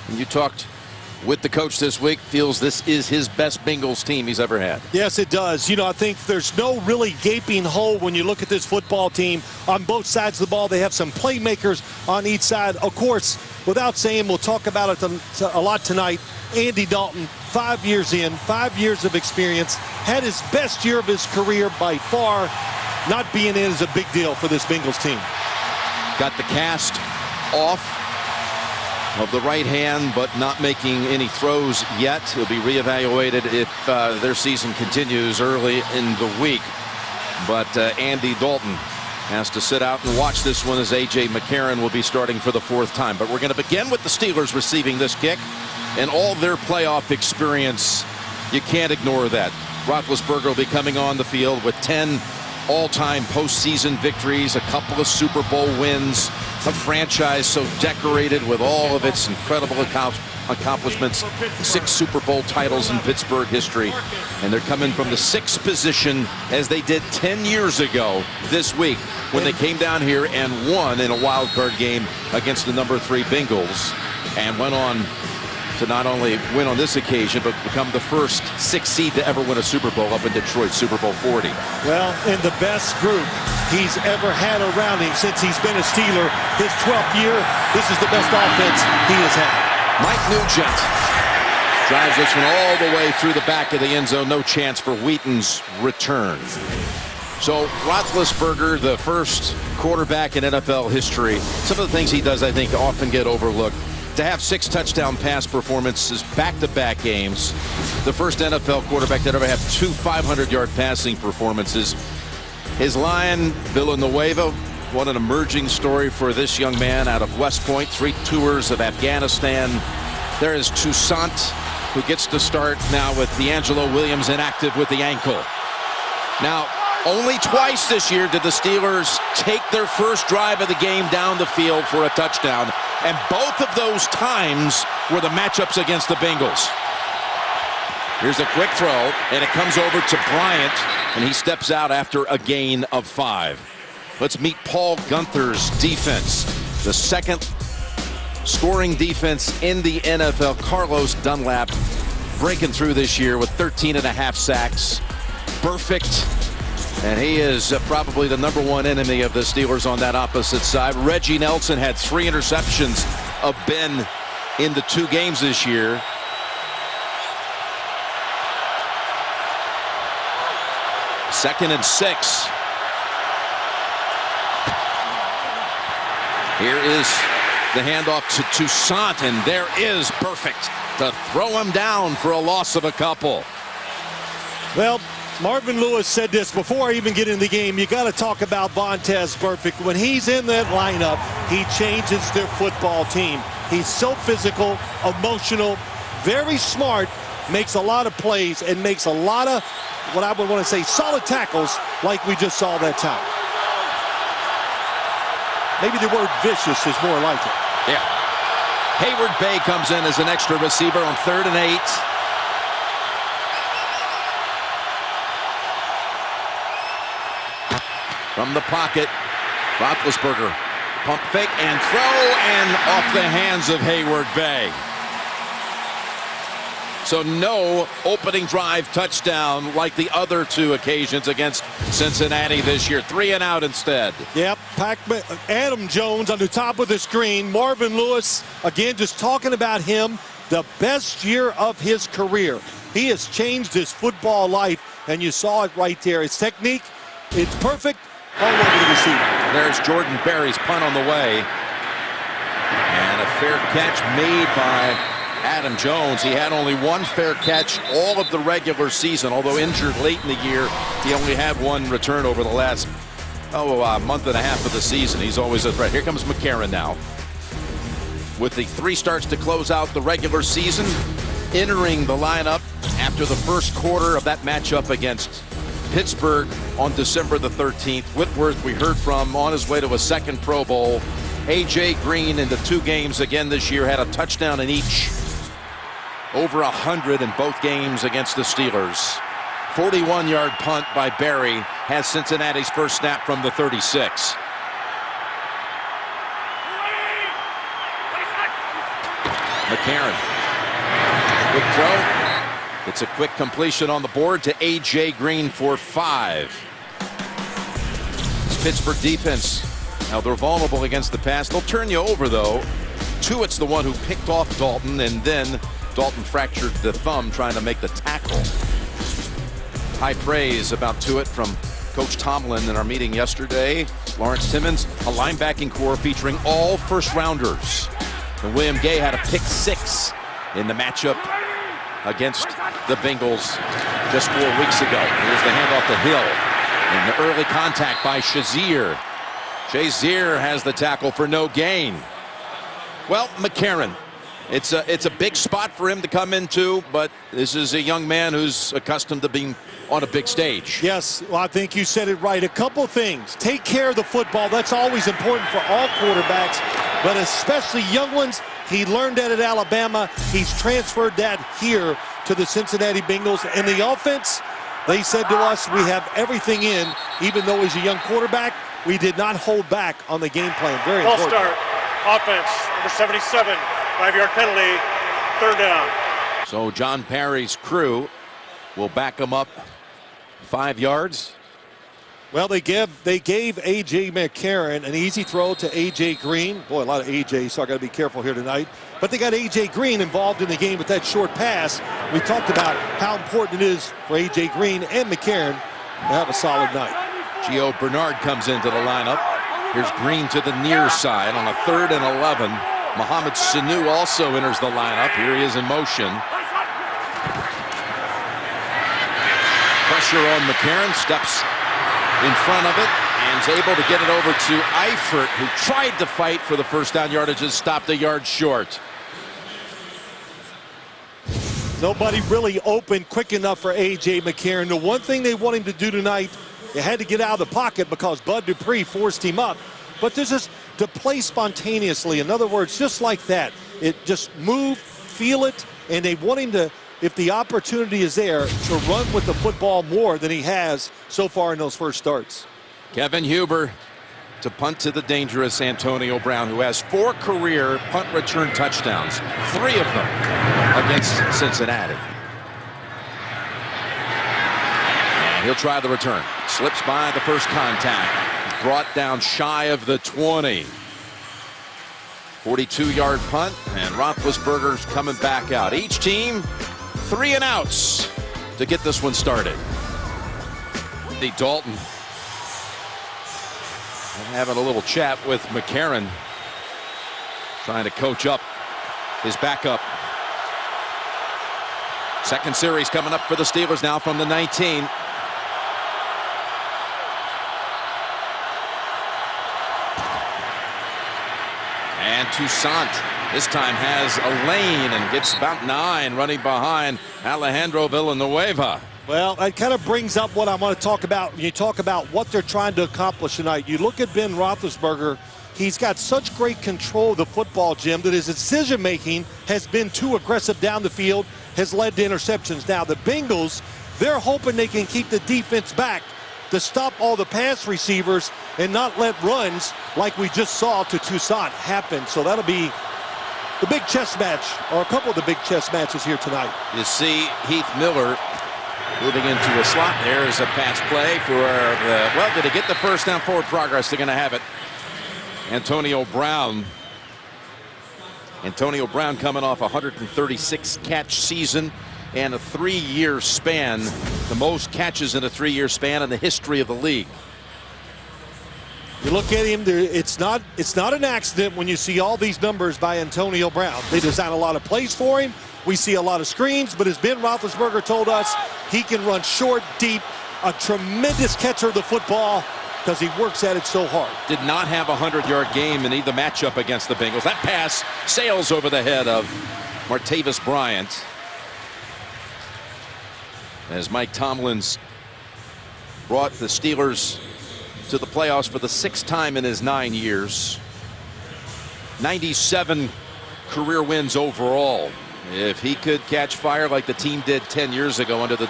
And you talked with the coach this week, feels this is his best Bengals team he's ever had. Yes, it does. You know, I think there's no really gaping hole when you look at this football team on both sides of the ball. They have some playmakers on each side. Of course, without saying, we'll talk about it a lot tonight, Andy Dalton, 5 years in, 5 years of experience, had his best year of his career by far. Not being in is a big deal for this Bengals team. Got the cast off of the right hand, but not making any throws yet. He'll be reevaluated if their season continues early in the week. But Andy Dalton has to sit out and watch this one as A.J. McCarron will be starting for the 4th time. But we're going to begin with the Steelers receiving this kick. And all their playoff experience, you can't ignore that. Roethlisberger will be coming on the field with 10 all-time postseason victories, a couple of Super Bowl wins, a franchise so decorated with all of its incredible accomplishments, 6 Super Bowl titles in Pittsburgh history, and they're coming from the 6th position as they did 10 years ago this week when they came down here and won in a wild card game against the number 3 Bengals, and went on to not only win on this occasion, but become the first 6th seed to ever win a Super Bowl up in Detroit, Super Bowl 40. Well, in the best group he's ever had around him since he's been a Steeler. His 12th year, this is the best offense he has had. Mike Nugent drives this one all the way through the back of the end zone. No chance for Wheaton's return. So Roethlisberger, the first quarterback in NFL history, some of the things he does, I think, often get overlooked. To have 6 touchdown pass performances back-to-back games, the first NFL quarterback that ever had 2 500-yard passing performances. His line, Villanueva, what an emerging story for this young man out of West Point. 3 tours of Afghanistan. There is Toussaint, who gets to start now with D'Angelo Williams inactive with the ankle. Now, only twice this year did the Steelers take their first drive of the game down the field for a touchdown, and both of those times were the matchups against the Bengals. Here's a quick throw, and it comes over to Bryant, and he steps out after a gain of 5. Let's meet Paul Gunther's defense, the 2nd scoring defense in the NFL. Carlos Dunlap breaking through this year with 13.5 sacks. Perfect. And he is probably the number 1 enemy of the Steelers on that opposite side. Reggie Nelson had 3 interceptions of Ben in the 2 games this year. Second and 6. Here is the handoff to Toussaint, and there is perfect to throw him down for a loss of a couple. Well, Marvin Lewis said this before I even get in the game. You got to talk about Vontaze Burfict. When he's in that lineup, he changes their football team. He's so physical, emotional, very smart, makes a lot of plays, and makes a lot of what I would want to say solid tackles like we just saw that time. Maybe the word vicious is more like it. Yeah. Hayward Bay comes in as an extra receiver on 3rd and 8. From the pocket, Roethlisberger, pump fake and throw, and off the hands of Hayward Bay. So no opening drive touchdown like the other 2 occasions against Cincinnati this year. 3 and out instead. Yep, Adam Jones on the top of the screen. Marvin Lewis, again, just talking about him, the best year of his career. He has changed his football life, and you saw it right there. His technique, it's perfect. All over the receiver. There's Jordan Berry's punt on the way. And a fair catch made by Adam Jones. He had only 1 fair catch all of the regular season, although injured late in the year. He only had 1 return over the last month and a half of the season. He's always a threat. Here comes McCarron now, with the 3 starts to close out the regular season, entering the lineup after the first quarter of that matchup against Pittsburgh on December the 13th. Whitworth, we heard from, on his way to a 2nd Pro Bowl. A.J. Green in the 2 games again this year had a touchdown in each. Over 100 in both games against the Steelers. 41-yard punt by Berry has Cincinnati's first snap from the 36. McCarron. Quick throw. It's a quick completion on the board to A.J. Green for 5. This Pittsburgh defense, now they're vulnerable against the pass. They'll turn you over, though. Tuitt's the one who picked off Dalton, and then Dalton fractured the thumb trying to make the tackle. High praise about Tuitt from Coach Tomlin in our meeting yesterday. Lawrence Timmons, a linebacking core featuring all first-rounders. And William Gay had a pick 6 in the matchup against the Bengals just 4 weeks ago. Here's the handoff to Hill. And the early contact by Shazier. Shazier has the tackle for no gain. Well, McCarron, it's a big spot for him to come into, but this is a young man who's accustomed to being on a big stage. Yes, well, I think you said it right. A couple things. Take care of the football. That's always important for all quarterbacks, but especially young ones. He learned that at Alabama. He's transferred that here to the Cincinnati Bengals. And the offense, they said to us, we have everything in. Even though he's a young quarterback, we did not hold back on the game plan. Very important. Start. Offense, number 77, 5-yard penalty, 3rd down. So John Parry's crew will back him up 5 yards. Well, they gave A.J. McCarron an easy throw to A.J. Green. Boy, a lot of A.J., so I got to be careful here tonight. But they got A.J. Green involved in the game with that short pass. We talked about how important it is for A.J. Green and McCarron to have a solid night. Gio Bernard comes into the lineup. Here's Green to the near side on a 3rd and 11. Mohamed Sanu also enters the lineup. Here he is in motion. Pressure on McCarron, steps in front of it and is able to get it over to Eifert, who tried to fight for the first down yardage and stopped a yard short. Nobody really open quick enough for A.J. McCarron. The one thing they want him to do tonight, they had to get out of the pocket because Bud Dupree forced him up. But this is to play spontaneously. In other words, just like that. It just move, feel it, and they want him to, if the opportunity is there, to run with the football more than he has so far in those first starts. Kevin Huber to punt to the dangerous Antonio Brown, who has 4 career punt return touchdowns, 3 of them against Cincinnati. And he'll try the return. Slips by the first contact. Brought down shy of the 20. 42-yard punt, and Roethlisberger's coming back out. Each team 3 and outs to get this one started. The Dalton having a little chat with McCarron, trying to coach up his backup. Second series coming up for the Steelers now from the 19. And Toussaint this time has a lane and gets about 9 running behind Alejandro Villanueva. Well, that kind of brings up what I want to talk about when you talk about what they're trying to accomplish tonight. You look at Ben Roethlisberger, he's got such great control of the football, Jim, that his decision-making has been too aggressive down the field, has led to interceptions. Now, the Bengals, they're hoping they can keep the defense back to stop all the pass receivers and not let runs like we just saw to Toussaint happen. So that'll be the big chess match, or a couple of the big chess matches here tonight. You see Heath Miller moving into a slot. There's a pass play for well, did he get the first down? Forward progress, they're going to have it. Antonio Brown. Antonio Brown coming off a 136 catch season and a 3-year span, the most catches in a 3-year span in the history of the league. You look at him, it's not an accident when you see all these numbers by Antonio Brown. They design a lot of plays for him. We see a lot of screens, but as Ben Roethlisberger told us, he can run short, deep, a tremendous catcher of the football because he works at it so hard. Did not have a 100-yard game in either matchup against the Bengals. That pass sails over the head of Martavis Bryant. As Mike Tomlin's brought the Steelers to the playoffs for the 6th time in his 9 years. 97 career wins overall. If he could catch fire like the team did 10 years ago under the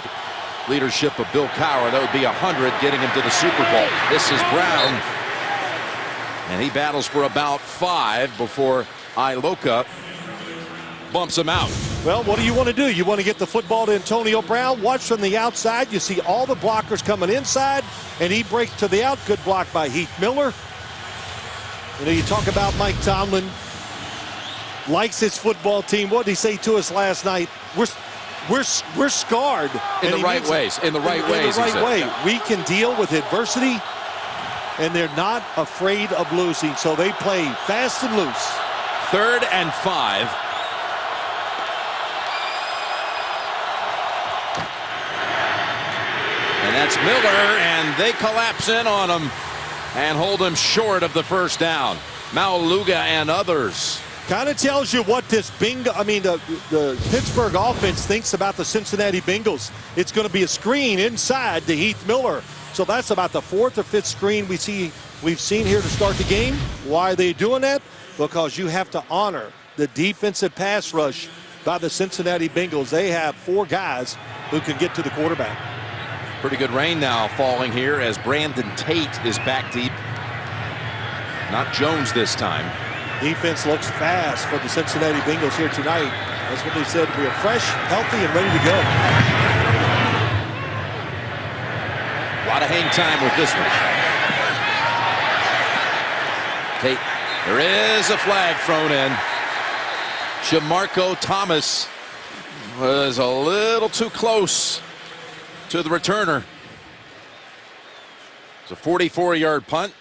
leadership of Bill Cowher, that would be 100, getting him to the Super Bowl. This is Brown, and he battles for about 5 before Iloka bumps him out. Well, what do you want to do? You want to get the football to Antonio Brown. Watch from the outside. You see all the blockers coming inside, and he breaks to the out. Good block by Heath Miller. You know, you talk about Mike Tomlin likes his football team. What did he say to us last night? We're scarred. In the right ways. In the right ways. In the right way. We can deal with adversity, and they're not afraid of losing. So they play fast and loose. 3rd and 5. And that's Miller, and they collapse in on him and hold him short of the first down. Mauluga and others. Kind of tells you what this the Pittsburgh offense thinks about the Cincinnati Bengals. It's going to be a screen inside to Heath Miller. So that's about the 4th or 5th screen we've seen here to start the game. Why are they doing that? Because you have to honor the defensive pass rush by the Cincinnati Bengals. They have 4 guys who can get to the quarterback. Pretty good rain now falling here as Brandon Tate is back deep. Not Jones this time. Defense looks fast for the Cincinnati Bengals here tonight. That's what they said. We are fresh, healthy, and ready to go. A lot of hang time with this one. Tate, there is a flag thrown in. Jamarco Thomas was a little too close to the returner. It's a 44-yard punt.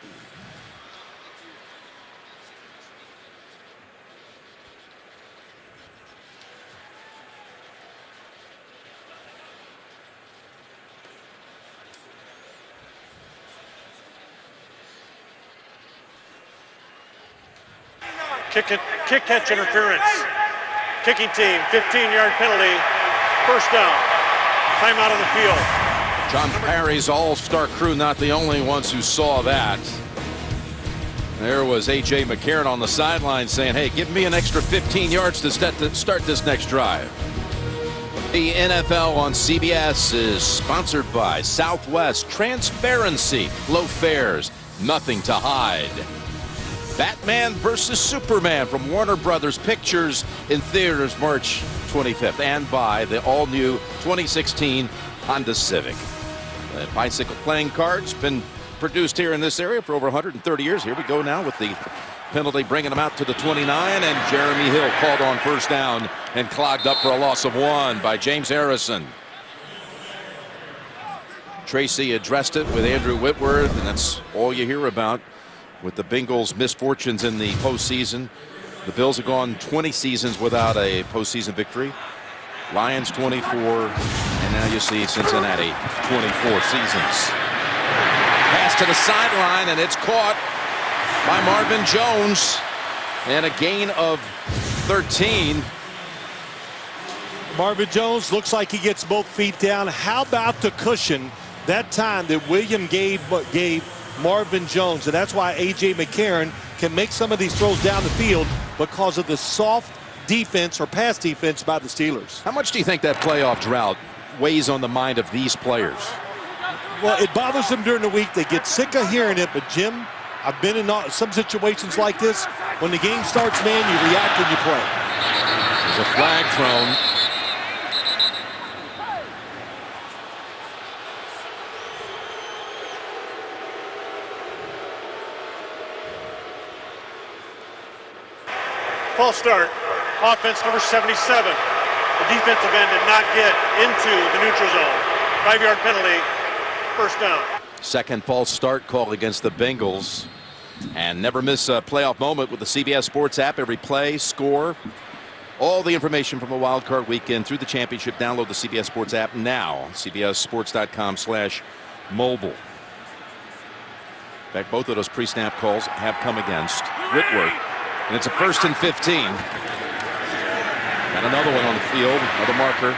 Kick catch interference. Kicking team, 15-yard penalty. First down. Timeout on the field. John Parry's all-star crew, not the only ones who saw that. There was A.J. McCarron on the sideline saying, hey, give me an extra 15 yards to start this next drive. The NFL on CBS is sponsored by Southwest. Transparency, low fares, nothing to hide. Batman vs. Superman from Warner Brothers Pictures in theaters March 25th, and by the all-new 2016 Honda Civic. The bicycle playing card's been produced here in this area for over 130 years. Here we go now with the penalty, bringing them out to the 29, and Jeremy Hill called on first down and clogged up for a loss of 1 by James Harrison. Tracy addressed it with Andrew Whitworth, and that's all you hear about with the Bengals' misfortunes in the postseason. The Bills have gone 20 seasons without a postseason victory. Lions 24, and now you see Cincinnati 24 seasons. Pass to the sideline, and it's caught by Marvin Jones, and a gain of 13. Marvin Jones looks like he gets both feet down. How about the cushion that time that William gave Marvin Jones? And that's why A.J. McCarron can make some of these throws down the field because of the soft defense or pass defense by the Steelers. How much do you think that playoff drought weighs on the mind of these players? Well, it bothers them during the week. They get sick of hearing it. But, Jim, I've been in some situations like this. When the game starts, man, you react and you play. There's a flag thrown. False start. Offense number 77. The defensive end did not get into the neutral zone. 5-yard penalty. First down. Second false start call against the Bengals. And never miss a playoff moment with the CBS Sports app. Every play, score, all the information from a Wildcard weekend through the championship. Download the CBS Sports app now. CBSSports.com/mobile. In fact, both of those pre-snap calls have come against Whitworth. And it's a 1st and 15. Got another one on the field, another marker.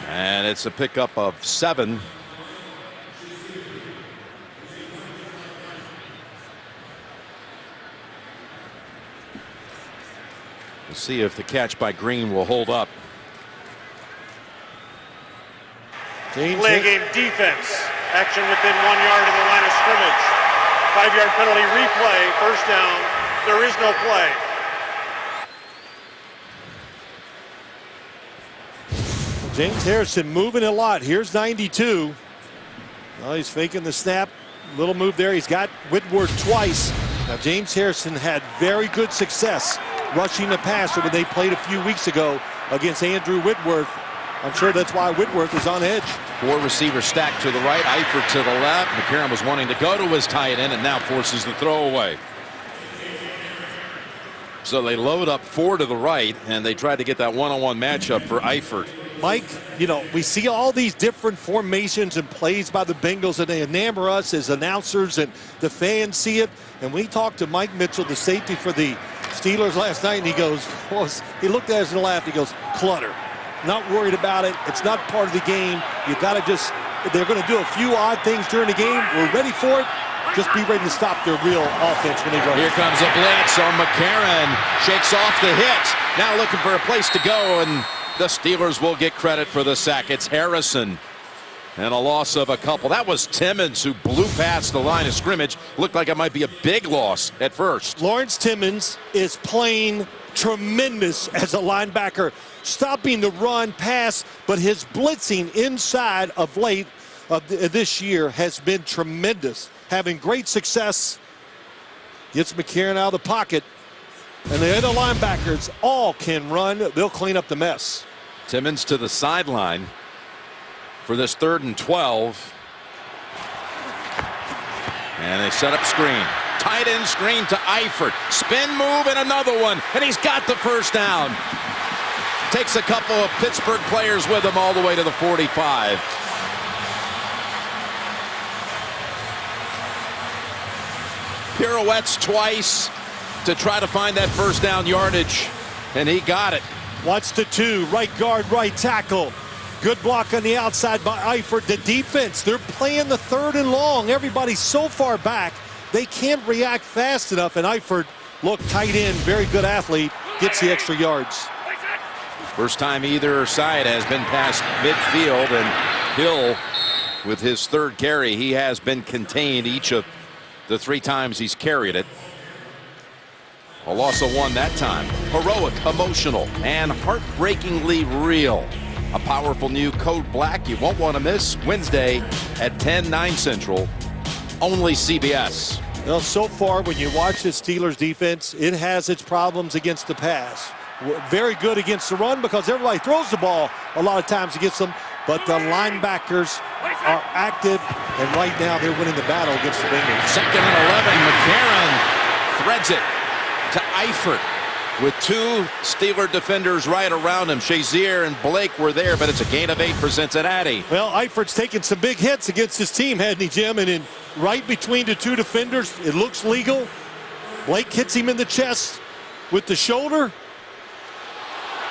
And it's a pickup of 7. We'll see if the catch by Green will hold up. Play game defense. Action within 1 yard of the line of scrimmage. 5-yard penalty replay. First down. There is no play. James Harrison moving a lot. Here's 92. Well, he's faking the snap. Little move there. He's got Whitworth twice. Now, James Harrison had very good success rushing the passer when they played a few weeks ago against Andrew Whitworth. I'm sure that's why Whitworth is on edge. 4 receivers stacked to the right, Eifert to the left. McCarron was wanting to go to his tight end and now forces the throwaway. So they load up 4 to the right, and they tried to get that one-on-one matchup for Eifert. Mike, you know, we see all these different formations and plays by the Bengals, and they enamor us as announcers, and the fans see it. And we talked to Mike Mitchell, the safety for the Steelers last night, and he goes, well, he looked at us and laughed. He goes, clutter. Not worried about it. It's not part of the game. You got to just, they're going to do a few odd things during the game. We're ready for it. Just be ready to stop their real offense when they run. Here comes a blitz on McCarron. Shakes off the hit. Now looking for a place to go, and the Steelers will get credit for the sack. It's Harrison. And a loss of a couple. That was Timmons who blew past the line of scrimmage. Looked like it might be a big loss at first. Lawrence Timmons is playing tremendous as a linebacker, stopping the run pass, but his blitzing inside of late of this year has been tremendous. Having great success. Gets McCarron out of the pocket. And the other linebackers all can run. They'll clean up the mess. Timmons to the sideline for this 3rd and 12. And they set up screen. Tight end screen to Eifert. Spin move and another one. And he's got the first down. Takes a couple of Pittsburgh players with him all the way to the 45. Pirouettes twice to try to find that first down yardage, and he got it. Watch the 2, right guard, right tackle. Good block on the outside by Eifert. The defense, they're playing the 3rd and long. Everybody's so far back, they can't react fast enough, and Eifert, look, tight end, very good athlete, gets the extra yards. First time either side has been past midfield, and Hill, with his 3rd carry, he has been contained each of the 3 times he's carried it. A loss of 1 that time. Heroic, emotional, and heartbreakingly real. A powerful new Code Black you won't want to miss. Wednesday at 10, 9 Central. Only CBS. Well, so far when you watch the Steelers defense, it has its problems against the pass. Very good against the run because everybody throws the ball a lot of times against them. But the linebackers are active, and right now they're winning the battle against the Bengals. 2nd and 11. McCarron threads it to Eifert with 2 Steeler defenders right around him. Shazier and Blake were there, but it's a gain of 8 for Cincinnati. Well, Eifert's taken some big hits against his team, hadn't he, Jim? And in right between the 2 defenders, it looks legal. Blake hits him in the chest with the shoulder.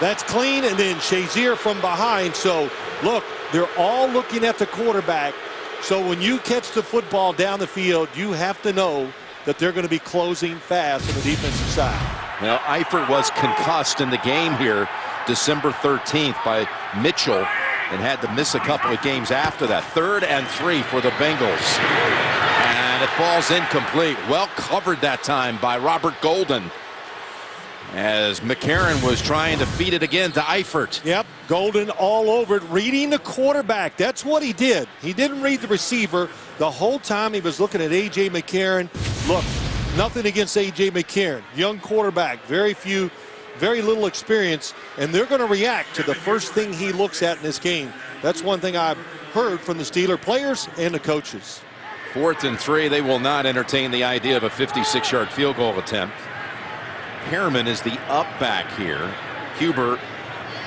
That's clean, and then Shazier from behind. So, look, they're all looking at the quarterback. So when you catch the football down the field, you have to know that they're going to be closing fast on the defensive side. Now, Eifert was concussed in the game here December 13th by Mitchell and had to miss a couple of games after that. 3rd and 3 for the Bengals. And it falls incomplete. Well covered that time by Robert Golden, as McCarron was trying to feed it again to Eifert. Yep, Golden all over it, reading the quarterback. That's what he did. He didn't read the receiver. The whole time he was looking at A.J. McCarron. Look, nothing against A.J. McCarron. Young quarterback, very little experience, and they're going to react to the first thing he looks at in this game. That's one thing I've heard from the Steeler players and the coaches. 4th and 3, they will not entertain the idea of a 56-yard field goal attempt. Harriman is the up back here. Huber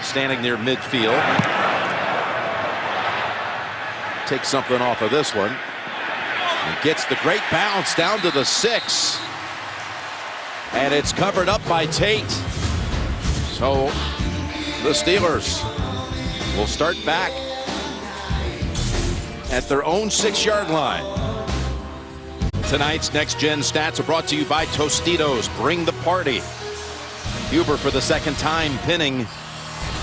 standing near midfield. Takes something off of this one. And gets the great bounce down to the 6. And it's covered up by Tate. So the Steelers will start back at their own 6-yard line. Tonight's Next Gen Stats are brought to you by Tostitos. Bring the party. Huber for the 2nd time pinning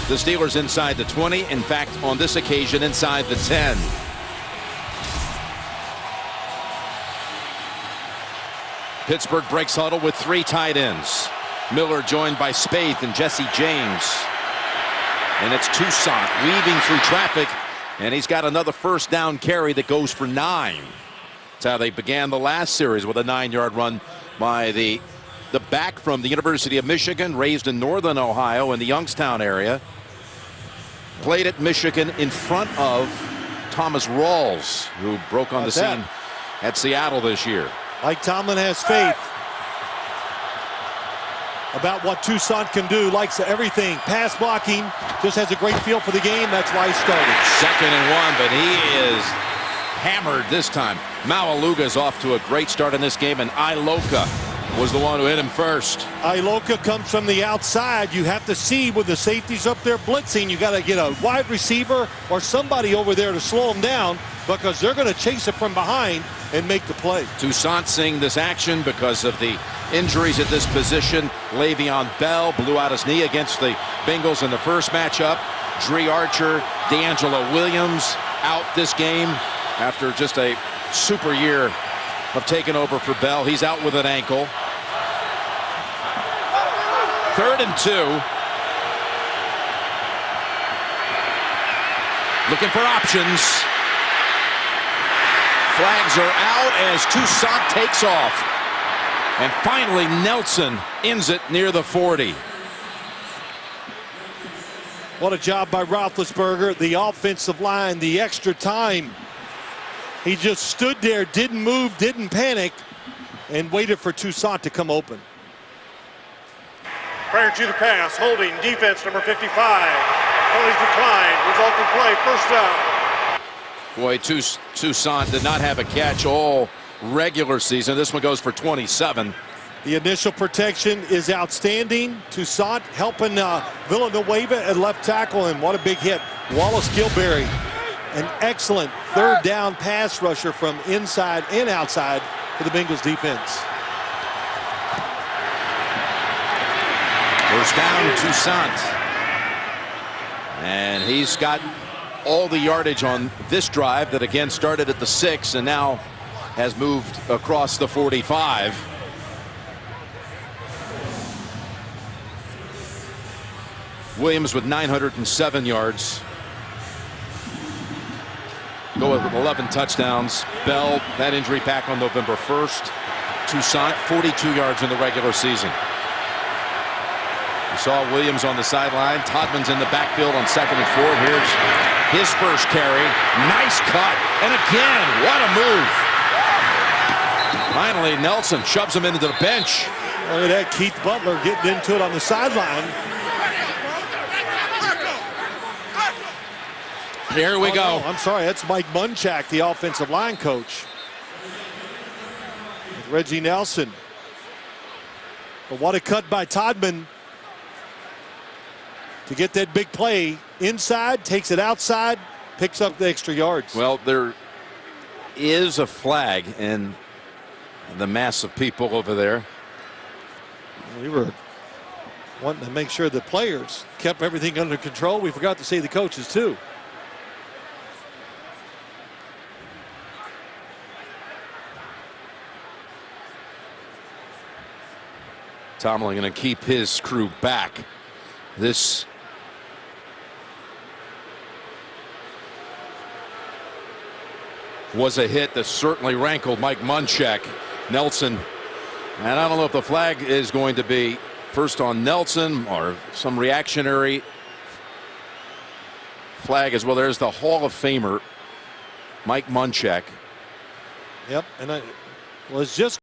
the Steelers inside the 20. In fact, on this occasion, inside the 10. Pittsburgh breaks huddle with 3 tight ends. Miller joined by Spaeth and Jesse James. And it's Toussaint weaving through traffic, and he's got another first down carry that goes for 9. That's how they began the last series, with a 9-yard run by the back from the University of Michigan, raised in northern Ohio in the Youngstown area. Played at Michigan in front of Thomas Rawls, who broke on the scene at Seattle this year. Mike Tomlin has faith about what Toussaint can do, likes everything. Pass blocking, just has a great feel for the game. That's why he started. 2nd and 1, but he is hammered this time. Maualuga's off to a great start in this game, and Iloka was the one who hit him first. Iloka comes from the outside. You have to see with the safeties up there blitzing, you got to get a wide receiver or somebody over there to slow him down, because they're going to chase it from behind and make the play. Toussaint seeing this action because of the injuries at this position. Le'Veon Bell blew out his knee against the Bengals in the first matchup. Dree Archer, D'Angelo Williams out this game after just a super year of taking over for Bell. He's out with an ankle. 3rd and 2. Looking for options. Flags are out as Toussaint takes off. And finally, Nelson ends it near the 40. What a job by Roethlisberger. The offensive line, the extra time. He just stood there, didn't move, didn't panic, and waited for Toussaint to come open. Prior to the pass, holding defense number 55. Penalties declined. Resulting play, first down. Boy, Toussaint did not have a catch all regular season. This one goes for 27. The initial protection is outstanding. Toussaint helping Villanueva at left tackle, and what a big hit. Wallace Gilberry, an excellent 3rd down pass rusher from inside and outside for the Bengals defense. First down, Toussaint. And he's got all the yardage on this drive that again started at the 6 and now has moved across the 45. Williams with 907 yards. Go with 11 touchdowns. Bell, that injury back on November 1st. Toussaint, 42 yards in the regular season. We saw Williams on the sideline. Todman's in the backfield on 2nd and 4. Here's his first carry. Nice cut. And again, what a move. Finally, Nelson shoves him into the bench. Look at that, Keith Butler getting into it on the sideline. Here we go. No, I'm sorry, that's Mike Munchak, the offensive line coach. With Reggie Nelson. But what a cut by Todman to get that big play inside, takes it outside, picks up the extra yards. Well, there is a flag in the mass of people over there. We were wanting to make sure the players kept everything under control. We forgot to say the coaches too. Tomlin going to keep his crew back. This was a hit that certainly rankled Mike Munchak. Nelson, and I don't know if the flag is going to be first on Nelson or some reactionary flag as well. There's the Hall of Famer, Mike Munchak. Yep, and I was just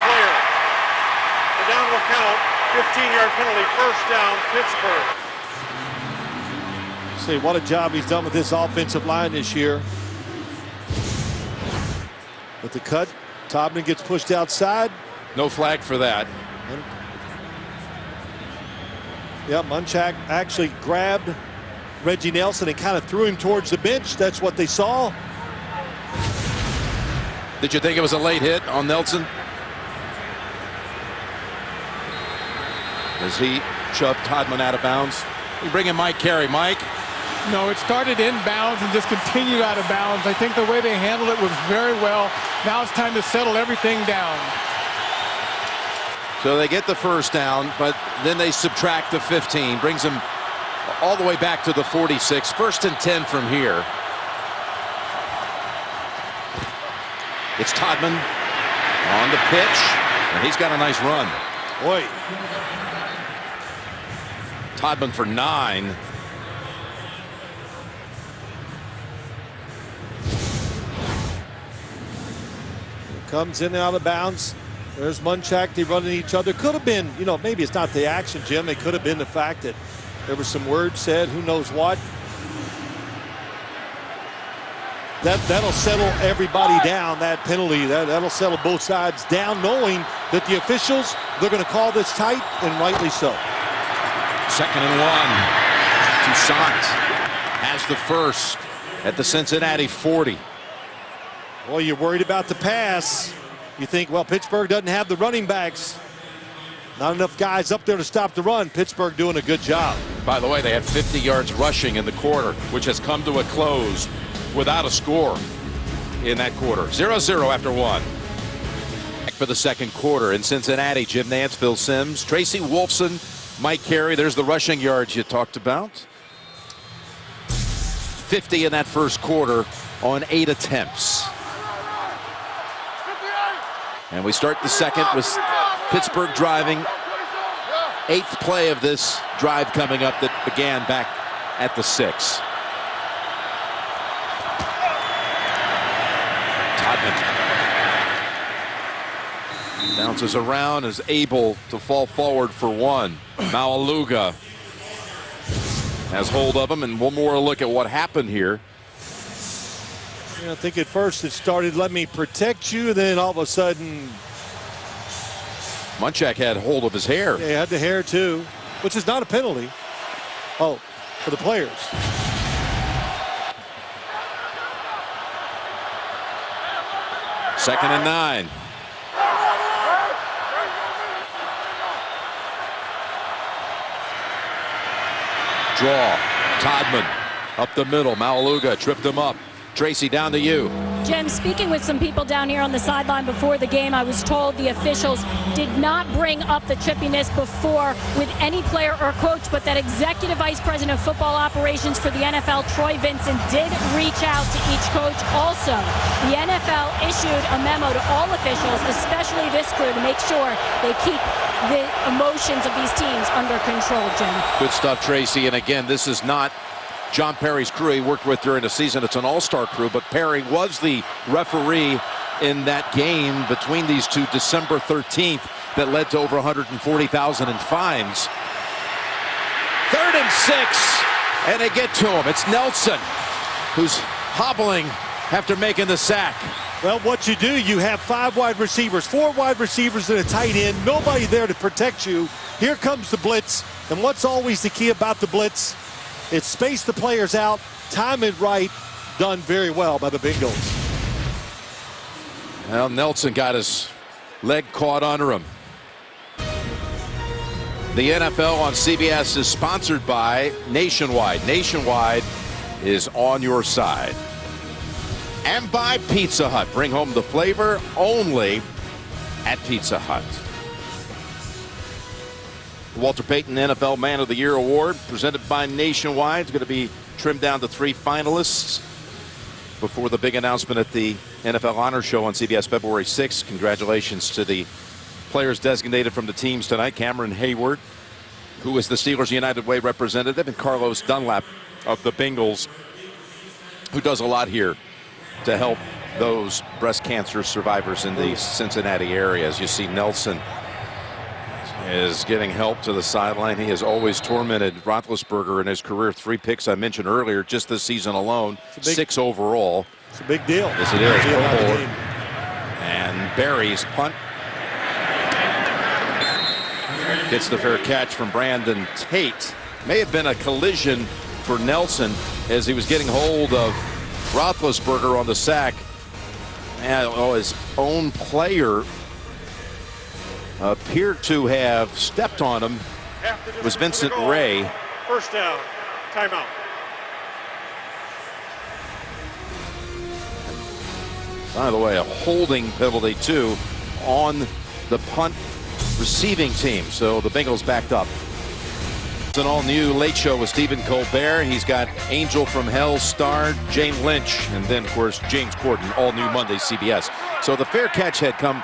Down will count. 15-yard penalty, first down, Pittsburgh. see what a job he's done with this offensive line this year. With the cut, Todman gets pushed outside. No flag for that. Yeah, Munchak actually grabbed Reggie Nelson and kind of threw him towards the bench. That's what they saw. Did you think it was a late hit on Nelson? As he shoved Todman out of bounds. We bring in Mike Carey. Mike, No, it started inbounds and just continued out of bounds. I think the way they handled it was very well. Now it's time to settle everything down. So they get the first down, but then they subtract the 15, brings them all the way back to the 46. 1st and 10 from here. It's Todman on the pitch, and he's got a nice run. Boy. Todman for 9. Comes in and out of bounds. There's Munchak. They running each other. Could have been, you know, maybe it's not the action, Jim. It could have been the fact that there was some words said, who knows what. That'll settle everybody down, that penalty. That'll settle both sides down, knowing that the officials, they're going to call this tight, and rightly so. 2nd and 1. Toussaint has the first at the Cincinnati 40. Well, you're worried about the pass. You think, well, Pittsburgh doesn't have the running backs. Not enough guys up there to stop the run. Pittsburgh doing a good job. By the way, they had 50 yards rushing in the quarter, which has come to a close without a score in that quarter. 0-0 after 1. Back for the 2nd quarter in Cincinnati. Jim Nantz, Phil Simms, Tracy Wolfson, Mike Carey. There's the rushing yards you talked about. 50 in that 1st quarter on 8 attempts. And we start the 2nd with Pittsburgh driving. 8th play of this drive coming up that began back at the 6. Todman bounces around, is able to fall forward for 1. Maualuga has hold of him, and one more look at what happened here. I think at first it started, let me protect you, then all of a sudden Munchak had hold of his hair. Yeah, he had the hair too, which is not a penalty. Oh, for the players. Second and 9. Draw. Todman up the middle. Maualuga tripped him up. Tracy, down to you. Jim, speaking with some people down here on the sideline before the game, I was told the officials did not bring up the trippiness before with any player or coach, but that Executive Vice President of Football Operations for the NFL, Troy Vincent, did reach out to each coach. Also, the NFL issued a memo to all officials, especially this crew, to make sure they keep the emotions of these teams under control, Jim. Good stuff, Tracy. And again, this is not John Perry's crew he worked with during the season. It's an all-star crew, but Perry was the referee in that game between these two December 13th that led to over $140,000 in fines. 3rd and 6, and they get to him. It's Nelson who's hobbling after making the sack. Well, what you do, you have 5 wide receivers, 4 wide receivers and a tight end, nobody there to protect you. Here comes the blitz, and what's always the key about the blitz? It's space the players out, time it right, done very well by the Bengals. Well, Nelson got his leg caught under him. The NFL on CBS is sponsored by Nationwide. Nationwide is on your side. And by Pizza Hut. Bring home the flavor only at Pizza Hut. The Walter Payton NFL Man of the Year Award presented by Nationwide is going to be trimmed down to 3 finalists before the big announcement at the NFL Honor Show on CBS February 6th. Congratulations to the players designated from the teams tonight. Cameron Hayward, who is the Steelers United Way representative, and Carlos Dunlap of the Bengals, who does a lot here to help those breast cancer survivors in the Cincinnati area. As you see, Nelson is getting help to the sideline. He has always tormented Roethlisberger in his career. 3 picks I mentioned earlier just this season alone. 6 overall. It's a big deal. Yes, it is. And Barry's punt gets the fair catch from Brandon Tate. May have been a collision for Nelson as he was getting hold of Roethlisberger on the sack. And his own player appeared to have stepped on him. Was Vincent Ray. First down. Timeout. By the way, a holding penalty too on the punt receiving team. So the Bengals backed up. It's an all-new Late Show with Stephen Colbert. He's got Angel from Hell star Jane Lynch, and then of course James Corden, all new Monday CBS. So the fair catch had come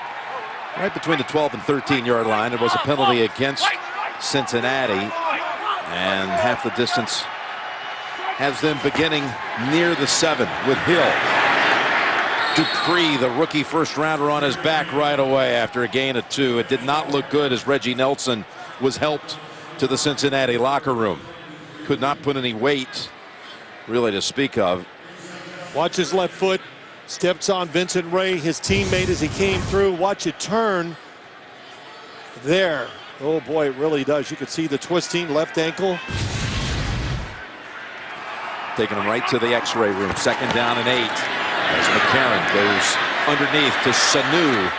right between the 12 and 13-yard line. It was a penalty against Cincinnati, and half the distance has them beginning near the 7 with Hill. Dupree, the rookie first rounder, on his back right away after a gain of 2. It did not look good as Reggie Nelson was helped to the Cincinnati locker room. Could not put any weight really to speak of. Watch his left foot. Steps on Vincent Ray, his teammate, as he came through. Watch it turn there. Oh boy, it really does. You could see the twisting left ankle. Taking him right to the x-ray room. 2nd down and 8. As McCarron goes underneath to Sanu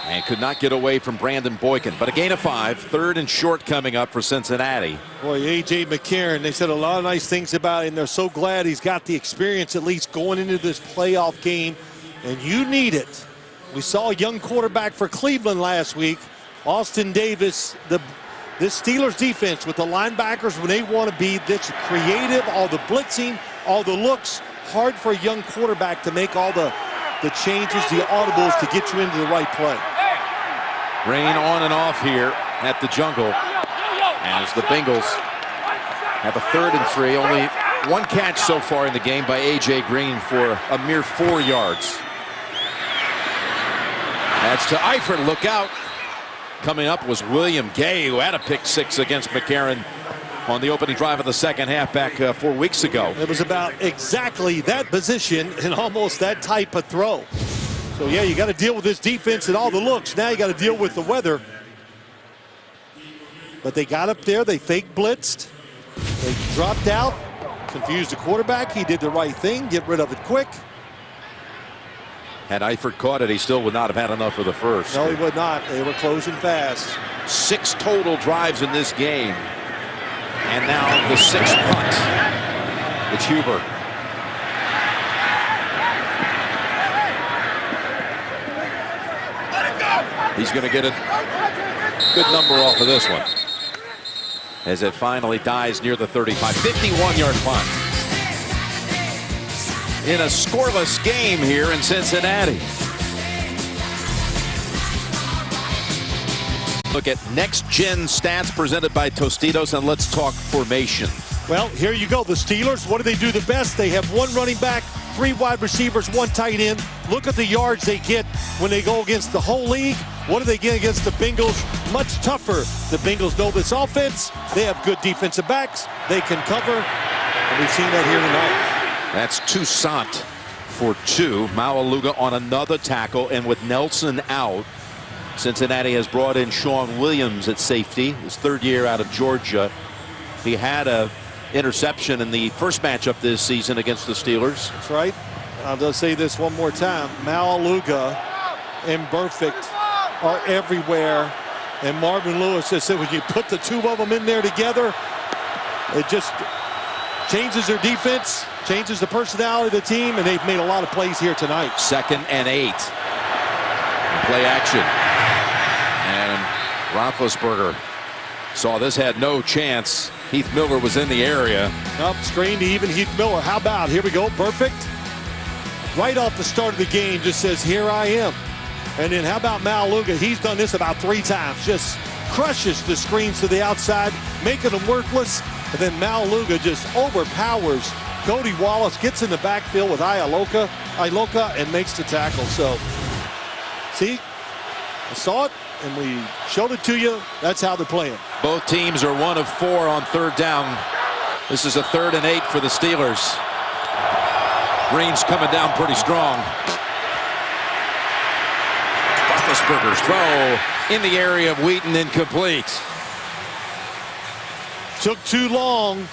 and could not get away from Brandon Boykin. But a gain of 5. 3rd and short coming up for Cincinnati. Boy, A.J. McCarron, they said a lot of nice things about him. They're so glad he's got the experience at least going into this playoff game. And you need it. We saw a young quarterback for Cleveland last week. Austin Davis, this Steelers defense with the linebackers when they want to be this creative, all the blitzing, all the looks. Hard for a young quarterback to make all the changes, the audibles to get you into the right play. Rain on and off here at the Jungle as the Bengals have a 3rd and 3. Only 1 catch so far in the game by A.J. Green for a mere 4 yards. That's to Eifert. Look out. Coming up was William Gay, who had a pick 6 against McCarron on the opening drive of the second half back 4 weeks ago. It was about exactly that position and almost that type of throw. So yeah, you got to deal with this defense and all the looks. Now you got to deal with the weather. But they got up there, they fake blitzed, they dropped out, confused the quarterback. He did the right thing, get rid of it quick. Had Eifert caught it, he still would not have had enough for the first. No, he would not. They were closing fast. 6 total drives in this game. And now the 6th punt. It's Huber. He's going to get a good number off of this one as it finally dies near the 35. 51-yard punt. In a scoreless game here in Cincinnati. Look at next-gen stats presented by Tostitos, and let's talk formation. Well, here you go. The Steelers, what do they do the best? They have 1 running back, 3 wide receivers, 1 tight end. Look at the yards they get when they go against the whole league. What do they get against the Bengals? Much tougher. The Bengals know this offense. They have good defensive backs. They can cover, and we've seen that here tonight. That's Toussaint for 2. Maualuga on another tackle, and with Nelson out, Cincinnati has brought in Sean Williams at safety, his 3rd year out of Georgia. He had a interception in the first matchup this season against the Steelers. That's right. I'll just say this one more time. Maualuga and Burfict are everywhere. And Marvin Lewis has said when you put the 2 of them in there together, it just changes their defense, changes the personality of the team, and they've made a lot of plays here tonight. 2nd and 8. Play action. And Roethlisberger saw this, had no chance. Heath Miller was in the area. Up screen to even Heath Miller. How about, here we go, perfect. Right off the start of the game just says, here I am. And then how about Maualuga? He's done this about 3 times. Just crushes the screens to the outside, making them worthless. And then Maualuga just overpowers Cody Wallace, gets in the backfield with Iloka and makes the tackle. So, see, I saw it and we showed it to you. That's how they're playing. Both teams are 1 of 4 on 3rd down. This is a 3rd and 8 for the Steelers. Green's coming down pretty strong. Roethlisberger's throw in the area of Wheaton, incomplete. Took too long.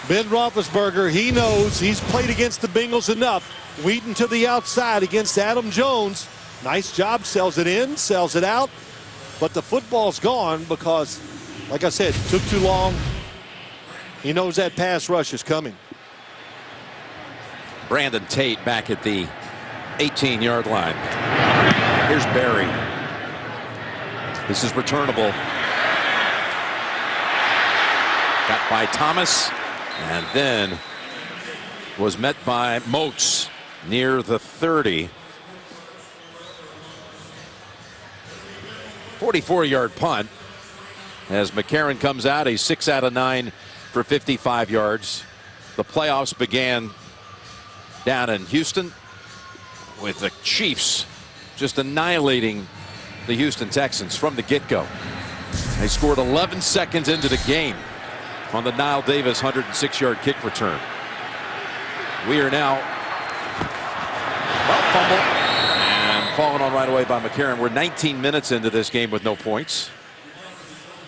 Ben Roethlisberger, he knows he's played against the Bengals enough. Wheaton to the outside against Adam Jones. Nice job, sells it in, sells it out. But the football's gone because, like I said, took too long. He knows that pass rush is coming. Brandon Tate back at the 18-yard line. Here's Barry. This is returnable. Got by Thomas, and then was met by Moats near the 30. 44-yard punt as McCarron comes out. He's 6 out of 9 for 55 yards. The playoffs began down in Houston with the Chiefs just annihilating the Houston Texans from the get-go. They scored 11 seconds into the game on the Nile Davis 106-yard kick return. We are now fumble and fallen on right away by McCarron. We're 19 minutes into this game with no points.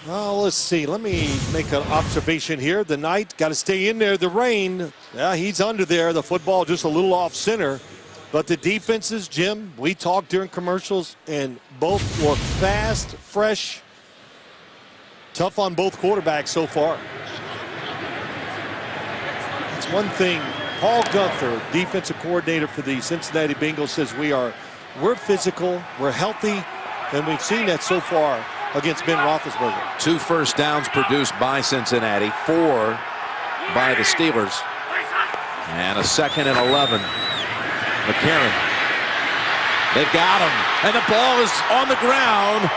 Well, let's see. Let me make an observation here. The Knight got to stay in there. The rain, yeah, he's under there. The football just a little off center. But the defenses, Jim, we talked during commercials, and both look fast, fresh, tough on both quarterbacks so far. It's one thing. Paul Gunther, defensive coordinator for the Cincinnati Bengals, says we're physical, we're healthy, and we've seen that so far against Ben Roethlisberger. 2 first downs produced by Cincinnati, 4 by the Steelers, and a 2nd and 11. McCarron. They've got him, and the ball is on the ground,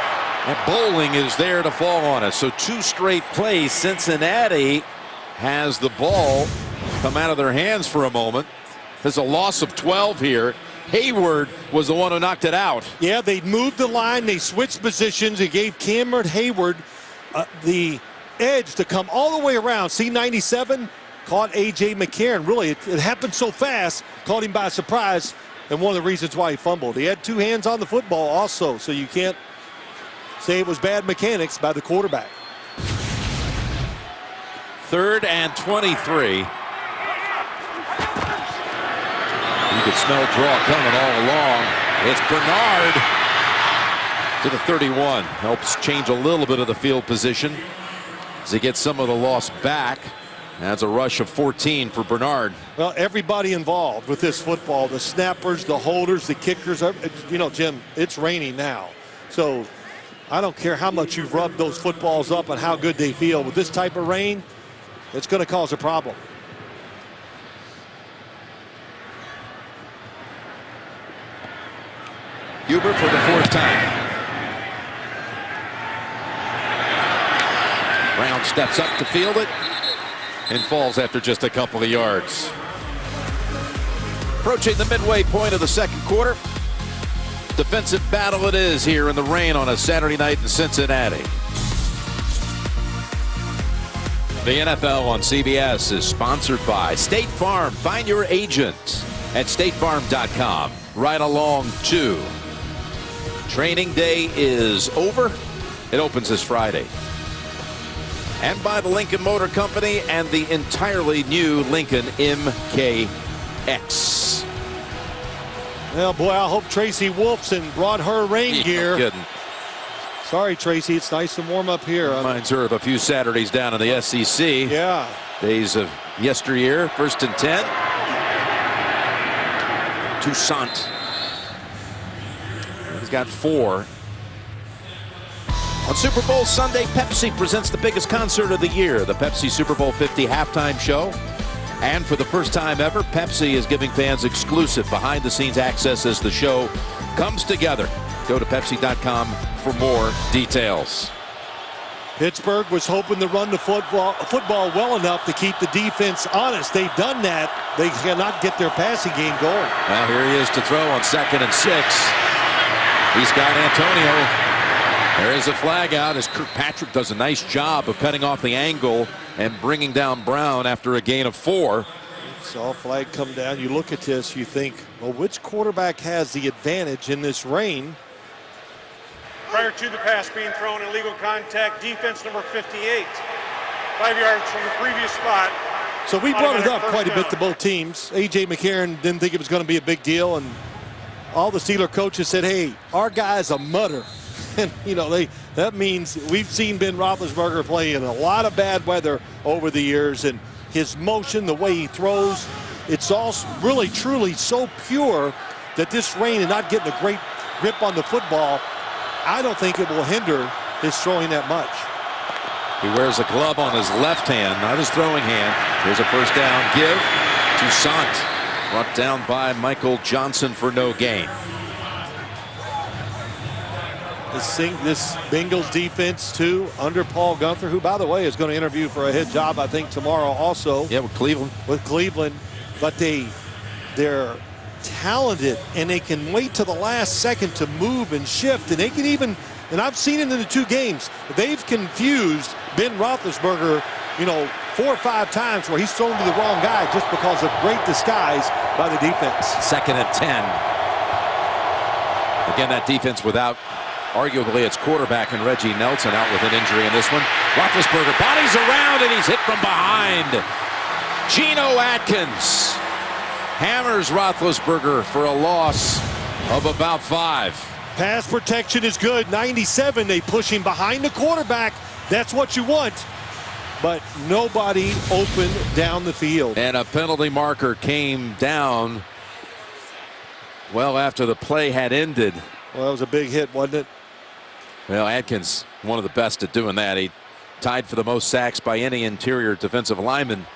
and Bowling is there to fall on it. So 2 straight plays. Cincinnati has the ball come out of their hands for a moment. There's a loss of 12 here. Hayward was the one who knocked it out. Yeah, they moved the line. They switched positions. They gave Cameron Hayward the edge to come all the way around. C97 caught A.J. McCarron. Really, it happened so fast, caught him by surprise, and one of the reasons why he fumbled. He had 2 hands on the football also, so you can't say it was bad mechanics by the quarterback. 3rd and 23. You could smell draw coming all along. It's Bernard to the 31. Helps change a little bit of the field position as he gets some of the loss back. That's a rush of 14 for Bernard. Well, everybody involved with this football, the snappers, the holders, the kickers. You know, Jim, it's raining now. So I don't care how much you've rubbed those footballs up and how good they feel. With this type of rain, it's going to cause a problem. Huber for the 4th time. Brown steps up to field it and falls after just a couple of yards. Approaching the midway point of the 2nd quarter. Defensive battle it is here in the rain on a Saturday night in Cincinnati. The NFL on CBS is sponsored by State Farm. Find your agent at statefarm.com. Right along to training day is over. It opens this Friday. And by the Lincoln Motor Company and the entirely new Lincoln MKX. Well, boy, I hope Tracy Wolfson brought her rain gear. No kidding. Sorry, Tracy. It's nice and warm up here. Reminds her of a few Saturdays down in the SEC. Yeah. Days of yesteryear. 1st and 10. Toussaint. He's got 4. On Super Bowl Sunday, Pepsi presents the biggest concert of the year, the Pepsi Super Bowl 50 halftime show. And for the first time ever, Pepsi is giving fans exclusive behind-the-scenes access as the show comes together. Go to Pepsi.com for more details. Pittsburgh was hoping to run the football well enough to keep the defense honest. They've done that. They cannot get their passing game going. Well, here he is to throw on 2nd and 6. He's got Antonio. There is a flag out as Kirkpatrick does a nice job of cutting off the angle and bringing down Brown after a gain of 4. Saw a flag come down. You look at this, you think, well, which quarterback has the advantage in this rain? Prior to the pass being thrown, illegal contact, defense number 58. 5 yards from the previous spot. So we brought it up quite a bit to both teams. A.J. McCarron didn't think it was going to be a big deal, and all the Steeler coaches said, hey, our guy's a mutter. And, you know, that means we've seen Ben Roethlisberger play in a lot of bad weather over the years, and his motion, the way he throws, it's all really, truly so pure that this rain and not getting a great grip on the football, I don't think it will hinder his throwing that much. He wears a glove on his left hand, not his throwing hand. Here's a first down give to Sant. Brought down by Michael Johnson for no gain. This Bengals defense, too, under Paul Gunther, who, by the way, is going to interview for a head job, I think, tomorrow also. Yeah, with Cleveland. But they're talented, and they can wait till the last second to move and shift, and they can even, and I've seen it in the 2 games, they've confused Ben Roethlisberger, 4 or 5 times where he's thrown to the wrong guy just because of great disguise by the defense. 2nd and 10. Again, that defense without arguably its quarterback and Reggie Nelson out with an injury in this one. Roethlisberger bodies around and he's hit from behind. Geno Atkins hammers Roethlisberger for a loss of about 5. Pass protection is good. 97, they push him behind the quarterback. That's what you want. But nobody open down the field. And a penalty marker came down well after the play had ended. Well, that was a big hit, wasn't it? Well, Atkins, one of the best at doing that. He tied for the most sacks by any interior defensive lineman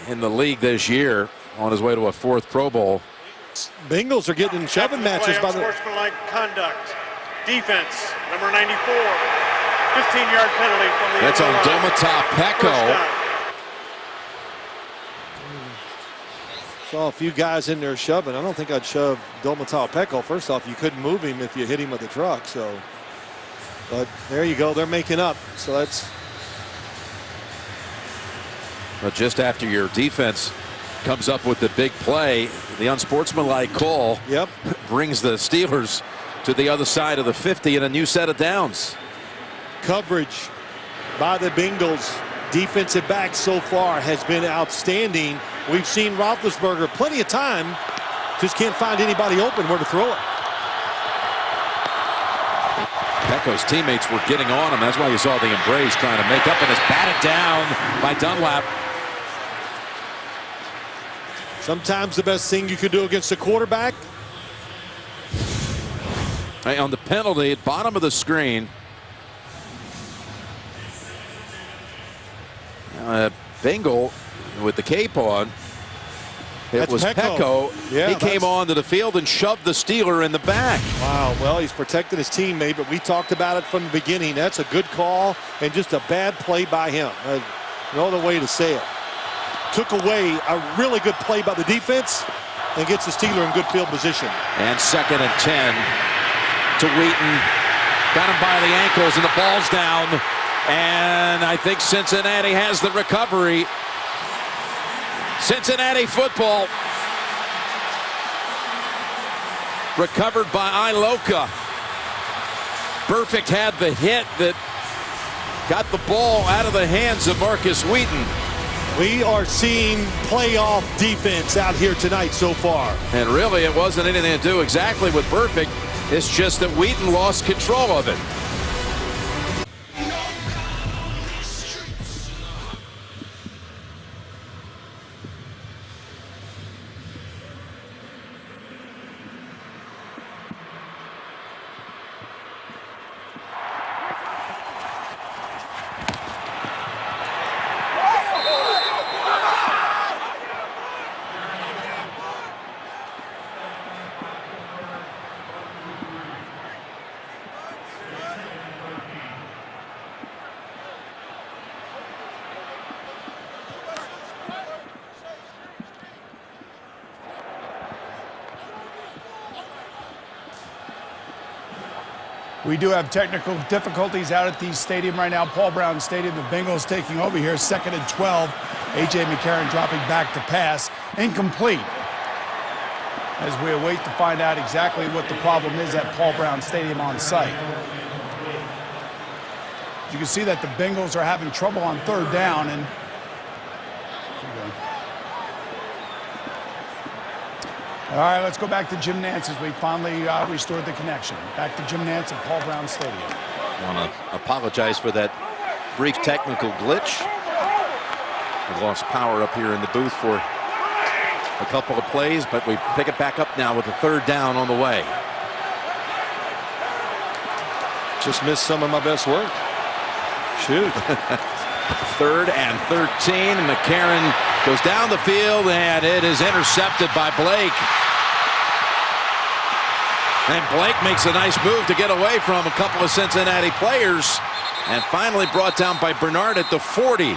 in the league this year, on his way to a 4th Pro Bowl. Bengals are getting shoving matches by the unsportsmanlike conduct. Defense, number 94. 15-yard penalty from the That's on line. Domata Peko. Saw a few guys in there shoving. I don't think I'd shove Domata Peko. First off, you couldn't move him if you hit him with a truck. So, but there you go. They're making up. So that's. But just after your defense comes up with the big play, the unsportsmanlike call brings the Steelers to the other side of the 50 and a new set of downs. Coverage by the Bengals defensive back so far has been outstanding. We've seen Roethlisberger plenty of time, just can't find anybody open where to throw it. Peko's teammates were getting on him. That's why you saw the embrace trying to make up, and it's batted down by Dunlap. Sometimes the best thing you can do against a quarterback. Hey, on the penalty at bottom of the screen, Bengal with the cape on. It was Peko. Yeah, he came onto the field and shoved the Steeler in the back. Wow, well, he's protected his teammate, but we talked about it from the beginning. That's a good call and just a bad play by him. No other way to say it. Took away a really good play by the defense and gets the Steeler in good field position. And 2nd and 10 to Wheaton. Got him by the ankles and the ball's down. And I think Cincinnati has the recovery. Cincinnati football recovered by Iloka. Perfect had the hit that got the ball out of the hands of Marcus Wheaton. We are seeing playoff defense out here tonight so far. And really, it wasn't anything to do exactly with Perfect. It's just that Wheaton lost control of it. We do have technical difficulties out at the stadium right now. Paul Brown Stadium, the Bengals taking over here. 2nd and 12. A.J. McCarron dropping back to pass. Incomplete. As we await to find out exactly what the problem is at Paul Brown Stadium on site. You can see that the Bengals are having trouble on 3rd down. And all right, let's go back to Jim Nantz as we finally restored the connection. Back to Jim Nantz at Paul Brown Stadium. I want to apologize for that brief technical glitch. We lost power up here in the booth for a couple of plays, but we pick it back up now with a 3rd down on the way. Just missed some of my best work. Shoot. 3rd and 13. McCarron goes down the field, and it is intercepted by Blake. And Blake makes a nice move to get away from a couple of Cincinnati players, and finally brought down by Bernard at the 40.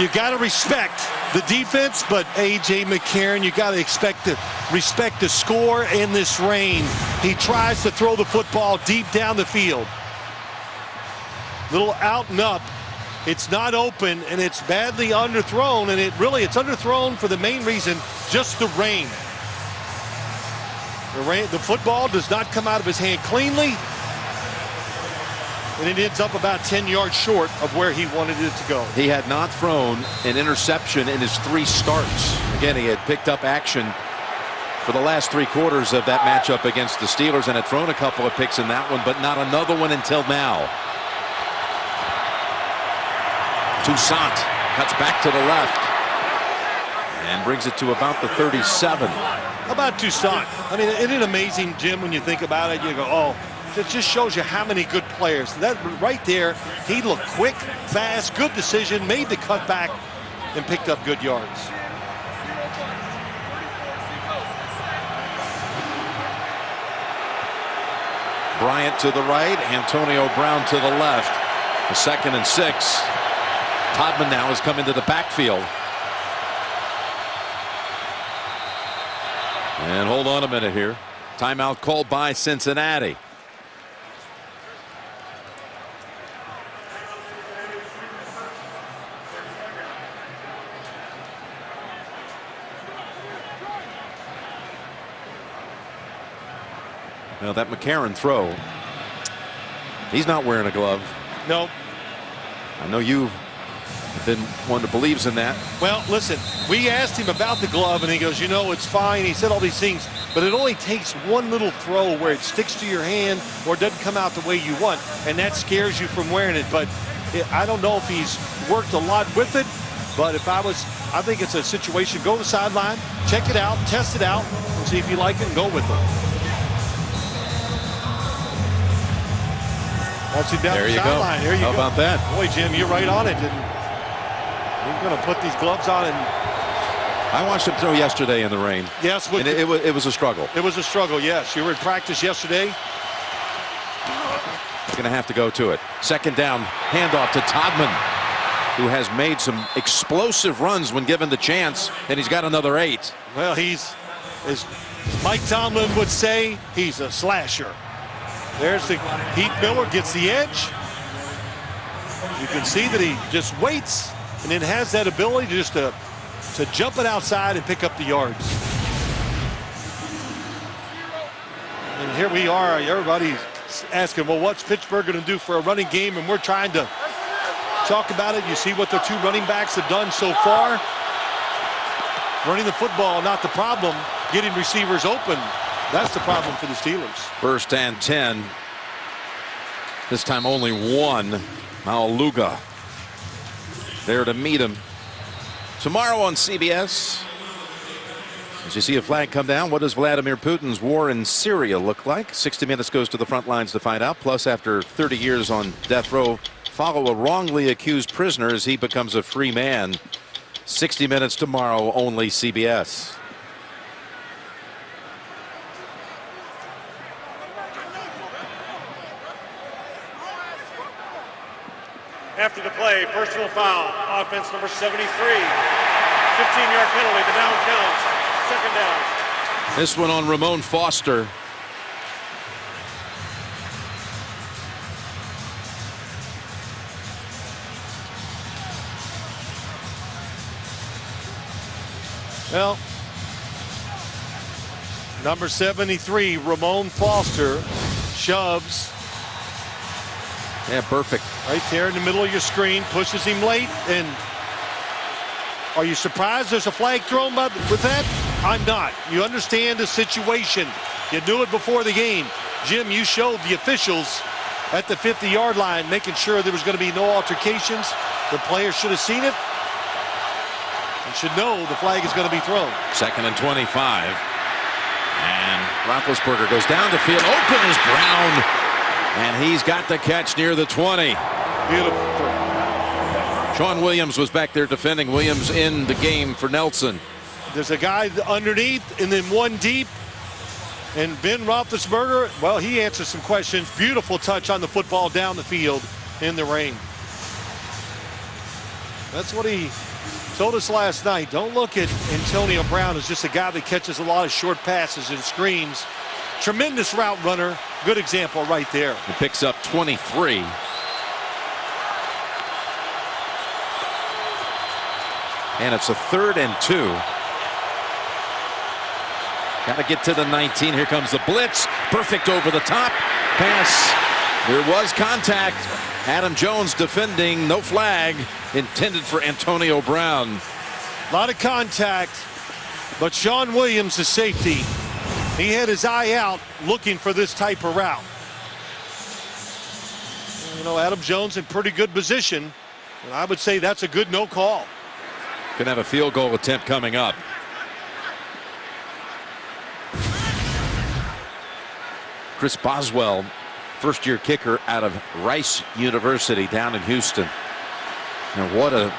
You got to respect the defense, but A.J. McCarron, you got to respect the score in this rain. He tries to throw the football deep down the field. Little out and up. It's not open, and it's badly underthrown, and it's underthrown for the main reason, just the rain. The football does not come out of his hand cleanly, and it ends up about 10 yards short of where he wanted it to go. He had not thrown an interception in his 3 starts. Again, he had picked up action for the last 3 quarters of that matchup against the Steelers and had thrown a couple of picks in that one, but not another one until now. Toussaint cuts back to the left and brings it to about the 37. How about Toussaint? I mean, isn't it amazing, Jim, when you think about it? You go, oh, it just shows you how many good players. That right there, he looked quick, fast, good decision, made the cutback, and picked up good yards. Bryant to the right, Antonio Brown to the left. A 2nd and 6. Todman now has come into the backfield. And hold on a minute here. Timeout called by Cincinnati. Now that McCarron throw, he's not wearing a glove. No. I know you have been one that believes in that. Well, listen, we asked him about the glove, and he goes, you know, it's fine. He said all these things, but it only takes one little throw where it sticks to your hand or it doesn't come out the way you want, and that scares you from wearing it. But I don't know if he's worked a lot with it, but I think it's a situation. Go to the sideline, check it out, test it out, and see if you like it and go with it. Wants him down There the you go. sideline. There you How go. about that? Boy, Jim, you're right on it. And he's going to put these gloves on. And I watched him throw yesterday in the rain. yes, And it was a struggle. it was a struggle. Yes, you were in practice yesterday. Going to have to go to it. 2nd down, handoff to Todman, who has made some explosive runs when given the chance, and he's got another 8. Well, he's, as Mike Tomlin would say, he's a slasher. There's the Heath Miller gets the edge. You can see that he just waits and then has that ability just to jump it outside and pick up the yards. And here we are. Everybody's asking, well, what's Pittsburgh going to do for a running game? And we're trying to talk about it. You see what the 2 running backs have done so far. Running the football, not the problem. Getting receivers open, that's the problem for the Steelers. 1st and 10. This time only 1. Mauluga there to meet him. Tomorrow on CBS, as you see a flag come down, what does Vladimir Putin's war in Syria look like? 60 Minutes goes to the front lines to find out. Plus, after 30 years on death row, follow a wrongly accused prisoner as he becomes a free man. 60 Minutes tomorrow, only CBS. After the play, personal foul, offense number 73. 15-yard penalty, the down counts. 2nd down. This one on Ramon Foster. Well, number 73, Ramon Foster, shoves. Yeah, perfect. Right there in the middle of your screen, pushes him late. And are you surprised there's a flag thrown with that? I'm not. You understand the situation. You knew it before the game. Jim, you showed the officials at the 50-yard line, making sure there was going to be no altercations. The players should have seen it. You should know the flag is going to be thrown. 2nd and 25. And Roethlisberger goes down the field. Open is Brown. And he's got the catch near the 20. Beautiful. Sean Williams was back there defending. Williams in the game for Nelson. There's a guy underneath and then one deep. And Ben Roethlisberger, well, he answers some questions. Beautiful touch on the football down the field in the rain. That's what he told us last night. Don't look at Antonio Brown as just a guy that catches a lot of short passes and screens. Tremendous route runner. Good example right there. He picks up 23. And it's a 3rd and 2. Got to get to the 19. Here comes the blitz. Perfect over the top. Pass. There was contact. Adam Jones defending. No flag intended for Antonio Brown. A lot of contact. But Sean Williams, the safety, he had his eye out looking for this type of route. You know, Adam Jones in pretty good position. And I would say that's a good no call. Going to have a field goal attempt coming up. Chris Boswell, first-year kicker out of Rice University down in Houston. And what a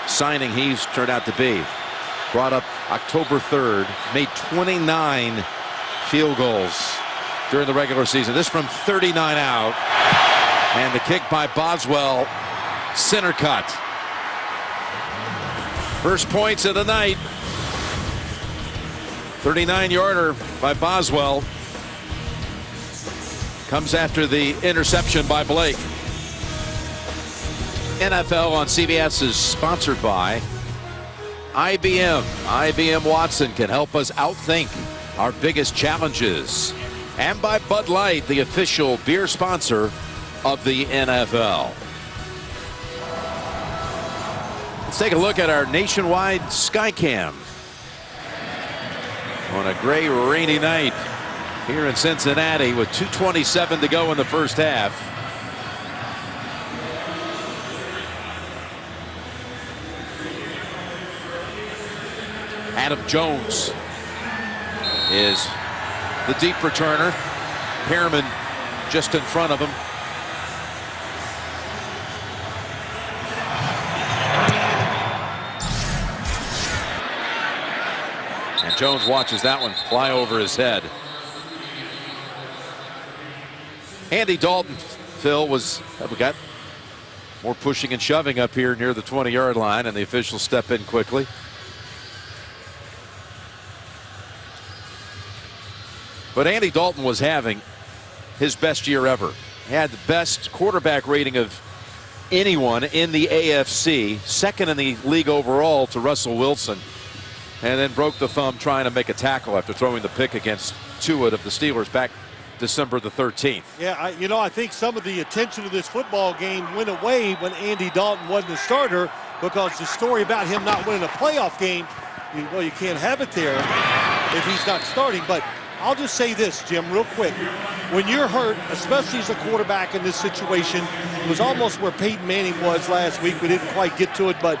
signing he's turned out to be. Brought up October 3rd, made 29 field goals during the regular season. This from 39 out. And the kick by Boswell, center cut. First points of the night. 39-yarder by Boswell. Comes after the interception by Blake. NFL on CBS is sponsored by IBM. IBM Watson can help us outthink our biggest challenges. And by Bud Light, the official beer sponsor of the NFL. Let's take a look at our nationwide Skycam on a gray, rainy night here in Cincinnati with 2:27 to go in the first half. Adam Jones is the deep returner. Pearman just in front of him. And Jones watches that one fly over his head. Andy Dalton, Phil, we got more pushing and shoving up here near the 20-yard line, and the officials step in quickly. But Andy Dalton was having his best year ever. He had the best quarterback rating of anyone in the AFC, second in the league overall to Russell Wilson, and then broke the thumb trying to make a tackle after throwing the pick against Tua of the Steelers back December the 13th. Yeah, I think some of the attention of this football game went away when Andy Dalton wasn't the starter, because the story about him not winning a playoff game, well, you can't have it there if he's not starting. But I'll just say this, Jim, real quick. When you're hurt, especially as a quarterback in this situation, it was almost where Peyton Manning was last week. We didn't quite get to it, but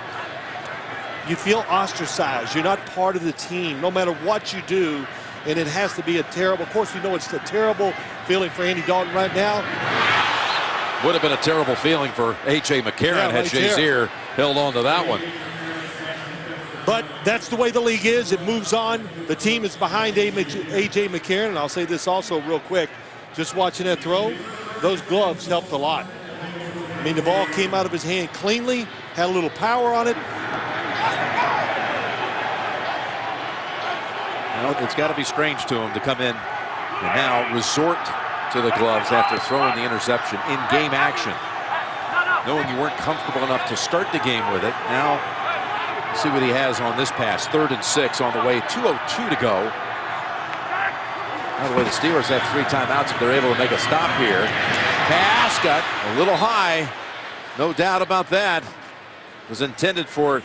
you feel ostracized. You're not part of the team, no matter what you do. And it has to be a terrible, of course, we know it's a terrible feeling for Andy Dalton right now. Would have been a terrible feeling for A.J. McCarron had Shazier held on to that one. But that's the way the league is. It moves on. The team is behind A.J. McCarron. And I'll say this also real quick. Just watching that throw, those gloves helped a lot. I mean, the ball came out of his hand cleanly, had a little power on it. Well, it's got to be strange to him to come in and now resort to the gloves after throwing the interception in game action, knowing you weren't comfortable enough to start the game with it. Now, see what he has on this pass. 3rd and 6 on the way. 2:02 to go. By the way, the Steelers have 3 timeouts if they're able to make a stop here. Pass got a little high. No doubt about that. It was intended for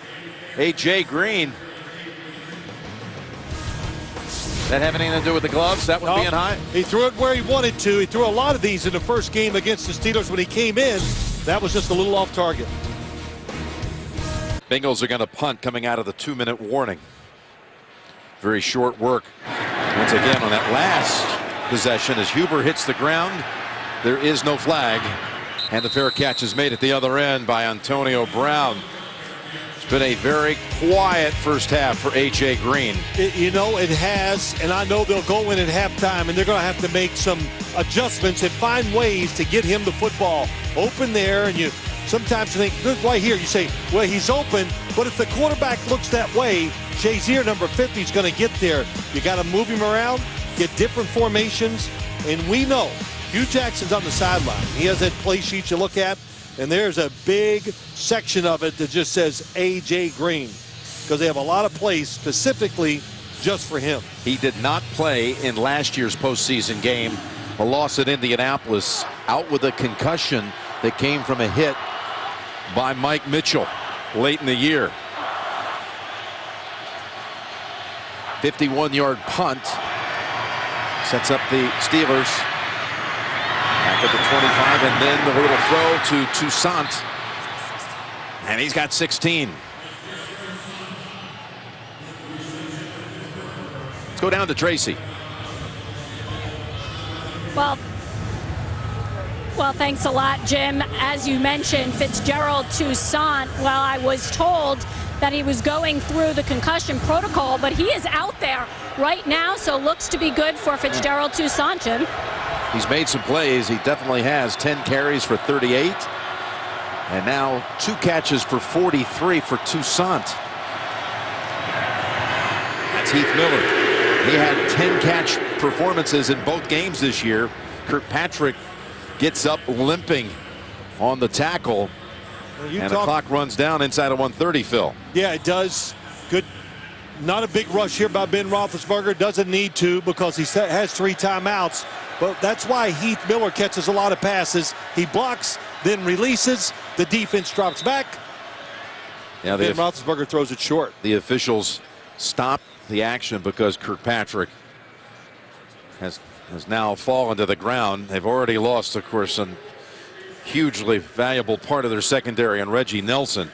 A.J. Green. That have anything to do with the gloves? That one being high? He threw it where he wanted to. He threw a lot of these in the first game against the Steelers when he came in. That was just a little off target. Bengals are going to punt coming out of the 2-minute warning. Very short work once again on that last possession as Huber hits the ground. There is no flag, and the fair catch is made at the other end by Antonio Brown. It's been a very quiet first half for A.J. Green. It has, and I know they'll go in at halftime, and they're going to have to make some adjustments and find ways to get him the football open there. And you sometimes think, look right here, you say, well, he's open, but if the quarterback looks that way, Shazier, number 50, is going to get there. You got to move him around, get different formations, and we know Hugh Jackson's on the sideline. He has that play sheet you look at, and there's a big section of it that just says A.J. Green, because they have a lot of plays specifically just for him. He did not play in last year's postseason game, a loss at Indianapolis, out with a concussion that came from a hit by Mike Mitchell late in the year. 51-yard punt sets up the Steelers back at the 25, and then the little throw to Toussaint, and he's got 16. Let's go down to Tracy. Well, thanks a lot, Jim. As you mentioned, Fitzgerald Toussaint, well, I was told that he was going through the concussion protocol, but he is out there right now, so looks to be good for Fitzgerald Toussaint, Jim. He's made some plays. He definitely has. 10 carries for 38. And now 2 catches for 43 for Toussaint. That's Heath Miller. He had 10 catch performances in both games this year. Kirkpatrick gets up limping on the tackle. And the clock runs down inside of 1:30, Phil. Yeah, it does. Good. Not a big rush here by Ben Roethlisberger. Doesn't need to because he has 3 timeouts. But that's why Heath Miller catches a lot of passes. He blocks, then releases. The defense drops back. Yeah, Ben Roethlisberger throws it short. The officials stop the action because Kirkpatrick has now fallen to the ground. They've already lost, of course, a hugely valuable part of their secondary on Reggie Nelson.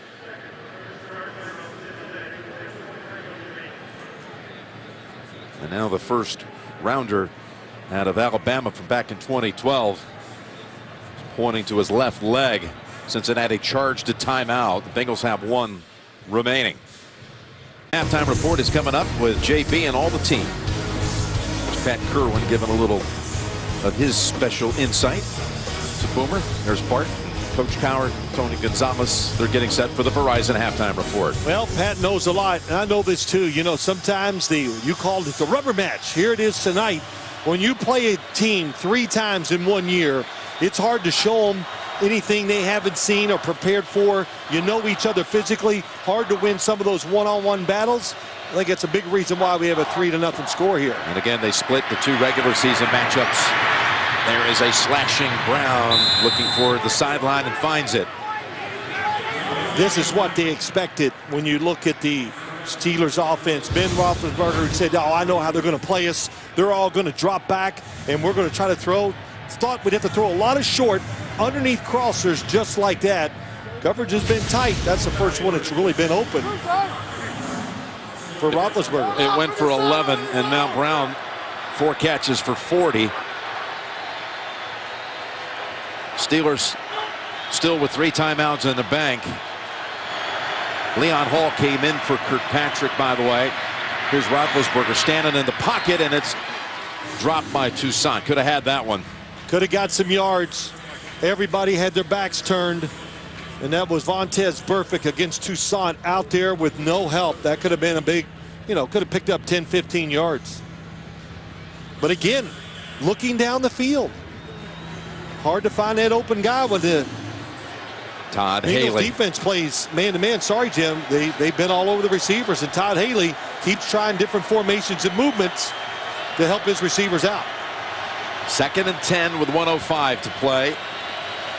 And now the first rounder out of Alabama from back in 2012, pointing to his left leg. Cincinnati charged a timeout. The Bengals have 1 remaining. Halftime report is coming up with JB and all the team. There's Pat Kerwin giving a little of his special insight to Boomer. There's Bart, Coach Coward, Tony Gonzalez. They're getting set for the Verizon halftime report. Well, Pat knows a lot, and I know this too. You know, sometimes you called it the rubber match. Here it is tonight. When you play a team 3 times in 1 year, it's hard to show them anything they haven't seen or prepared for. You know each other physically. Hard to win some of those one-on-one battles. I think it's a big reason why we have a 3-0 score here. And again, they split the 2 regular season matchups. There is a slashing Brown looking for the sideline and finds it. This is what they expected when you look at the Steelers offense. Ben Roethlisberger said, oh, I know how they're going to play us. They're all going to drop back, and we're going to try to throw. Thought we'd have to throw a lot of short underneath crossers just like that. Coverage has been tight. That's the first one that's really been open for Roethlisberger. It went for 11, and now Brown 4 catches for 40. Steelers still with 3 timeouts in the bank. Leon Hall came in for Kirkpatrick, by the way. Here's Roethlisberger standing in the pocket, and it's dropped by Toussaint. Could have had that one. Could have got some yards. Everybody had their backs turned, and that was Vontaze Burfict against Toussaint out there with no help. That could have been a big, could have picked up 10, 15 yards. But again, looking down the field, hard to find that open guy when the Todd Bengals Haley defense plays man-to-man. Sorry, Jim. They've been all over the receivers, and Todd Haley keeps trying different formations and movements to help his receivers out. 2nd and 10 with 1:05 to play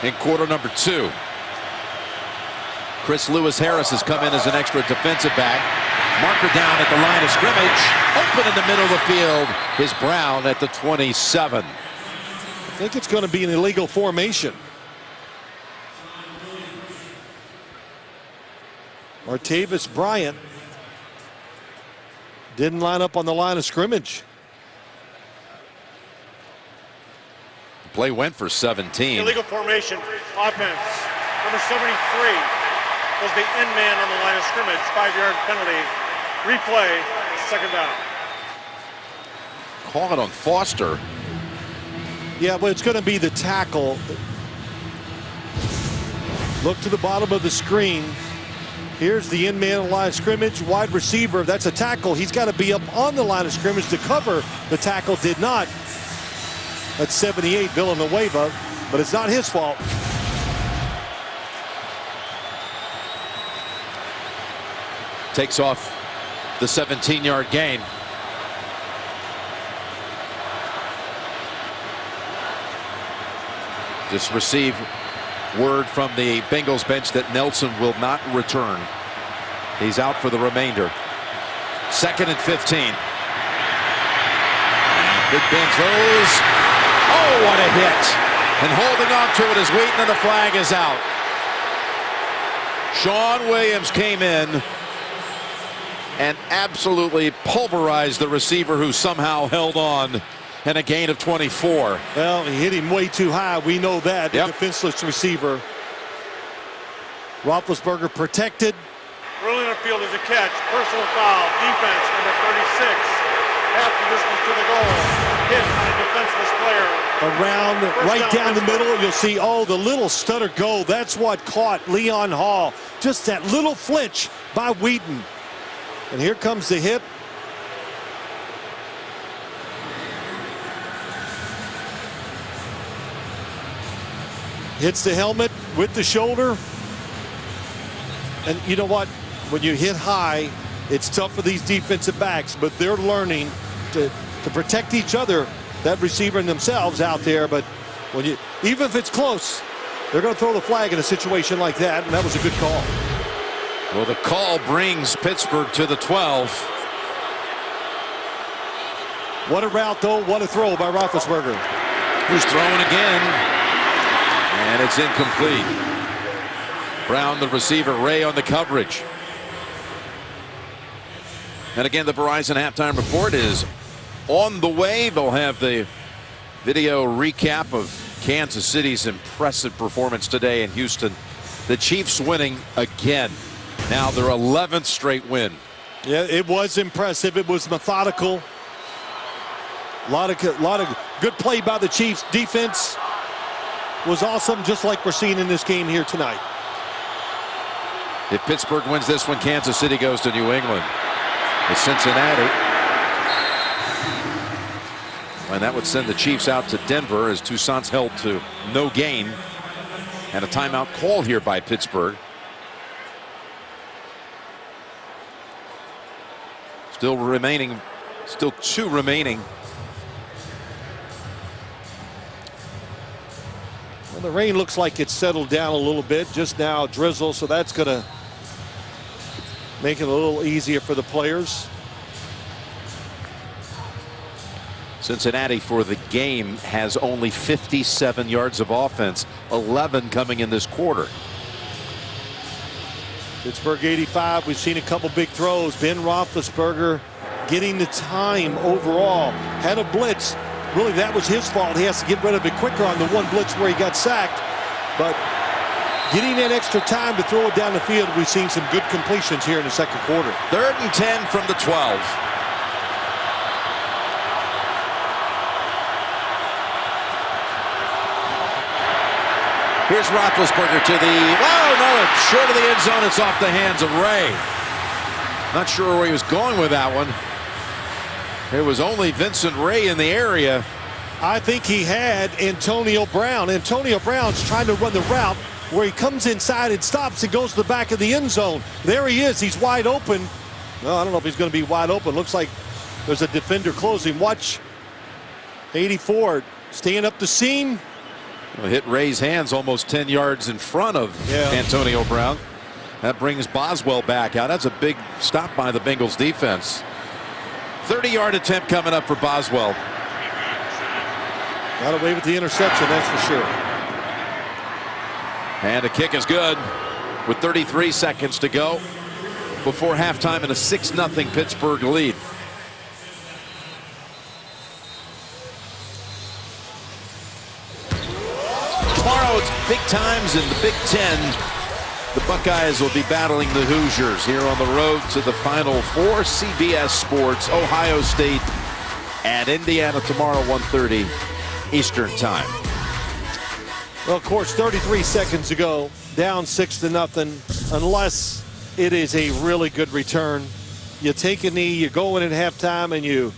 in quarter number 2. Chris Lewis-Harris has come in as an extra defensive back. Marker down at the line of scrimmage. Open in the middle of the field is Brown at the 27. I think it's going to be an illegal formation. Martavis Bryant didn't line up on the line of scrimmage. The play went for 17. Illegal formation, offense. Number 73 was the end man on the line of scrimmage. 5-yard penalty. Replay, second down. Call it on Foster. Yeah, but it's going to be the tackle. Look to the bottom of the screen. Here's the end man on the line of scrimmage. Wide receiver, that's a tackle. He's got to be up on the line of scrimmage to cover. The tackle did not. That's 78 Villanueva, but it's not his fault. Takes off the 17-yard gain. Just received word from the Bengals bench that Nelson will not return. He's out for the remainder. 2nd and 15. Big Ben throws. Oh, what a hit. And holding on to it is Wheaton, and the flag is out. Sean Williams came in and absolutely pulverized the receiver, who somehow held on, and a gain of 24. Well, he hit him way too high. We know that. The defenseless receiver. Roethlisberger protected. Early in the field is a catch. Personal foul. Defense, number 36. Half the distance to the goal. Hit on a defenseless player. Around, right down the middle, you'll see, oh, the little stutter go. That's what caught Leon Hall. Just that little flinch by Wheaton. And here comes the hit. Hits the helmet with the shoulder. And you know what? When you hit high, it's tough for these defensive backs, but they're learning to protect each other, that receiver and themselves out there. But when you, even if it's close, they're going to throw the flag in a situation like that, and that was a good call. Well, the call brings Pittsburgh to the 12. What a route, though. What a throw by Roethlisberger. Who's throwing again. And it's incomplete. Brown, the receiver. Ray on the coverage. And again, the Verizon halftime report is on the way. They'll have the video recap of Kansas City's impressive performance today in Houston. The Chiefs winning again. Now their 11th straight win. Yeah, it was impressive. It was methodical. A lot of good play by the Chiefs. Defense was awesome, just like we're seeing in this game here tonight. If Pittsburgh wins this one, Kansas City goes to New England. It's Cincinnati. And that would send the Chiefs out to Denver as Toussaint's held to no gain. And a timeout call here by Pittsburgh. Still two remaining. Well, the rain looks like it's settled down a little bit. Just now drizzle, so that's going to make it a little easier for the players. Cincinnati for the game has only 57 yards of offense, 11 coming in this quarter. Pittsburgh 85. We've seen a couple big throws. Ben Roethlisberger getting the time overall. Had a blitz. Really, that was his fault. He has to get rid of it quicker on the one blitz where he got sacked. But getting that extra time to throw it down the field, we've seen some good completions here in the second quarter. 3rd and 10 from the 12. Here's Roethlisberger to the, oh no, it's short of the end zone. It's off the hands of Ray. Not sure where he was going with that one. There was only Vincent Ray in the area. I think he had Antonio Brown. Antonio Brown's trying to run the route where he comes inside and stops and goes to the back of the end zone. There he is. He's wide open. Well, I don't know if he's going to be wide open. Looks like there's a defender closing. Watch 84 staying up the seam. Hit Ray's hands almost 10 yards in front of Antonio Brown. That brings Boswell back out. That's a big stop by the Bengals defense. 30-yard attempt coming up for Boswell. Got away with the interception, that's for sure. And the kick is good with 33 seconds to go. before halftime in a 6-0 Pittsburgh lead. Tomorrow it's big times in the Big Ten. The Buckeyes will be battling the Hoosiers here on the road to the Final Four. CBS Sports, Ohio State and Indiana tomorrow, 1:30 Eastern Time. Well, of course, 33 seconds ago, down 6-0. Unless it is a really good return, you take a knee, you go in at halftime, and you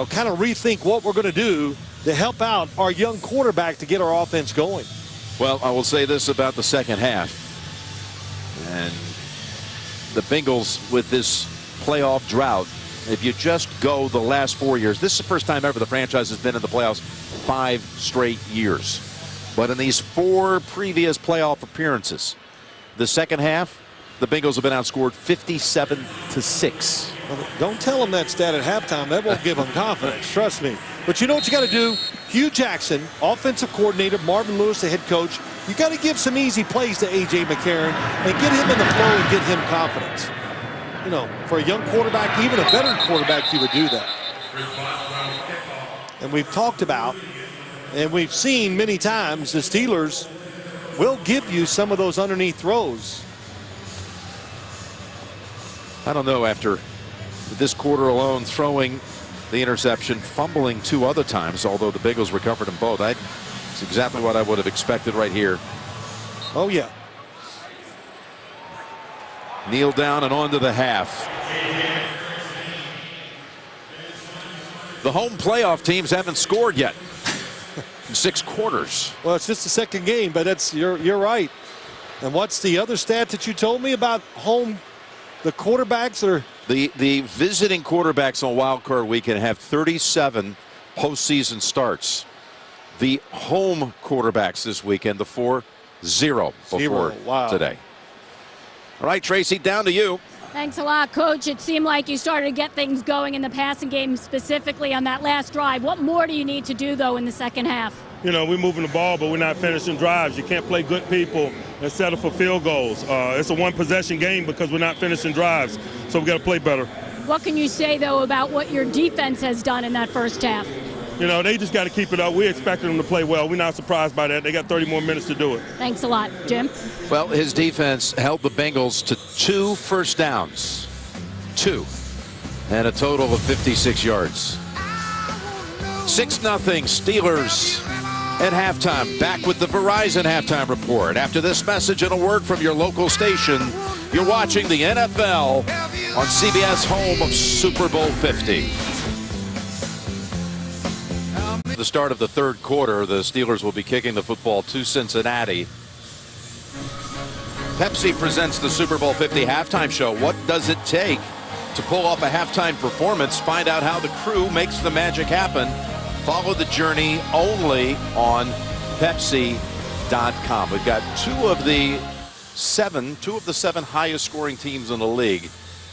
kind of rethink what we're going to do to help out our young quarterback to get our offense going. Well, I will say this about the second half. And the Bengals, with this playoff drought, if you just go the last 4 years, this is the first time ever the franchise has been in the playoffs 5 straight years. But in these 4 previous playoff appearances, the second half, the Bengals have been outscored 57-6. Well, don't tell them that stat at halftime. That won't give them confidence. Trust me. But you know what you got to do? Hugh Jackson, offensive coordinator, Marvin Lewis, the head coach, you got to give some easy plays to A.J. McCarron and get him in the flow and get him confidence. For a young quarterback, even a veteran quarterback, you would do that. And we've talked about, and we've seen many times, the Steelers will give you some of those underneath throws. I don't know, after this quarter alone, throwing the interception, fumbling 2 other times, although the Bengals recovered them both. It's exactly what I would have expected right here. Oh, yeah. Kneel down and on to the half. The home playoff teams haven't scored yet in 6 quarters. Well, it's just the second game, but you're right. And what's the other stat that you told me about home? The quarterbacks are the visiting quarterbacks on Wildcard weekend have 37 postseason starts. The home quarterbacks this weekend, the 4-0 before today. All right, Tracy, down to you. Thanks a lot, Coach. It seemed like you started to get things going in the passing game, specifically on that last drive. What more do you need to do, though, in the second half? We're moving the ball, but we're not finishing drives. You can't play good people and settle for field goals. It's a one-possession game because we're not finishing drives, so we got to play better. What can you say, though, about what your defense has done in that first half? They just got to keep it up. We expected them to play well. We're not surprised by that. They got 30 more minutes to do it. Thanks a lot. Jim? Well, his defense held the Bengals to 2 first downs. 2. And a total of 56 yards. 6-0 Steelers at halftime. Back with the Verizon halftime report. After this message and a word from your local station, you're watching the NFL on CBS, home of Super Bowl 50. The start of the third quarter, the Steelers will be kicking the football to Cincinnati. Pepsi presents the Super Bowl 50 halftime show. What does it take to pull off a halftime performance? Find out how the crew makes the magic happen. Follow the journey only on Pepsi.com. We've got two of the seven highest scoring teams in the league,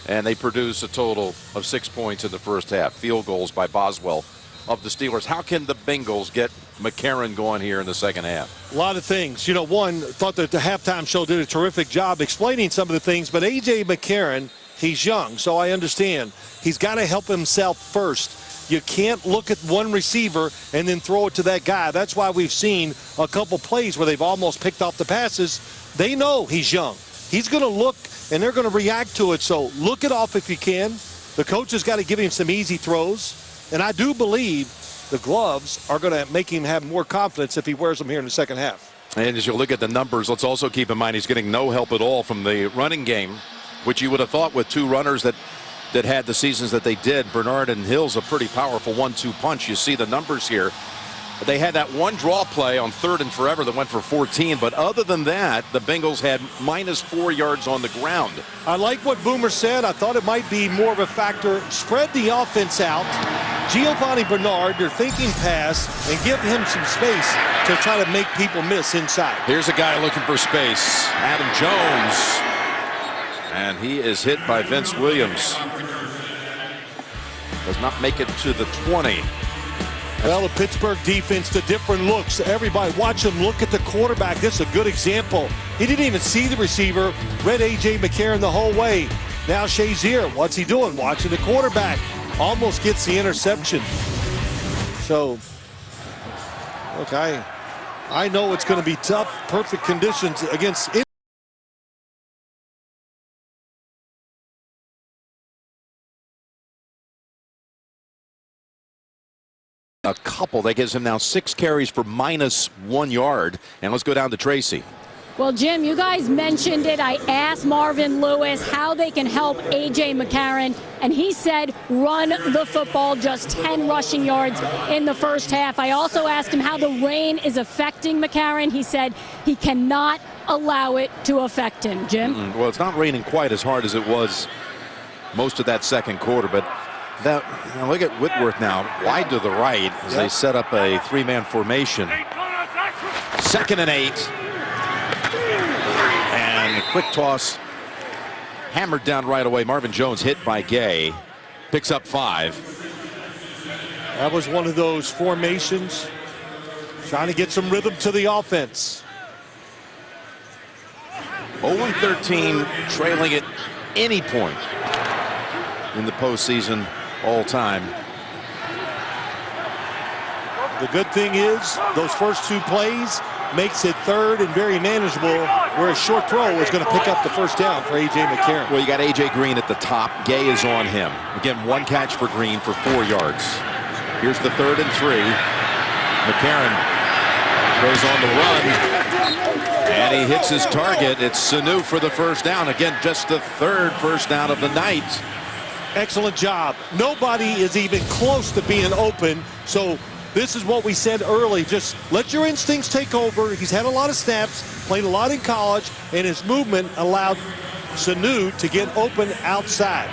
and they produce a total of 6 points in the first half. Field goals by Boswell of the Steelers. How can the Bengals get McCarron going here in the second half? A lot of things. One, thought that the halftime show did a terrific job explaining some of the things, but A.J. McCarron, he's young, so I understand. He's got to help himself first. You can't look at one receiver and then throw it to that guy. That's why we've seen a couple plays where they've almost picked off the passes. They know he's young. He's going to look, and they're going to react to it, so look it off if you can. The coach has got to give him some easy throws. And I do believe the gloves are going to make him have more confidence if he wears them here in the second half. And as you look at the numbers, let's also keep in mind he's getting no help at all from the running game, which you would have thought with two runners that had the seasons that they did. Bernard and Hill's a pretty powerful 1-2 punch. You see the numbers here. They had that one draw play on 3rd and forever that went for 14. But other than that, the Bengals had -4 yards on the ground. I like what Boomer said. I thought it might be more of a factor. Spread the offense out. Giovanni Bernard, they're thinking pass, and give him some space to try to make people miss inside. Here's a guy looking for space. Adam Jones. And he is hit by Vince Williams. Does not make it to the 20. Well, the Pittsburgh defense, the different looks. Everybody watch him look at the quarterback. This is a good example. He didn't even see the receiver. Read A.J. McCarron the whole way. Now Shazier, what's he doing? Watching the quarterback. Almost gets the interception. So, look, I know it's going to be tough. Perfect conditions against a couple. That gives him now 6 carries for -1 yard. And let's go down to Tracy. Well, Jim, you guys mentioned it. I asked Marvin Lewis how they can help A.J. McCarron, and he said run the football, just 10 rushing yards in the first half. I also asked him how the rain is affecting McCarron. He said he cannot allow it to affect him. Jim? Well, it's not raining quite as hard as it was most of that second quarter, but now look at Whitworth now, wide to the right as they set up a 3-man formation. 2nd and 8. And a quick toss hammered down right away. Marvin Jones hit by Gay. Picks up 5. That was one of those formations trying to get some rhythm to the offense. 0-13, trailing at any point in the postseason all time. The good thing is those first 2 plays makes it 3rd and very manageable, where a short throw is going to pick up the first down for A.J. McCarron. Well, you got A.J. Green at the top. Gay is on him. Again, 1 catch for Green for 4 yards. Here's the 3rd and 3. McCarron goes on the run, and he hits his target. It's Sanu for the first down. Again, just the 3rd first down of the night. Excellent job. Nobody is even close to being open, so this is what we said early. Just let your instincts take over. He's had a lot of snaps, played a lot in college, and his movement allowed Sanu to get open outside.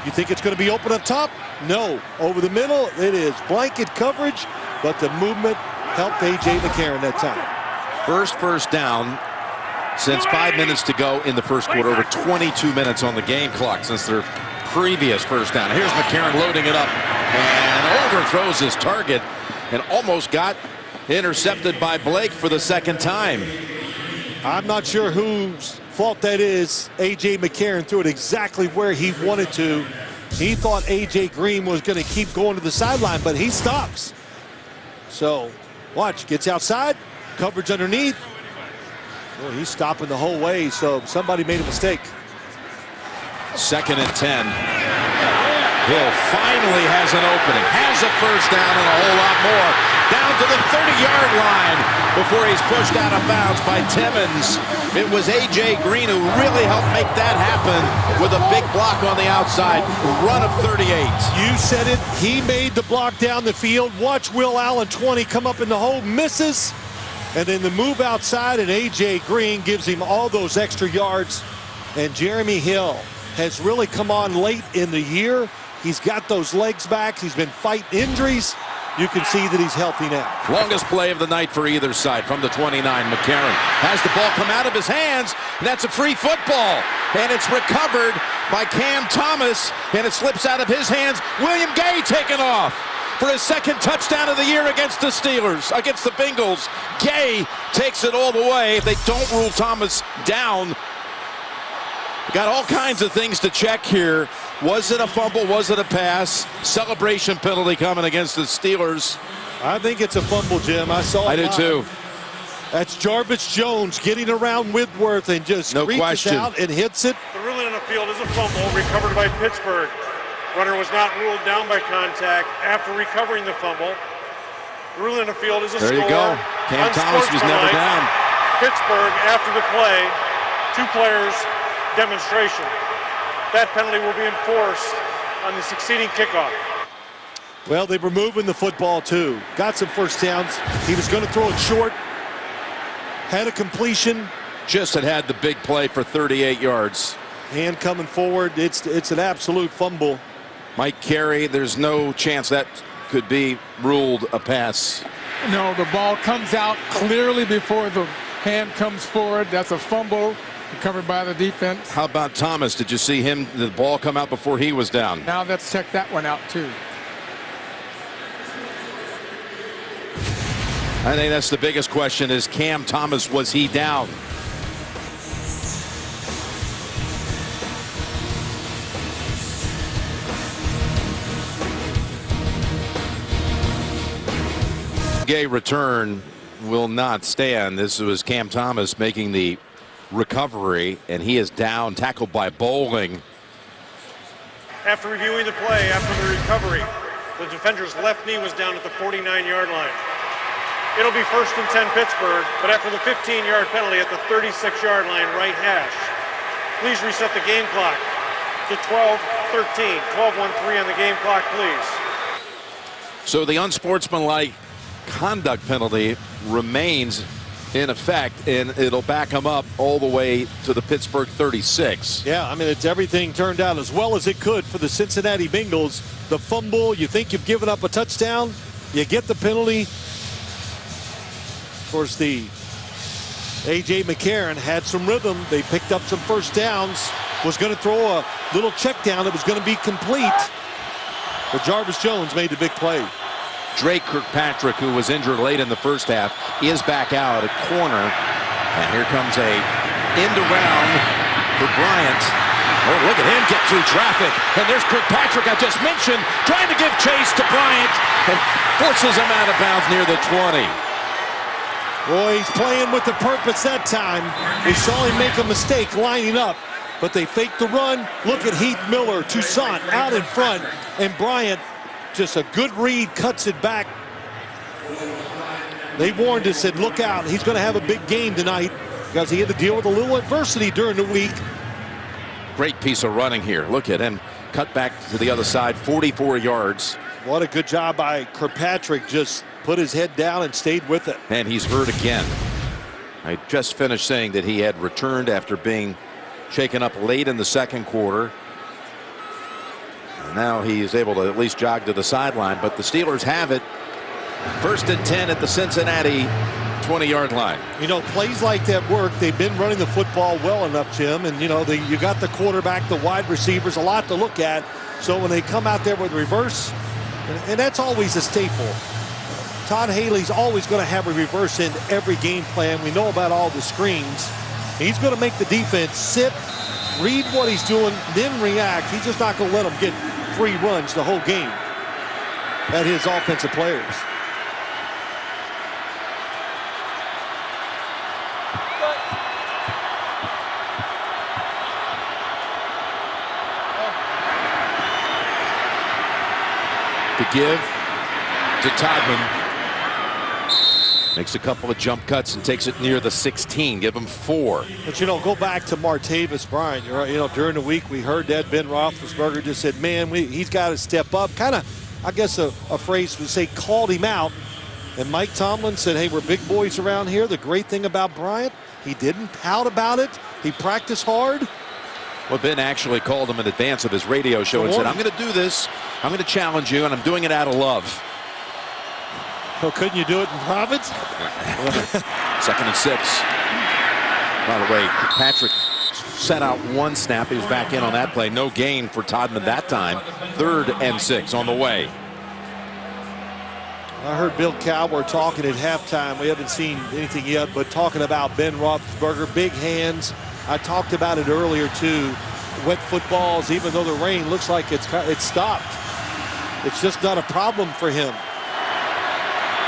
You think it's going to be open up top? No. Over the middle, it is blanket coverage, but the movement helped A.J. McCarron that time. First down since 5 minutes to go in the first quarter. Over 22 minutes on the game clock since their previous first down. Here's McCarron loading it up and overthrows his target and almost got intercepted by Blake for the 2nd time. I'm not sure whose fault that is. A.J. McCarron threw it exactly where he wanted to. He thought A.J. Green was going to keep going to the sideline, but he stops. So, watch, gets outside, coverage underneath. Well, he's stopping the whole way, so somebody made a mistake. 2nd and 10. Hill finally has an opening, has a first down and a whole lot more. Down to the 30-yard line before he's pushed out of bounds by Timmons. It was A.J. Green who really helped make that happen with a big block on the outside. Run of 38. You said it. He made the block down the field. Watch Will Allen, 20, come up in the hole, misses. And then the move outside, and A.J. Green gives him all those extra yards. And Jeremy Hill has really come on late in the year. He's got those legs back. He's been fighting injuries. You can see that he's healthy now. Longest play of the night for either side from the 29. McCarron has the ball come out of his hands, and that's a free football. And it's recovered by Cam Thomas, and it slips out of his hands. William Gay taken off for his 2nd touchdown of the year against the Steelers, against the Bengals. Gay takes it all the way. If they don't rule Thomas down, got all kinds of things to check here. Was it a fumble? Was it a pass? Celebration penalty coming against the Steelers. I think it's a fumble, Jim. I saw it. I do too. That's Jarvis Jones getting around Whitworth and just reaches out and hits it. The ruling on the field is a fumble recovered by Pittsburgh. Runner was not ruled down by contact after recovering the fumble. The ruling on the field is a score. There you go. Cam Thomas was never down. Pittsburgh after the play, 2 players demonstration. That penalty will be enforced on the succeeding kickoff. Well, they were moving the football too. Got some first downs. He was going to throw it short. Had a completion. Just had the big play for 38 yards. Hand coming forward. It's an absolute fumble. Mike Carey, there's no chance that could be ruled a pass. No, the ball comes out clearly before the hand comes forward. That's a fumble. Covered by the defense. How about Thomas? Did you see him, the ball come out before he was down? Now let's check that one out too. I think that's the biggest question is Cam Thomas, was he down? Gay return will not stand. This was Cam Thomas making the recovery, and he is down, tackled by Bowling. After reviewing the play, after the recovery, the defender's left knee was down at the 49-yard line. It'll be 1st and 10 Pittsburgh, but after the 15-yard penalty at the 36-yard line, right hash. Please reset the game clock to 12-13, 12-1-3 on the game clock, please. So the unsportsmanlike conduct penalty remains in effect, and it'll back him up all the way to the Pittsburgh 36. Yeah, I mean, it's everything turned out as well as it could for the Cincinnati Bengals. The fumble, you think you've given up a touchdown, you get the penalty. Of course, the A.J. McCarron had some rhythm. They picked up some first downs, was going to throw a little check down that was going to be complete. But Jarvis Jones made the big play. Drake Kirkpatrick, who was injured late in the first half, is back out at corner. And here comes a end around for Bryant. Oh, look at him get through traffic. And there's Kirkpatrick I just mentioned, trying to give chase to Bryant and forces him out of bounds near the 20. Boy, he's playing with the purpose that time. We saw him make a mistake lining up, but they faked the run. Look at Heath Miller, Toussaint out in front, and Bryant, just a good read, cuts it back. They warned us, said, look out, he's going to have a big game tonight because he had to deal with a little adversity during the week. Great piece of running here. Look at him cut back to the other side, 44 yards. What a good job by Kirkpatrick. Just put his head down and stayed with it. And he's hurt again. I just finished saying that he had returned after being shaken up late in the second quarter. Now he's able to at least jog to the sideline, but the Steelers have it. 1st and 10 at the Cincinnati 20-yard line. You know, plays like that work. They've been running the football well enough, Jim, and you know, you got the quarterback, the wide receivers, a lot to look at. So when they come out there with reverse, and that's always a staple. Todd Haley's always going to have a reverse in every game plan. We know about all the screens. He's going to make the defense sit, read what he's doing, then react. He's just not going to let them get free runs the whole game at his offensive players. To give to Todman. Makes a couple of jump cuts and takes it near the 16. Give him 4. But, you know, go back to Martavis Bryant. You're right. You know, during the week we heard that Ben Roethlisberger just said, man, he's got to step up. Kind of, I guess a phrase would say called him out. And Mike Tomlin said, hey, we're big boys around here. The great thing about Bryant, he didn't pout about it. He practiced hard. Well, Ben actually called him in advance of his radio show and said, I'm going to do this. I'm going to challenge you, and I'm doing it out of love. Oh, couldn't you do it in Providence? 2nd and 6. By the way, Patrick set out one snap. He was back in on that play. No gain for Todman that time. 3rd and 6 on the way. I heard Bill Cowher talking at halftime. We haven't seen anything yet, but talking about Ben Roethlisberger, big hands. I talked about it earlier too. Wet footballs, even though the rain looks like it's stopped. It's just not a problem for him.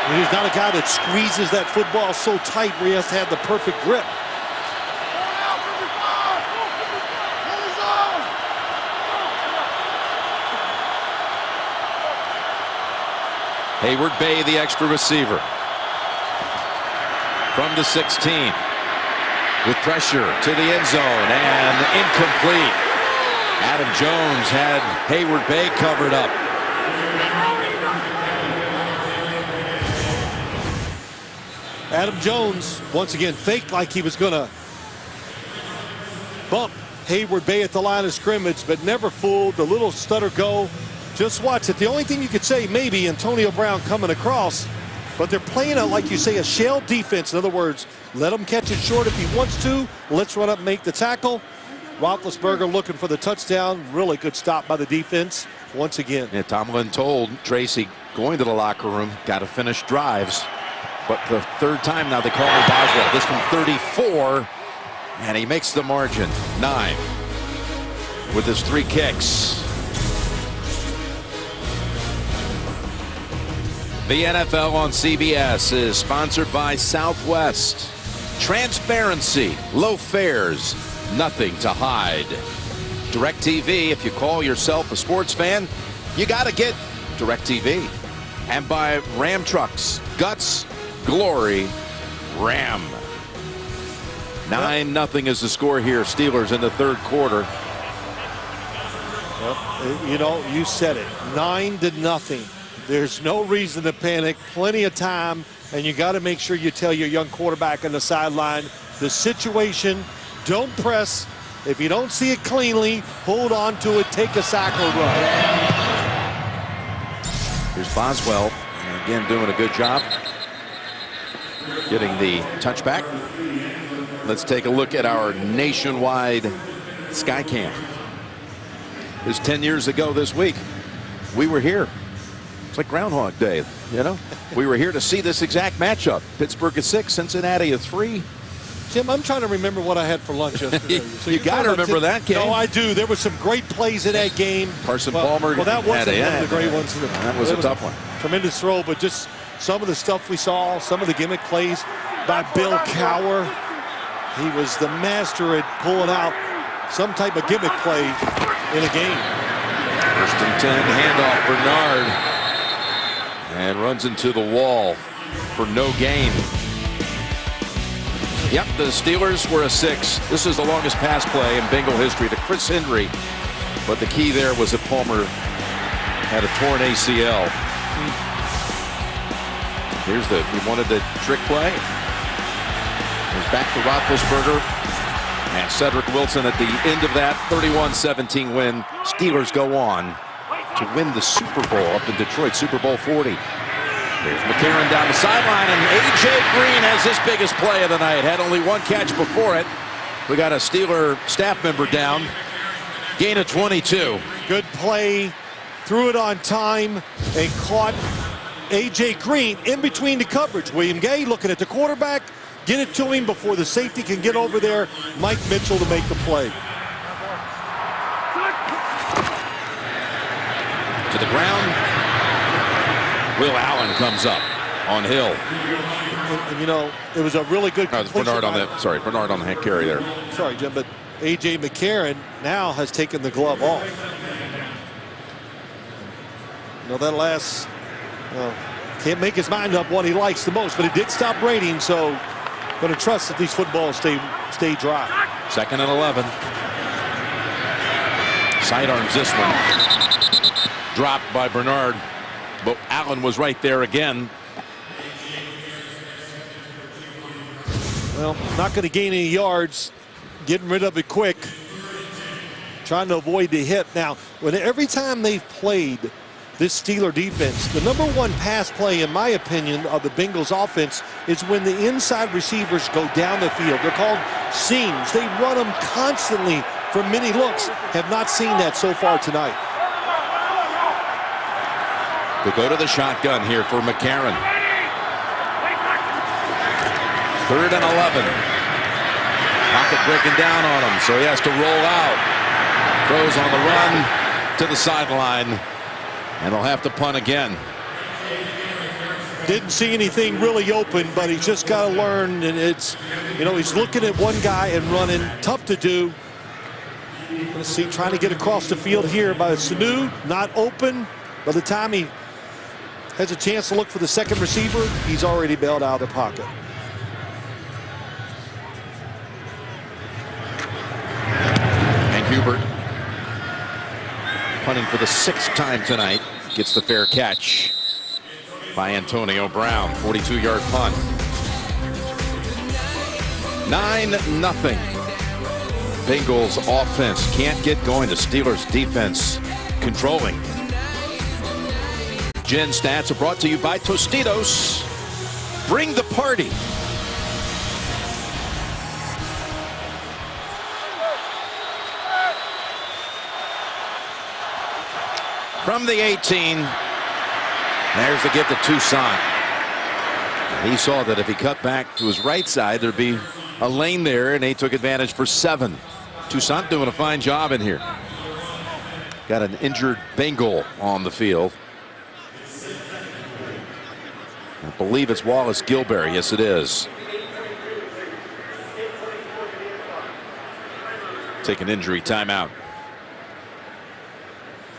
He's not a guy that squeezes that football so tight where he has to have the perfect grip. Hayward Bay, the extra receiver. From the 16. With pressure to the end zone and incomplete. Adam Jones had Hayward Bay covered up. Adam Jones, once again, faked like he was going to bump Hayward Bay at the line of scrimmage, but never fooled. The little stutter go. Just watch it. The only thing you could say, maybe Antonio Brown coming across, but they're playing out, like you say, a shell defense. In other words, let him catch it short if he wants to. Let's run up and make the tackle. Roethlisberger looking for the touchdown. Really good stop by the defense once again. Yeah, Tomlin told Tracy, going to the locker room, got to finish drives. But the third time now they call him Boswell. This from 34. And he makes the margin. 9. With his 3 kicks. The NFL on CBS is sponsored by Southwest. Transparency, low fares, nothing to hide. DirecTV, if you call yourself a sports fan, you got to get DirecTV. And by Ram Trucks, guts, glory, Ram. 9-0 is the score here. Steelers in the third quarter. Well, you know, you said it. 9-0. There's no reason to panic. Plenty of time, and you got to make sure you tell your young quarterback on the sideline the situation. Don't press. If you don't see it cleanly, hold on to it. Take a sack or run. Here's Boswell, and again doing a good job getting the touchback. Let's take a look at our nationwide Sky Cam. It was 10 years ago this week. We were here. It's like Groundhog Day, you know. We were here to see this exact matchup. Pittsburgh at 6, Cincinnati at 3. Jim, I'm trying to remember what I had for lunch yesterday. So you got to remember that game. No, I do. There were some great plays in that game. Carson Palmer. Well, that wasn't one of the great ones. That was a tough one. Tremendous throw, but just some of the stuff we saw, some of the gimmick plays by Bill Cowher. He was the master at pulling out some type of gimmick play in a game. First and 10, handoff, Bernard. And runs into the wall for no gain. Yep, the Steelers were a 6. This is the longest pass play in Bengal history to Chris Henry. But the key there was that Palmer had a torn ACL. He wanted the trick play. He's back to Roethlisberger. And Cedric Wilson at the end of that 31-17 win. Steelers go on to win the Super Bowl up in Detroit, Super Bowl 40. Here's McCarron down the sideline, and A.J. Green has his biggest play of the night. Had only 1 catch before it. We got a Steeler staff member down. Gain of 22. Good play. Threw it on time and caught A.J. Green in between the coverage. William Gay looking at the quarterback. Get it to him before the safety can get over there. Mike Mitchell to make the play. To the ground. Will Allen comes up on Hill. And, you know, it was a really good Bernard on that. Sorry, Bernard on the hand carry there. Sorry, Jim, but A.J. McCarron now has taken the glove off. You know, that last, can't make his mind up what he likes the most, but it did stop raining, so going to trust that these footballs stay dry. 2nd and 11. Sidearms this one. Dropped by Bernard, but Allen was right there again. Well, not going to gain any yards. Getting rid of it quick. Trying to avoid the hit. Now, every time they've played this Steeler defense, the #1 pass play, in my opinion, of the Bengals offense is when the inside receivers go down the field. They're called seams. They run them constantly for many looks. Have not seen that so far tonight. They go to the shotgun here for McCarron. 3rd and 11. Pocket breaking down on him, so he has to roll out. Throws on the run to the sideline. And they'll have to punt again. Didn't see anything really open, but he's just got to learn. And it's, you know, he's looking at one guy and running. Tough to do. Let's see, trying to get across the field here by Sanu. Not open. By the time he has a chance to look for the second receiver, he's already bailed out of the pocket. And Hubert, punting for the 6th time tonight, gets the fair catch by Antonio Brown. 42-yard punt. 9-0. Bengals offense can't get going. The Steelers defense controlling. Gen Stats are brought to you by Tostitos. Bring the party. From the 18, there's the give to Toussaint. He saw that if he cut back to his right side, there'd be a lane there, and they took advantage for 7. Toussaint doing a fine job in here. Got an injured Bengal on the field. I believe it's Wallace Gilberry. Yes, it is. Take an injury timeout.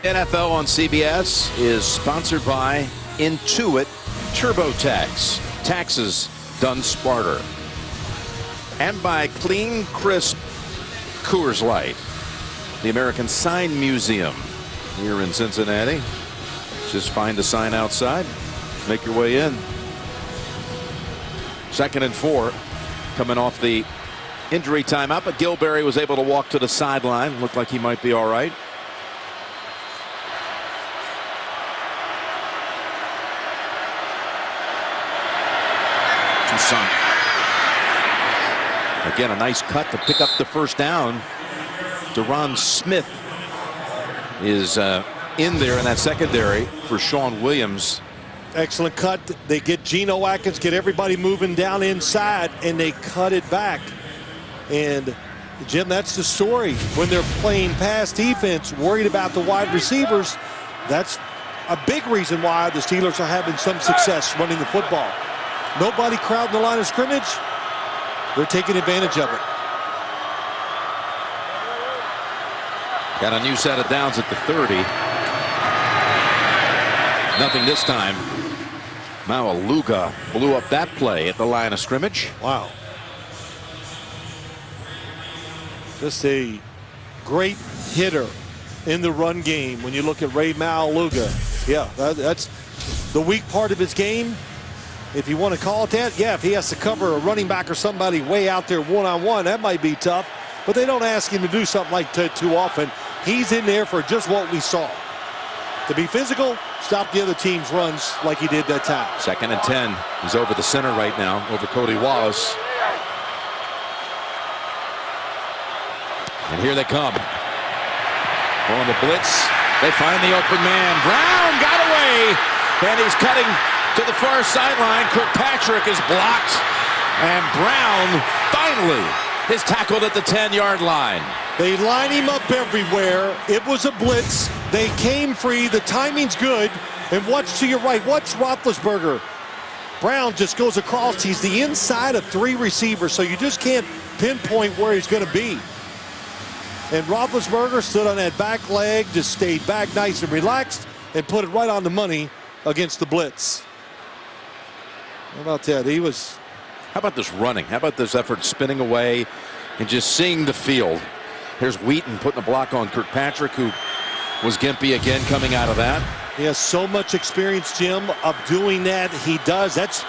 NFL on CBS is sponsored by Intuit TurboTax. Taxes done smarter. And by Clean Crisp Coors Light. The American Sign Museum here in Cincinnati. Just find a sign outside. Make your way in. 2nd and 4. Coming off the injury timeout, but Gilberry was able to walk to the sideline. Looked like he might be all right. Toussaint. Again, a nice cut to pick up the first down. Deron Smith is in there in that secondary for Sean Williams. Excellent cut. They get Geno Atkins, get everybody moving down inside, and they cut it back. And Jim, that's the story. When they're playing pass defense, worried about the wide receivers, that's a big reason why the Steelers are having some success running the football. Nobody crowding the line of scrimmage. They're taking advantage of it. Got a new set of downs at the 30. Nothing this time. Maualuga blew up that play at the line of scrimmage. Wow. Just a great hitter in the run game when you look at Ray Maualuga. Yeah, that's the weak part of his game. If you want to call it that, yeah, if he has to cover a running back or somebody way out there one-on-one, that might be tough. But they don't ask him to do something like that too often. He's in there for just what we saw. To be physical, stop the other team's runs like he did that time. 2nd and 10. He's over the center right now, over Cody Wallace. And here they come. On the blitz. They find the open man. Brown got away. And he's cutting to the far sideline. Kirkpatrick is blocked. And Brown finally is tackled at the 10-yard line. They line him up everywhere. It was a blitz. They came free. The timing's good. And watch to your right. Watch Roethlisberger. Brown just goes across. He's the inside of 3 receivers, so you just can't pinpoint where he's going to be. And Roethlisberger stood on that back leg, just stayed back nice and relaxed, and put it right on the money against the blitz. How about that? How about this running? How about this effort spinning away and just seeing the field? Here's Wheaton putting a block on Kirkpatrick, who was gimpy again coming out of that. He has so much experience, Jim, of doing that. He does. That's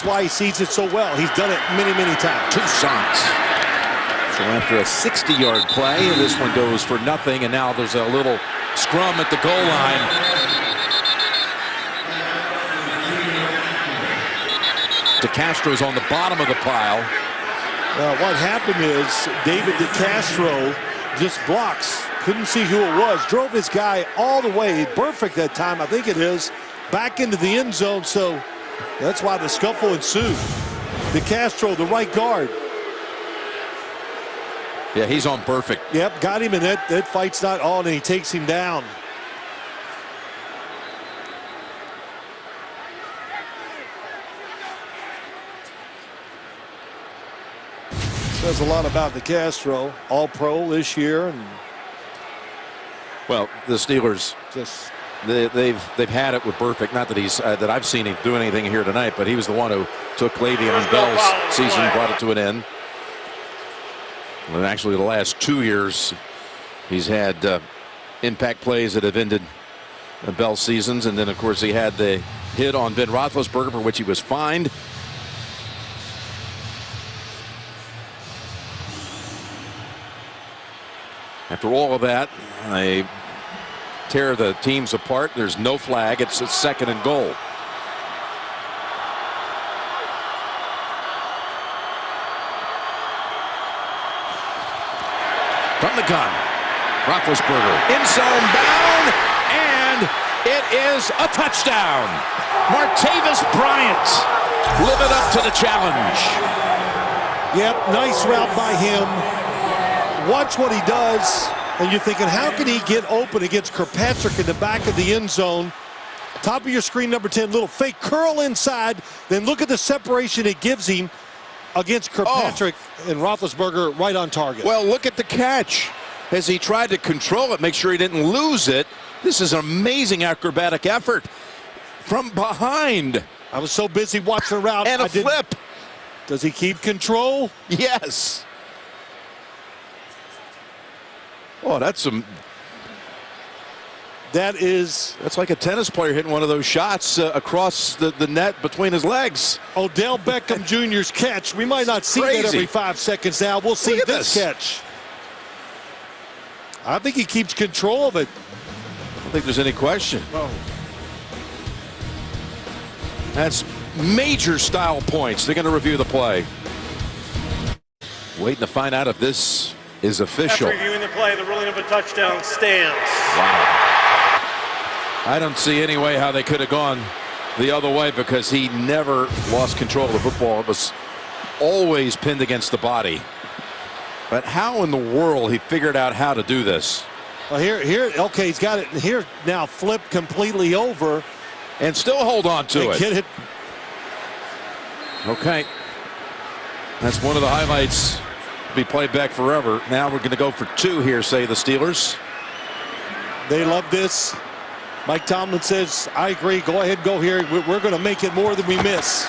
why he sees it so well. He's done it many, many times. Toussaint. So after a 60-yard play, this one goes for nothing, and now there's a little scrum at the goal line. DeCastro's on the bottom of the pile. What happened is David DeCastro just blocks. Couldn't see who it was. Drove his guy all the way. Perfect that time, I think it is. Back into the end zone, so that's why the scuffle ensued. DeCastro, the right guard. Yeah, he's on perfect. Yep, got him, and that fight's not on, and he takes him down. Says a lot about DeCastro, all-pro this year, and well, the Steelers just they've had it with Burfict. Not that he's that I've seen him do anything here tonight, but he was the one who took Le'Veon Bell's season, brought it to an end. And actually, the last 2 years, he's had impact plays that have ended Bell's seasons, and then of course he had the hit on Ben Roethlisberger, for which he was fined. After all of that, they tear the teams apart. There's no flag. It's a 2nd and goal. From the gun, Roethlisberger in zone bound, and it is a touchdown. Martavis Bryant living up to the challenge. Yep, nice route by him. Watch what he does, and you're thinking, how can he get open against Kirkpatrick in the back of the end zone? Top of your screen, number 10, little fake curl inside. Then look at the separation it gives him against Kirkpatrick, and Roethlisberger right on target. Well, look at the catch. As he tried to control it, make sure he didn't lose it. This is an amazing acrobatic effort from behind. I was so busy watching the route. And a flip. Does he keep control? Yes. Oh, that's like a tennis player hitting one of those shots across the net between his legs. Odell Beckham Jr.'s catch. We might not see that every 5 seconds now. We'll see this catch. I think he keeps control of it. I don't think there's any question. Whoa. That's major style points. They're going to review the play. Waiting to find out if this is official. After reviewing the play, the ruling of a touchdown stands. Wow. I don't see any way how they could have gone the other way, because he never lost control of the football. It was always pinned against the body. But how in the world he figured out how to do this? Well, okay, he's got it here now, flipped completely over. And still hold on to it. Get it. Okay. That's one of the highlights. Be played back forever. Now we're going to go for 2 here, say the Steelers. They love this. Mike Tomlin says, I agree, go ahead, go here. We're going to make it more than we miss.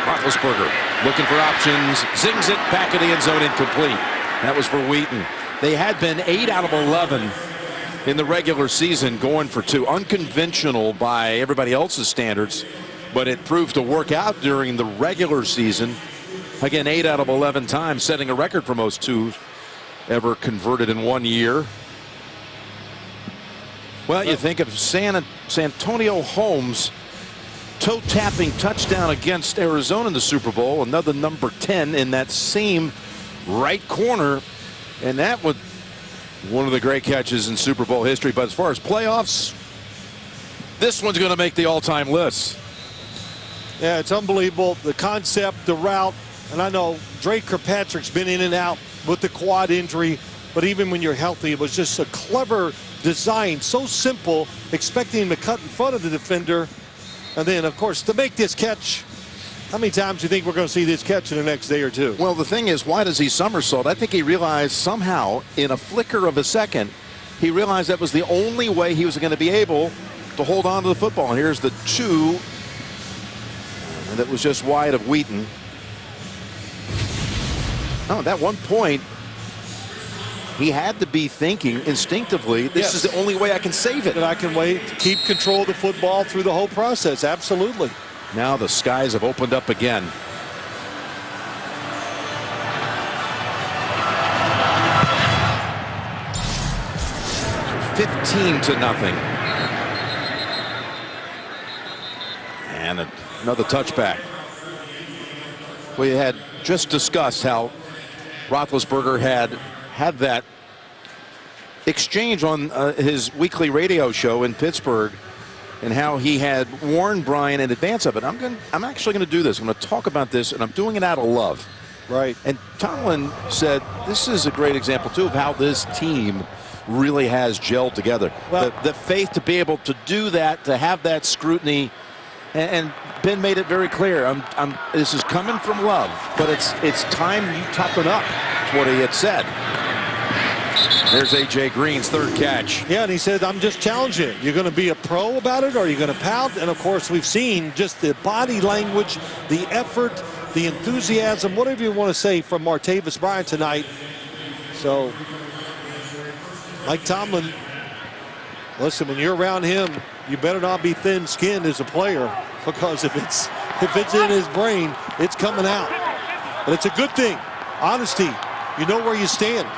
Roethlisberger looking for options, zings it back in the end zone, incomplete. That was for Wheaton. They had been 8 out of 11 in the regular season going for 2. Unconventional by everybody else's standards, but it proved to work out during the regular season. Again, 8 out of 11 times, setting a record for most 2 ever converted in 1 year. Well, you think of Santonio Holmes toe-tapping touchdown against Arizona in the Super Bowl, another number 10 in that same right corner, and that was one of the great catches in Super Bowl history. But as far as playoffs, this one's going to make the all-time list. Yeah, it's unbelievable. The concept, the route, and I know Drake Kirkpatrick's been in and out with the quad injury, but even when you're healthy, it was just a clever design, so simple, expecting him to cut in front of the defender. And then, of course, to make this catch, how many times do you think we're going to see this catch in the next day or 2? Well, the thing is, why does he somersault? I think he realized somehow, in a flicker of a second, he realized that was the only way he was going to be able to hold on to the football. And here's the 2, and that was just wide of Wheaton. Oh, at that one point, he had to be thinking instinctively, this is the only way I can save it. And I can wait to keep control of the football through the whole process. Absolutely. Now the skies have opened up again. (15-0). And another touchback. We had just discussed how Roethlisberger had that exchange on his weekly radio show in Pittsburgh, and how he had warned Brian in advance of it. I'm actually going to do this. I'm going to talk about this, and I'm doing it out of love. Right. And Tomlin said this is a great example too of how this team really has gelled together. Well, the faith to be able to do that, to have that scrutiny, and Ben made it very clear. This is coming from love, but it's time you toughen up. That's what he had said. There's A.J. Green's 3rd catch. Yeah, and he said, I'm just challenging it. You're going to be a pro about it, or are you going to pout? And, of course, we've seen just the body language, the effort, the enthusiasm, whatever you want to say from Martavis Bryant tonight. So, Mike Tomlin, listen, when you're around him, you better not be thin-skinned as a player, because if it's in his brain, it's coming out. But it's a good thing. Honesty. You know where you stand.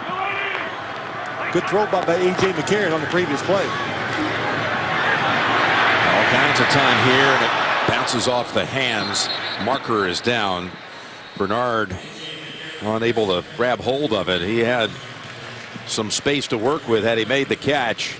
Good throw by A.J. McCarron on the previous play. All kinds of time here, and it bounces off the hands. Marker is down. Bernard unable to grab hold of it. He had some space to work with had he made the catch.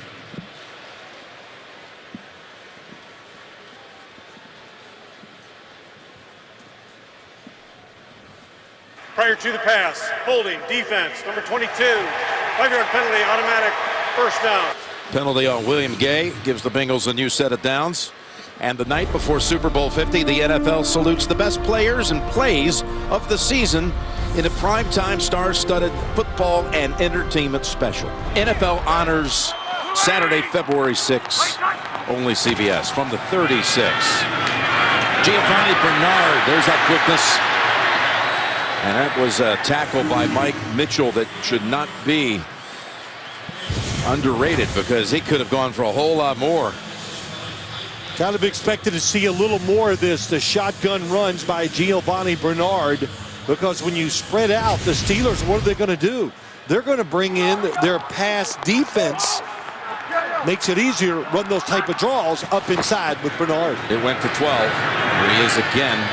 Prior to the pass, holding, defense, number 22. 5-yard penalty, automatic, first down. Penalty on William Gay gives the Bengals a new set of downs. And the night before Super Bowl 50, the NFL salutes the best players and plays of the season in a primetime star-studded football and entertainment special. NFL honors Saturday, February 6th, only CBS. From the 36, Giovanni Bernard, there's that quickness. And that was a tackle by Mike Mitchell that should not be underrated because he could have gone for a whole lot more. Kind of expected to see a little more of this, the shotgun runs by Giovanni Bernard, because when you spread out the Steelers, what are they going to do? They're going to bring in their pass defense. Makes it easier to run those type of draws up inside with Bernard. It went for 12. Here he is again.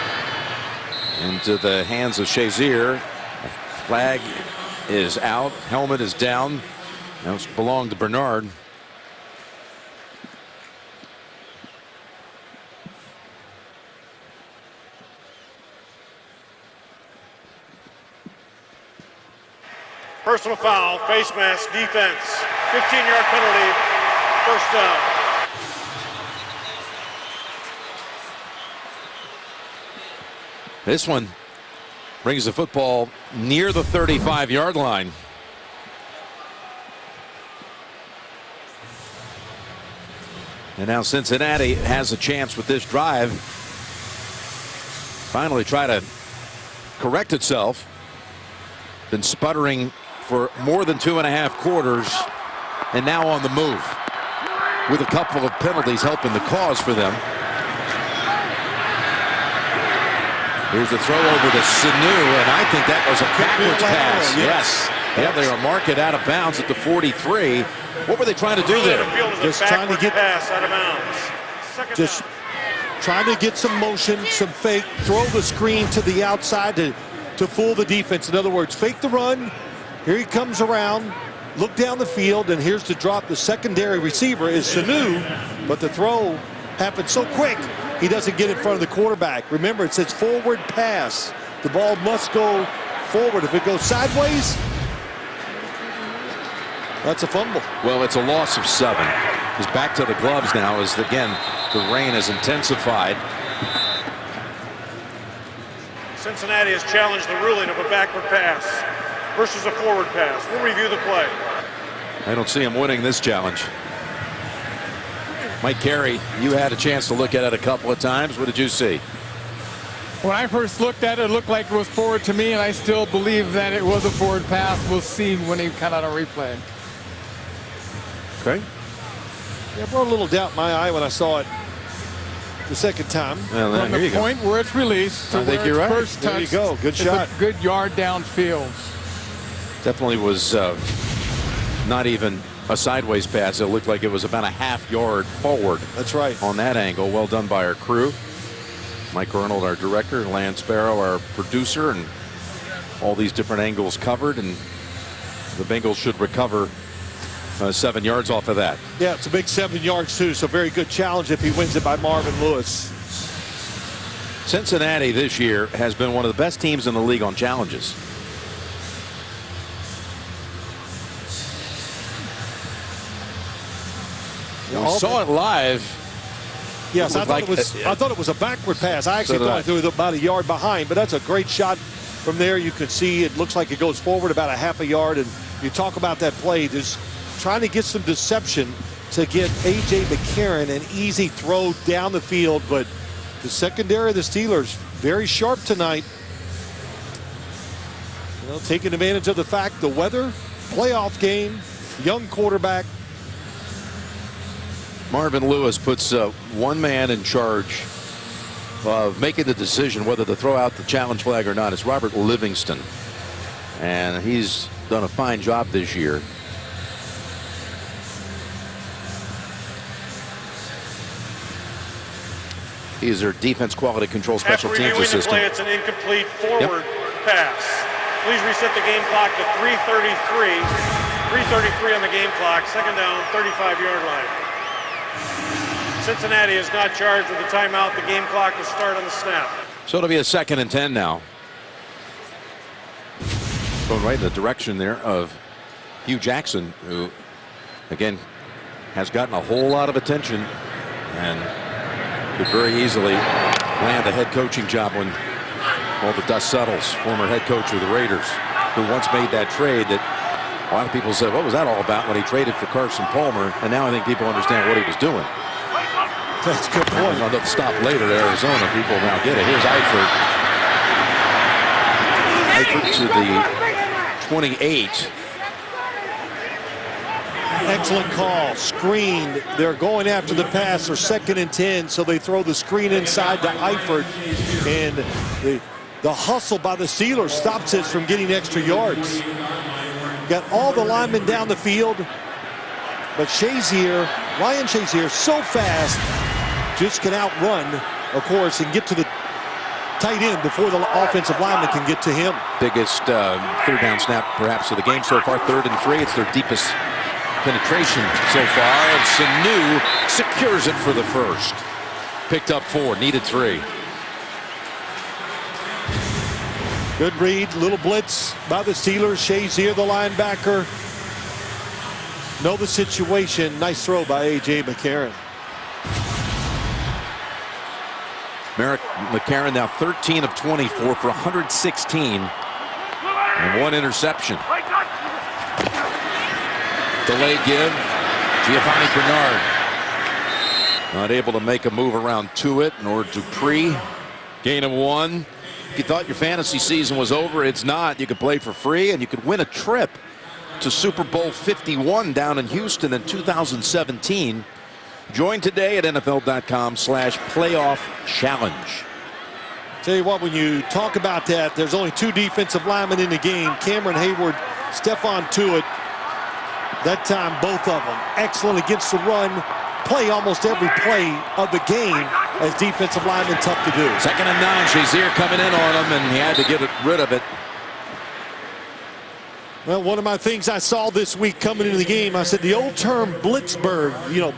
Into the hands of Shazier. Flag is out. Helmet is down. Now it's belonged to Bernard. Personal foul, face mask, defense. 15-yard penalty, first down. This one brings the football near the 35-yard line. And now Cincinnati has a chance with this drive. Finally try to correct itself. Been sputtering for more than 2.5 quarters, and now on the move with a couple of penalties helping the cause for them. Here's the throw over to Sanu, and I think that was a backwards pass. Yes. Yeah, they are marking out of bounds at the 43. What were they trying to do there? Just trying to get pass out of bounds. Just trying to get some motion, some fake, throw the screen to the outside to fool the defense. In other words, fake the run. Here he comes around, look down the field, and here's the drop. The secondary receiver is Sanu, but the throw happened so quick, he doesn't get in front of the quarterback. Remember, it says forward pass. The ball must go forward. If it goes sideways, that's a fumble. Well, it's a loss of 7. He's back to the gloves now as, again, the rain has intensified. Cincinnati has challenged the ruling of a backward pass versus a forward pass. We'll review the play. I don't see him winning this challenge. Mike Carey, you had a chance to look at it a couple of times. What did you see? When I first looked at it, it looked like it was forward to me, and I still believe that it was a forward pass. We'll see when he cut out a replay. Okay. Yeah, brought a little doubt in my eye when I saw it the second time. Well, From the point where it's released to I think where you're it's right. first There touched, you go. Good it's shot. a good yard downfield. Definitely was not even a sideways pass. It looked like it was about a ½ yard forward. That's right. On that angle. Well done by our crew. Mike Arnold, our director, Lance Sparrow, our producer, and all these different angles covered. And the Bengals should recover 7 yards off of that. Yeah, it's a big 7 yards too, so very good challenge if he wins it by Marvin Lewis. Cincinnati this year has been one of the best teams in the league on challenges. We saw it live. Yes, I Like, thought it was a backward pass. I actually So did thought I. it was about a yard behind, but that's a great shot from there. You can see it looks like it goes forward about a ½ a yard, and you talk about that play, just trying to get some deception to get A.J. McCarron an easy throw down the field, but the secondary of the Steelers very sharp tonight. You know, taking advantage of the fact the weather, playoff game, young quarterback. Marvin Lewis puts one man in charge of making the decision whether to throw out the challenge flag or not. It's Robert Livingston, and he's done a fine job this year. He's their defense quality control special After teams reviewing the assistant. play, it's an incomplete forward pass. Please reset the game clock to 3:33. 3:33 on the game clock. Second down, 35-yard line. Cincinnati is not charged with a timeout. The game clock will start on the snap. So it'll be a 2nd and 10 now. going right in the direction there of Hugh Jackson, who, again, has gotten a whole lot of attention and could very easily land a head coaching job when all the dust settles. Former head coach of the Raiders, who once made that trade that a lot of people said, what was that all about when he traded for Carson Palmer? And now I think people understand what he was doing. That's a good point. On the stop later to Arizona, people now get it. Here's Eifert. Eifert to the 28. Excellent call. Screened. They're going after the pass. They're 2nd and 10, so they throw the screen inside to Eifert. And the hustle by the Steelers stops this from getting extra yards. Got all the linemen down the field. But Ryan Shazier, so fast, just can outrun, of course, and get to the tight end before the offensive lineman can get to him. Biggest third down snap perhaps of the game so far. 3rd and 3. It's their deepest penetration so far, and Sanu secures it for the first. Picked up 4, needed 3. Good read, little blitz by the Steelers. Shazier, the linebacker, know the situation. Nice throw by A.J. McCarron. Merrick McCarron now 13 of 24 for 116 and 1 interception. Delay give. Giovanni Bernard not able to make a move around Tuitt nor Dupree. Gain of 1. If you thought your fantasy season was over, it's not. You could play for free and you could win a trip to Super Bowl 51 down in Houston in 2017. Join today at NFL.com/playoff challenge. Tell you what, when you talk about that, there's only 2 defensive linemen in the game. Cameron Hayward, Stephon Tuitt. That time, both of them excellent against the run. Play almost every play of the game as defensive linemen, tough to do. 2nd and 9. Shazier coming in on him, and he had to get rid of it. Well, one of my things I saw this week coming into the game, I said the old term Blitzburg,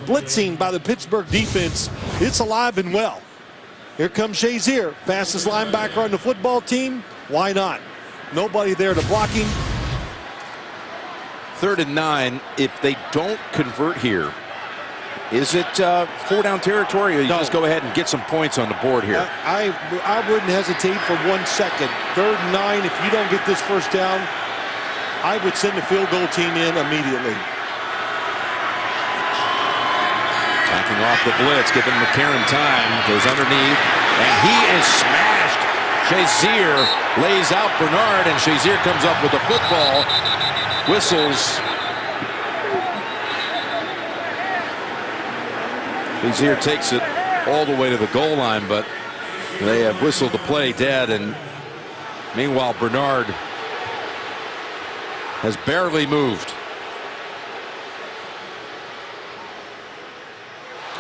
blitzing by the Pittsburgh defense, it's alive and well. Here comes Shazier, fastest linebacker on the football team. Why not? Nobody there to block him. 3rd and 9. If they don't convert here, is it 4-down territory, or you just go ahead and get some points on the board here? I wouldn't hesitate for 1 second. 3rd and 9, if you don't get this first down, I would send the field goal team in immediately. Backing off the blitz, giving McCarron time, goes underneath, and he is smashed. Shazier lays out Bernard, and Shazier comes up with the football, whistles. Shazier takes it all the way to the goal line, but they have whistled the play dead, and meanwhile Bernard has barely moved.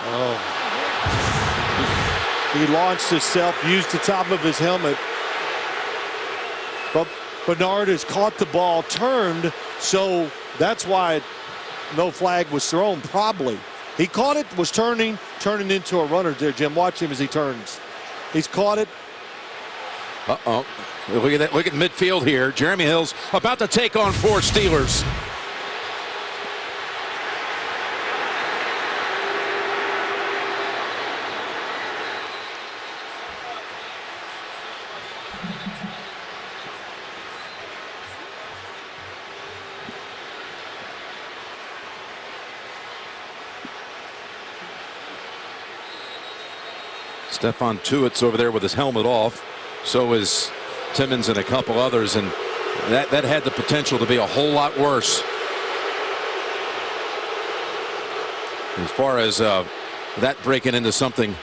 Oh. He launched himself, used the top of his helmet. But Bernard has caught the ball, turned, so that's why no flag was thrown, probably. He caught it, was turning into a runner there, Jim. Watch him as he turns. He's caught it. Uh-oh. Look at that. Look at midfield here. Jeremy Hill's about to take on 4 Steelers. Stephon Tuitt's over there with his helmet off. So is Timmons and a couple others, and that had the potential to be a whole lot worse. As far as that breaking into something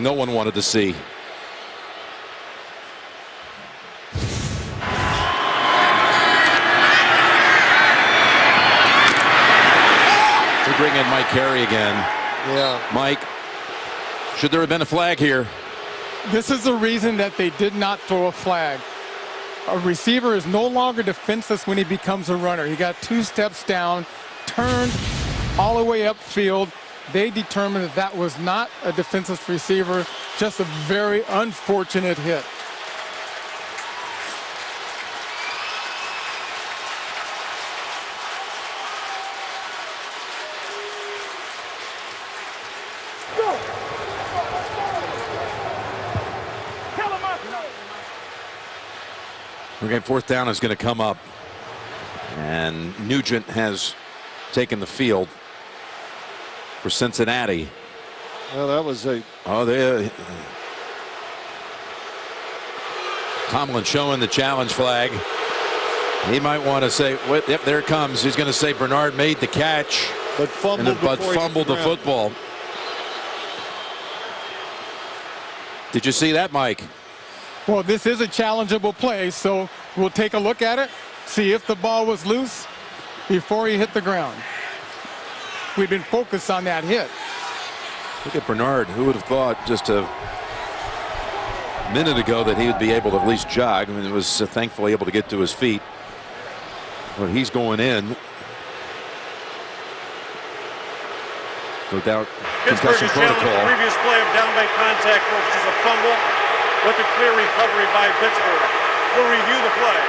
no one wanted to see. They bring in Mike Carey again. Yeah. Mike, should there have been a flag here? This is the reason that they did not throw a flag. A receiver is no longer defenseless when he becomes a runner. He got 2 steps down, turned all the way upfield. They determined that that was not a defenseless receiver, just a very unfortunate hit. Okay, fourth down is going to come up. And Nugent has taken the field for Cincinnati. Well, that was a... Oh, there. Tomlin showing the challenge flag. He might want to say, yep, there it comes. He's going to say Bernard made the catch, but fumbled the football. Did you see that, Mike? Well, this is a challengeable play, so we'll take a look at it, see if the ball was loose before he hit the ground. We've been focused on that hit. Look at Bernard. Who would have thought just a minute ago that he would be able to at least jog? I mean, he was thankfully able to get to his feet. But he's going in. No doubt. Pittsburgh is challenged the previous play of down by contact, which is a fumble, with a clear recovery by Pittsburgh. We'll review the play.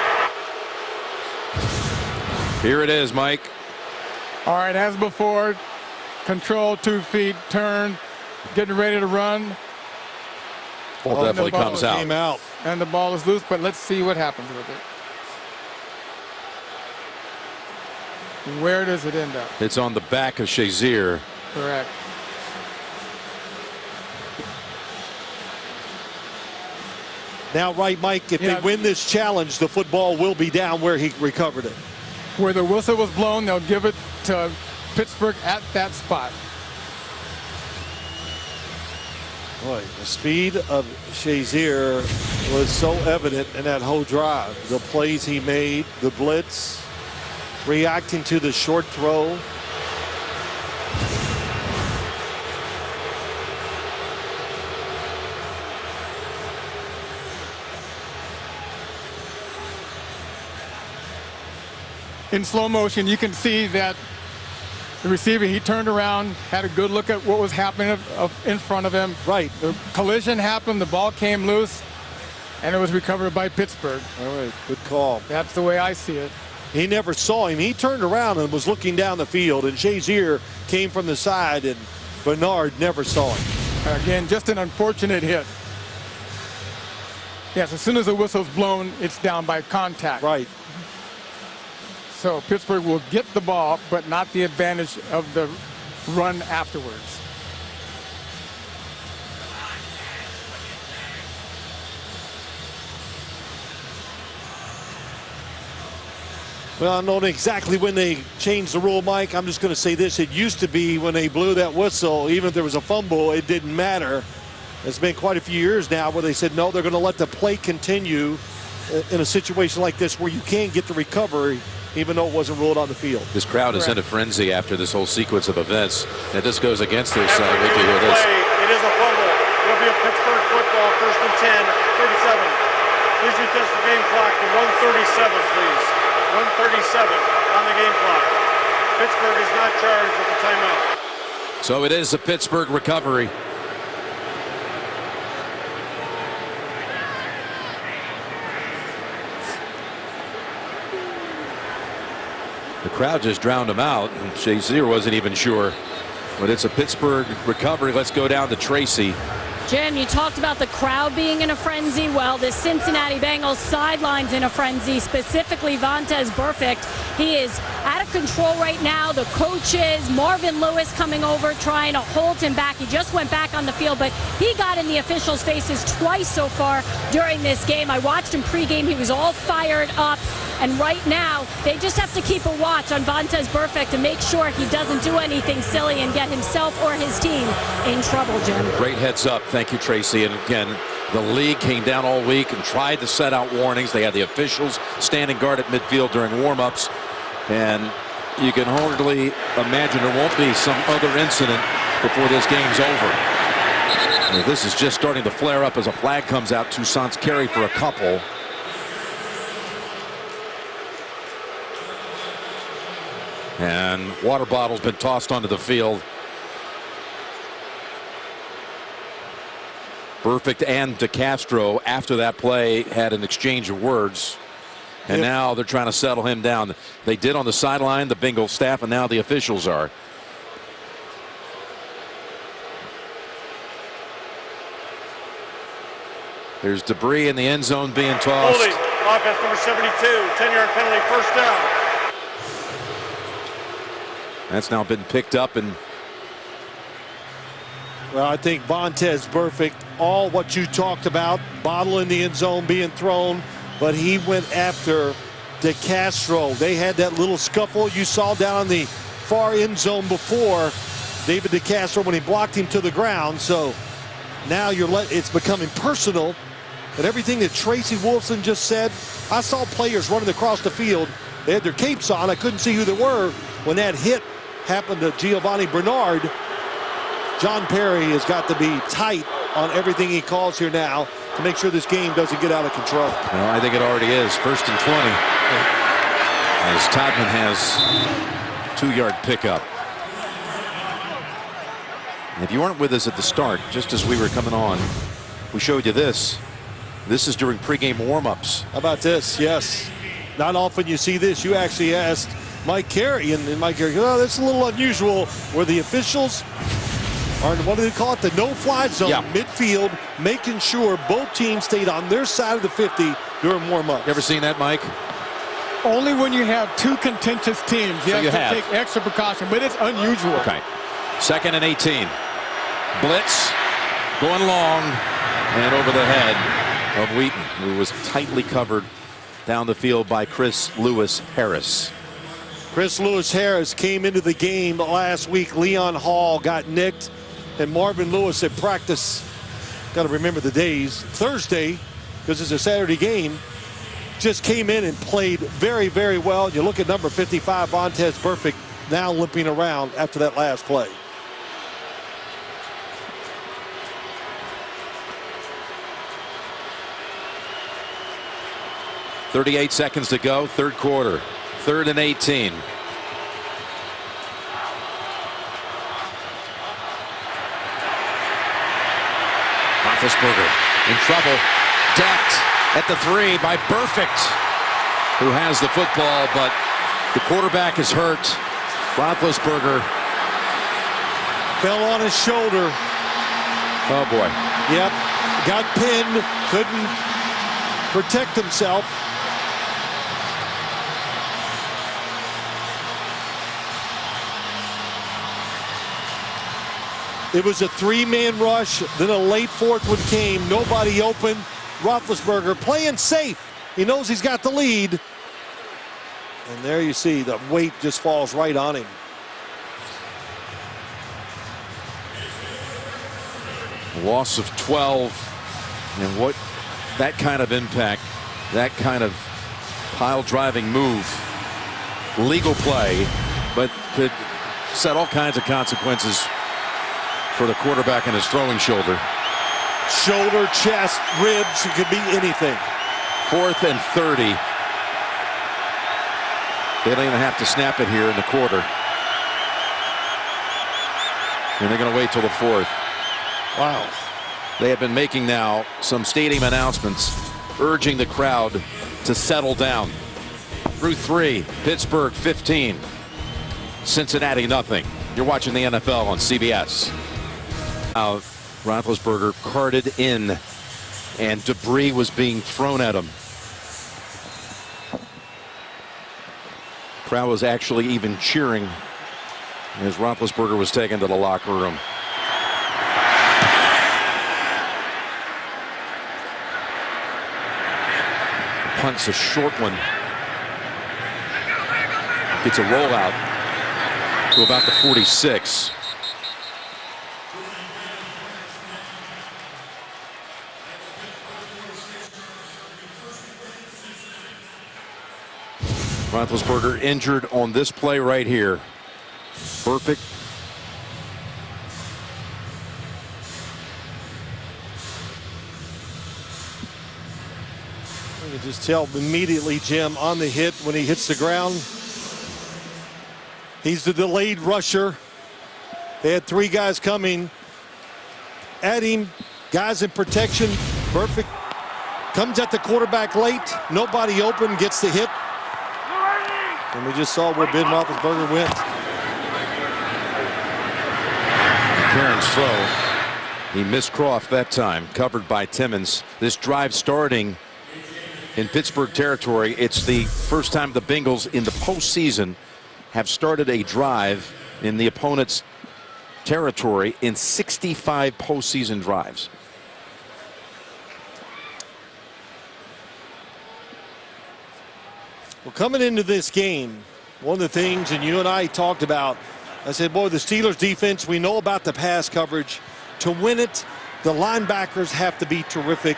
Here it is, Mike. All right, as before, control, 2 feet, turn, getting ready to run. Ball definitely comes out. Came out. And the ball is loose, but let's see what happens with it. Where does it end up? It's on the back of Shazier. Correct. Now, right, Mike, if they win this challenge, the football will be down where he recovered it. Where the whistle was blown, they'll give it to Pittsburgh at that spot. Boy, the speed of Shazier was so evident in that whole drive. The plays he made, the blitz, reacting to the short throw. In slow motion, you can see that the receiver, he turned around, had a good look at what was happening in front of him. Right. The collision happened, the ball came loose, and it was recovered by Pittsburgh. All right, good call. That's the way I see it. He never saw him. He turned around and was looking down the field, and Shazier came from the side, and Bernard never saw him. Again, just an unfortunate hit. Yes, as soon as the whistle's blown, it's down by contact. Right. So Pittsburgh will get the ball, but not the advantage of the run afterwards. Well, I don't know exactly when they changed the rule, Mike. I'm just going to say this. It used to be when they blew that whistle, even if there was a fumble, it didn't matter. It's been quite a few years now where they said, no, they're going to let the play continue in a situation like this where you can get the recovery, even though it wasn't ruled on the field. This crowd is in a frenzy after this whole sequence of events. And this goes against their side. Wait to hear this. It is a fumble. It'll be a Pittsburgh football, 1st and 10, 37. Please retest the game clock to 1:37, please. 1:37 on the game clock. Pittsburgh is not charged with the timeout. So it is a Pittsburgh recovery. The crowd just drowned him out. Shazier wasn't even sure. But it's a Pittsburgh recovery. Let's go down to Tracy. Jim, you talked about the crowd being in a frenzy. Well, the Cincinnati Bengals sidelines in a frenzy, specifically Vontaze Burfict. He is out of control right now. The coaches, Marvin Lewis coming over trying to hold him back. He just went back on the field, but he got in the officials' faces twice so far during this game. I watched him pregame. He was all fired up. And right now, they just have to keep a watch on Vontaze Burfict to make sure he doesn't do anything silly and get himself or his team in trouble, Jim. Great heads up. Thank you, Tracy. And again, the league came down all week and tried to set out warnings. They had the officials standing guard at midfield during warm-ups. And you can hardly imagine there won't be some other incident before this game's over. And this is just starting to flare up as a flag comes out. Toussaint's carry for a couple. And water bottle's been tossed onto the field. Burfict and DeCastro, after that play, had an exchange of words. And now they're trying to settle him down. They did on the sideline, the Bengals staff, and now the officials are. There's debris in the end zone being tossed. Holding. Offense number 72. 10-yard penalty. First down. That's now been picked up, and well, I think Vontaze Burfict, all what you talked about, bottle in the end zone being thrown, but he went after DeCastro. They had that little scuffle you saw down in the far end zone before. David DeCastro when he blocked him to the ground. So now it's becoming personal. But everything that Tracy Wolfson just said, I saw players running across the field. They had their capes on. I couldn't see who they were when that hit happened to Giovanni Bernard. John Perry has got to be tight on everything he calls here now to make sure this game doesn't get out of control. Well, I think it already is. 1st and 20. As Todman has 2-yard pickup. And if you weren't with us at the start, just as we were coming on, we showed you this. This is during pregame warm-ups. How about this? Yes. Not often you see this. You actually asked Mike Carey, and Mike Carey goes, oh, that's a little unusual, where the officials are in, what do they call it, the no-fly zone, midfield, making sure both teams stayed on their side of the 50 during warm-up. You ever seen that, Mike? Only when you have two contentious teams. You have to take extra precaution, but it's unusual. Okay. 2nd and 18. Blitz going long and over the head of Wheaton, who was tightly covered down the field by Chris Lewis Harris. Chris Lewis Harris came into the game last week. Leon Hall got nicked, and Marvin Lewis at practice, got to remember the days, Thursday, because it's a Saturday game, just came in and played very, very well. You look at number 55, Vontaze Burfict, now limping around after that last play. .38 seconds to go, 3rd quarter. 3rd and 18. Roethlisberger in trouble. Decked at the 3 by Burfict, who has the football, but the quarterback is hurt. Roethlisberger fell on his shoulder. Oh boy. Yep. Got pinned. Couldn't protect himself. It was a 3-man rush, then a late 4th one came. Nobody open. Roethlisberger playing safe. He knows he's got the lead. And there you see the weight just falls right on him. Loss of 12. And what that kind of impact, that kind of pile driving move, legal play, but could set all kinds of consequences for the quarterback and his throwing shoulder. Shoulder, chest, ribs, it could be anything. 4th and 30. They don't even have to snap it here in the quarter. And they're going to wait till the 4th. Wow. They have been making now some stadium announcements urging the crowd to settle down. Through 3, Pittsburgh 15, Cincinnati nothing. You're watching the NFL on CBS. Roethlisberger carted in, and debris was being thrown at him. Crowd was actually even cheering as Roethlisberger was taken to the locker room. Punt's a short one. Gets a rollout to about the 46. Roethlisberger injured on this play right here. Perfect. You can just tell immediately, Jim, on the hit when he hits the ground. He's the delayed rusher. They had 3 guys coming at him, guys in protection. Perfect. Comes at the quarterback late. Nobody open, gets the hit. And we just saw where Ben Roethlisberger went. Karen's throw He missed Croft that time, covered by Timmons. This drive starting in Pittsburgh territory. It's the first time the Bengals in the postseason have started a drive in the opponent's territory in 65 postseason drives. Well, coming into this game, one of the things, and you and I talked about, I said, boy, the Steelers defense, we know about the pass coverage. To win it, the linebackers have to be terrific.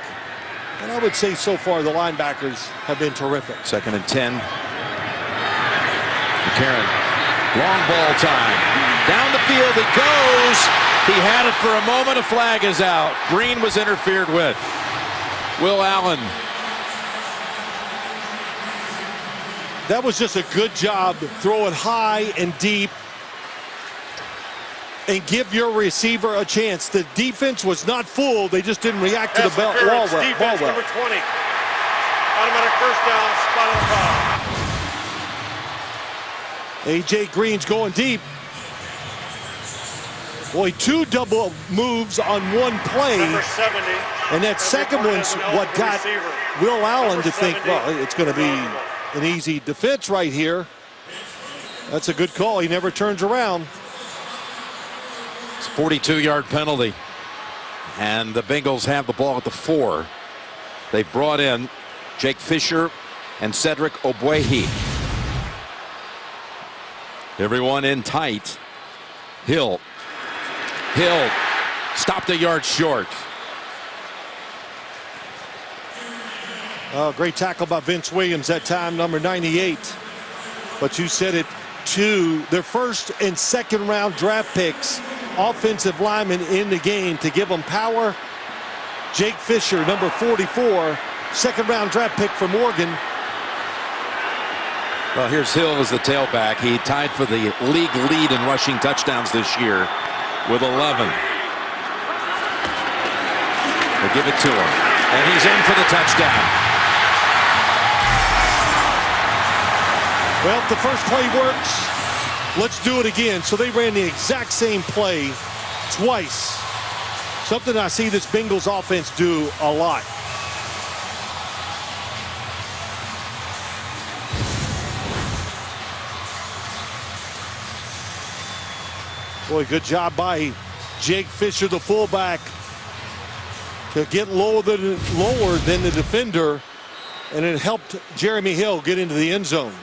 And I would say so far the linebackers have been terrific. 2nd and 10. McCarron, long ball time. Down the field it goes. He had it for a moment. A flag is out. Green was interfered with. Will Allen. That was just a good job. Throw it high and deep and give your receiver a chance. The defense was not full. They just didn't react to the ball well. Defense number 20. Automatic first down, spot on the foul. A.J. Green's going deep. Boy, 2 double moves on one play. Number 70. And that second one's what got Will Allen to think, well, it's going to be an easy defense right here. That's a good call. He never turns around. It's a 42-yard penalty. And the Bengals have the ball at the 4. They've brought in Jake Fisher and Cedric Ogbuehi. Everyone in tight. Hill stopped a yard short. Great tackle by Vince Williams that time, number 98. But you said it, too. Their first and second round draft picks, offensive linemen in the game to give them power. Jake Fisher, number 44, second round draft pick from Oregon. Well, here's Hill as the tailback. He tied for the league lead in rushing touchdowns this year with 11. They give it to him, and he's in for the touchdown. Well, if the first play works, let's do it again. So they ran the exact same play twice. Something I see this Bengals offense do a lot. Boy, good job by Jake Fisher, the fullback, to get lower than the defender, and it helped Jeremy Hill get into the end zone.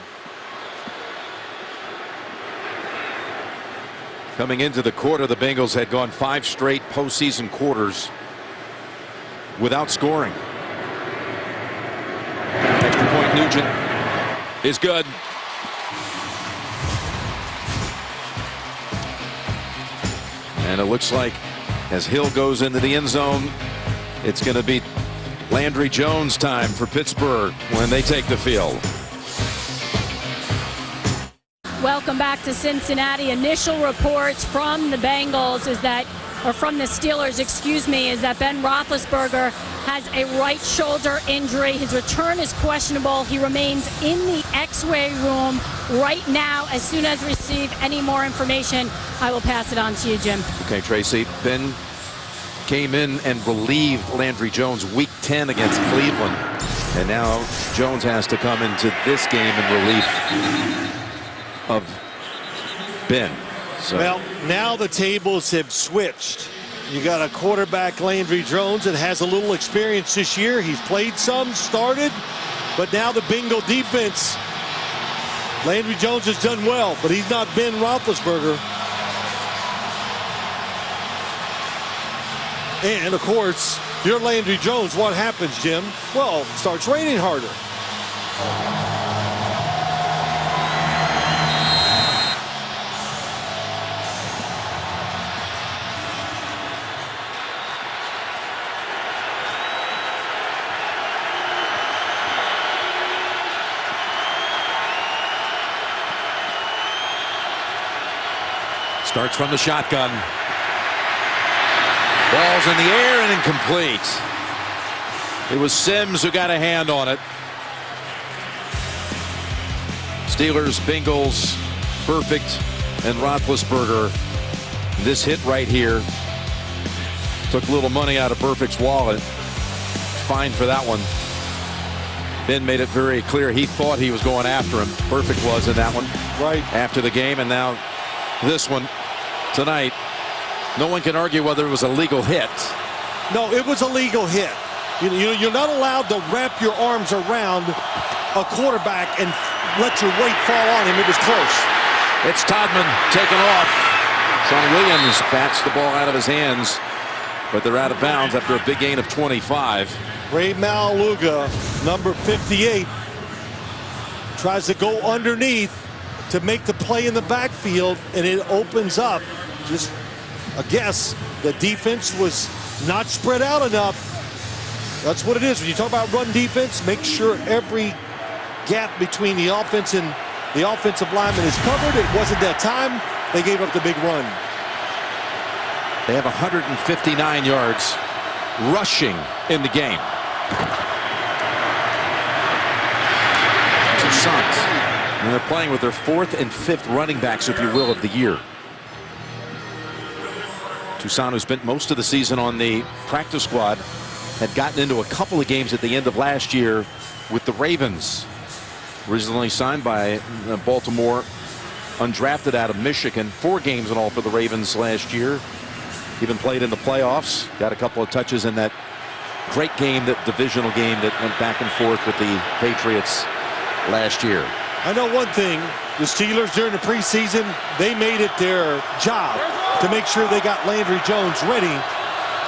Coming into the quarter, the Bengals had gone 5 straight postseason quarters without scoring. Extra point Nugent is good. And it looks like as Hill goes into the end zone, it's going to be Landry Jones time for Pittsburgh when they take the field. Welcome back to Cincinnati. Initial reports from the Bengals is that, or from the Steelers, excuse me, is that Ben Roethlisberger has a right shoulder injury. His return is questionable. He remains in the X-ray room right now. As soon as we receive any more information, I will pass it on to you, Jim. Okay, Tracy. Ben came in and relieved Landry Jones week 10 against Cleveland. And now Jones has to come into this game in relief of Ben. So. Well, now the tables have switched. You got a quarterback, Landry Jones, that has a little experience this year. He's played some, started, but now the Bengal defense. Landry Jones has done well, but he's not Ben Roethlisberger. And, of course, if you're Landry Jones, what happens, Jim? Well, it starts raining harder. Starts from the shotgun. Ball's in the air and incomplete. It was Sims who got a hand on it. Steelers, Bengals, perfect, and Roethlisberger. This hit right here Took a little money out of Burfict's wallet. Fine for that one. Ben made it very clear he thought he was going after him. Burfict was in that one. Right. After the game, and now this one tonight. No one can argue whether it was a legal hit. No, it was a legal hit. You're not allowed to wrap your arms around a quarterback and let your weight fall on him. It was close. It's Todman taken off. Sean Williams bats the ball out of his hands, but they're out of bounds after a big gain of 25. Ray Maluga, number 58, tries to go underneath to make the play in the backfield, and it opens up. Just a guess. The defense was not spread out enough. That's what it is. When you talk about run defense, make sure every gap between the offense and the offensive lineman is covered. It wasn't that time. They gave up the big run. They have 159 yards rushing in the game. Toussaint. And they're playing with their 4th and 5th running backs, if you will, of the year. Toussaint, who spent most of the season on the practice squad, had gotten into a couple of games at the end of last year with the Ravens. Originally signed by Baltimore, undrafted out of Michigan. 4 games in all for the Ravens last year. Even played in the playoffs. Got a couple of touches in that great game, that divisional game that went back and forth with the Patriots last year. I know one thing. The Steelers during the preseason, they made it their job to make sure they got Landry Jones ready.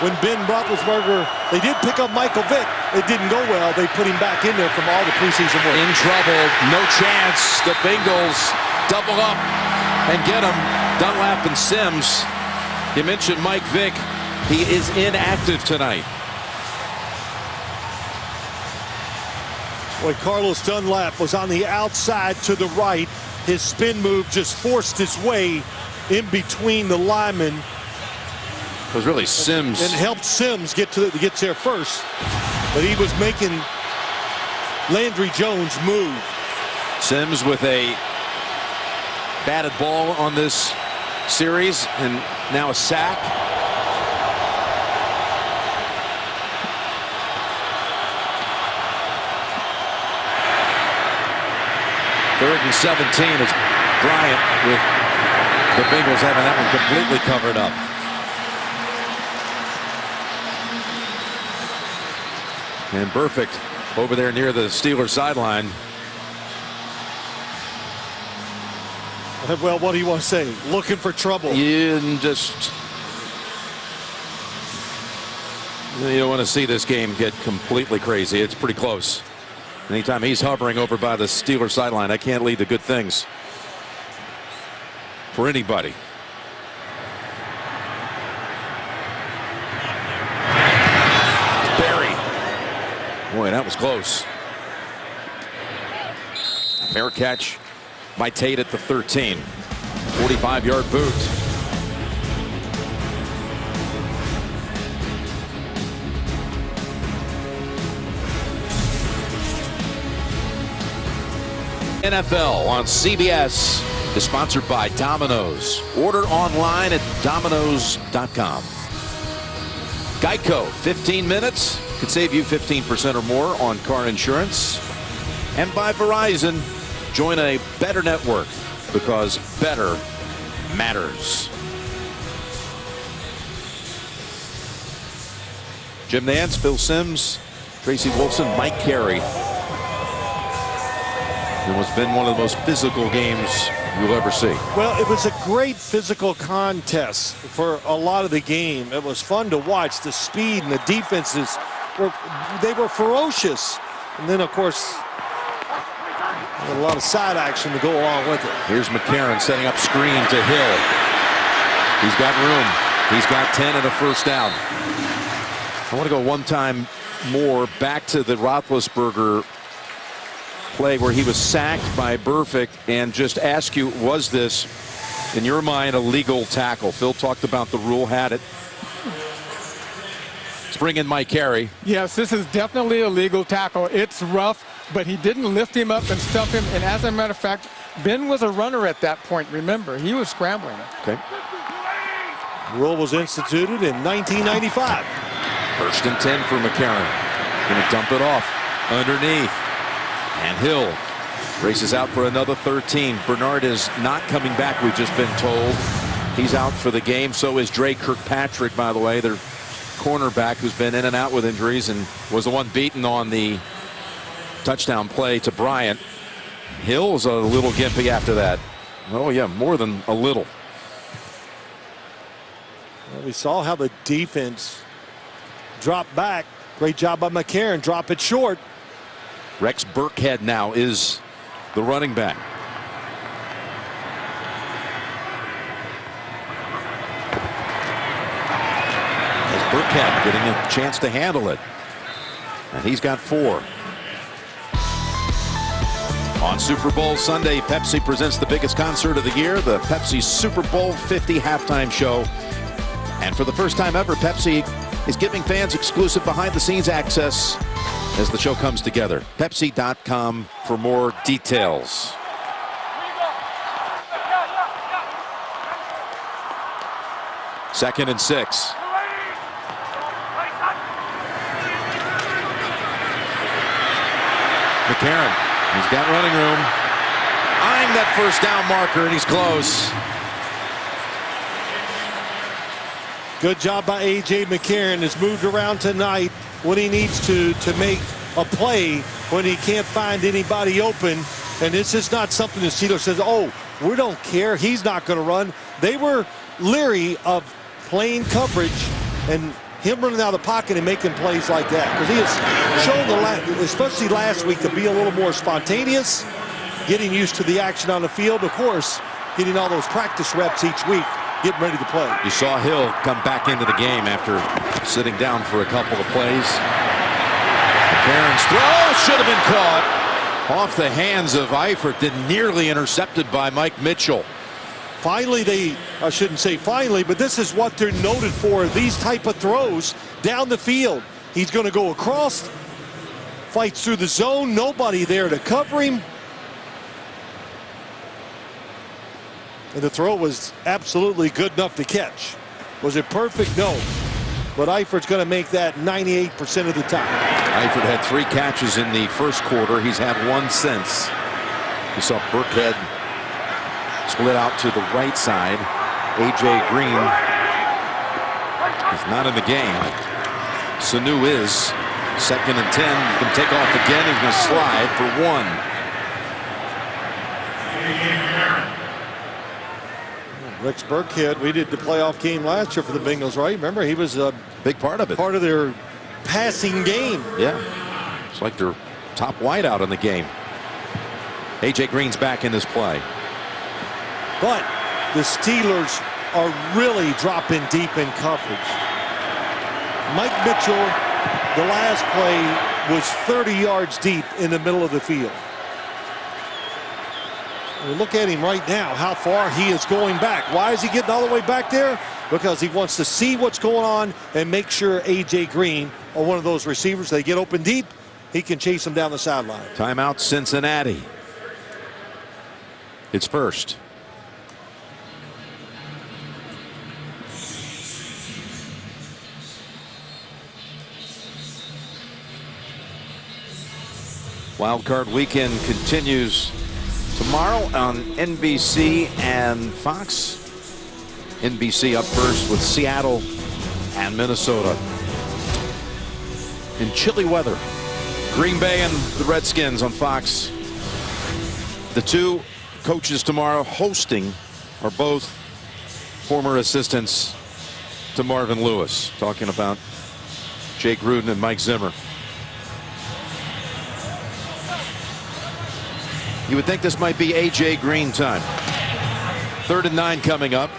When Ben Roethlisberger, they did pick up Michael Vick. It didn't go well. They put him back in there from all the preseason work. In trouble, no chance. The Bengals double up and get him. Dunlap and Sims. You mentioned Mike Vick. He is inactive tonight. When Carlos Dunlap was on the outside to the right, his spin move just forced his way in between the linemen. It was really Sims. And helped Sims get there first. But he was making Landry Jones move. Sims with a batted ball on this series, and now a sack. Third and 17. It's Bryant with the Bengals having that one completely covered up. And Burfict over there near the Steelers sideline. Well, what do you want to say? Looking for trouble. You don't want to see this game get completely crazy. It's pretty close. Anytime he's hovering over by the Steelers sideline, that can't lead to good things for anybody. Boy, that was close. Fair catch by Tate at the 13. 45-yard boot. NFL on CBS is sponsored by Domino's. Order online at Domino's.com. Geico, 15 minutes. Could save you 15% or more on car insurance. And by Verizon, join a better network because better matters. Jim Nantz, Phil Simms, Tracy Wolfson, Mike Carey. It has been one of the most physical games you'll ever see. Well, it was a great physical contest for a lot of the game. It was fun to watch. The speed and the defenses they were ferocious. And then, of course, a lot of side action to go along with it. Here's McCarron setting up screen to Hill. He's got room. He's got 10 and a first down. I want to go one time more back to the Roethlisberger play where he was sacked by Burfict and just ask you, was this, in your mind, a legal tackle? Phil talked about the rule, had it. Let's bring in Mike Carey. Yes, this is definitely a legal tackle. It's rough, but he didn't lift him up and stuff him. And as a matter of fact, Ben was a runner at that point. Remember, he was scrambling. Okay. Rule was instituted in 1995. 1st and 10 for McCarron. Going to dump it off underneath. And Hill races out for another 13. Bernard is not coming back, we've just been told. He's out for the game. So is Dre Kirkpatrick, by the way, their cornerback, who's been in and out with injuries and was the one beaten on the touchdown play to Bryant. Hill's a little gimpy after that. Oh, yeah, more than a little. Well, we saw how the defense dropped back. Great job by McCarron. Drop it short. Rex Burkhead now is the running back. As Burkhead getting a chance to handle it. And he's got 4. On Super Bowl Sunday, Pepsi presents the biggest concert of the year, the Pepsi Super Bowl 50 halftime show. And for the first time ever, Pepsi is giving fans exclusive behind-the-scenes access as the show comes together. Pepsi.com for more details. Second and 6. McCarron, he's got running room. Eyeing that first down marker, and he's close. Good job by A.J. McCarron. Has moved around tonight when he needs to make a play when he can't find anybody open. And this is not something the Steelers says, oh, we don't care, he's not going to run. They were leery of playing coverage and him running out of the pocket and making plays like that, because he has shown, especially last week, to be a little more spontaneous, getting used to the action on the field. Of course, getting all those practice reps each week, getting ready to play. You saw Hill come back into the game after sitting down for a couple of plays. McCarron's throw should have been caught off the hands of Eifert, then nearly intercepted by Mike Mitchell. Finally, I shouldn't say finally, but this is what they're noted for, these type of throws down the field. He's going to go across, fights through the zone, nobody there to cover him. And the throw was absolutely good enough to catch. Was it perfect? No. But Eifert's going to make that 98% of the time. Eifert had 3 catches in the first quarter. He's had 1 since. You saw Burkhead split out to the right side. A.J. Green is not in the game. Sanu is. 2nd and 10. He can take off again. He's going to slide for 1. Rex Burkhead, we did the playoff game last year for the Bengals, right? Remember, he was a big part of it. Part of their passing game. Yeah. It's like their top wideout in the game. A.J. Green's back in this play. But the Steelers are really dropping deep in coverage. Mike Mitchell, the last play, was 30 yards deep in the middle of the field. And look at him right now, how far he is going back. Why is he getting all the way back there? Because he wants to see what's going on and make sure A.J. Green, or one of those receivers, they get open deep, he can chase them down the sideline. Timeout, Cincinnati. It's first. Wildcard weekend continues tomorrow on NBC and Fox. NBC up first with Seattle and Minnesota. In chilly weather, Green Bay and the Redskins on Fox. The 2 coaches tomorrow hosting are both former assistants to Marvin Lewis. Talking about Jay Gruden and Mike Zimmer. You would think this might be A.J. Green time. 3rd and 9 coming up.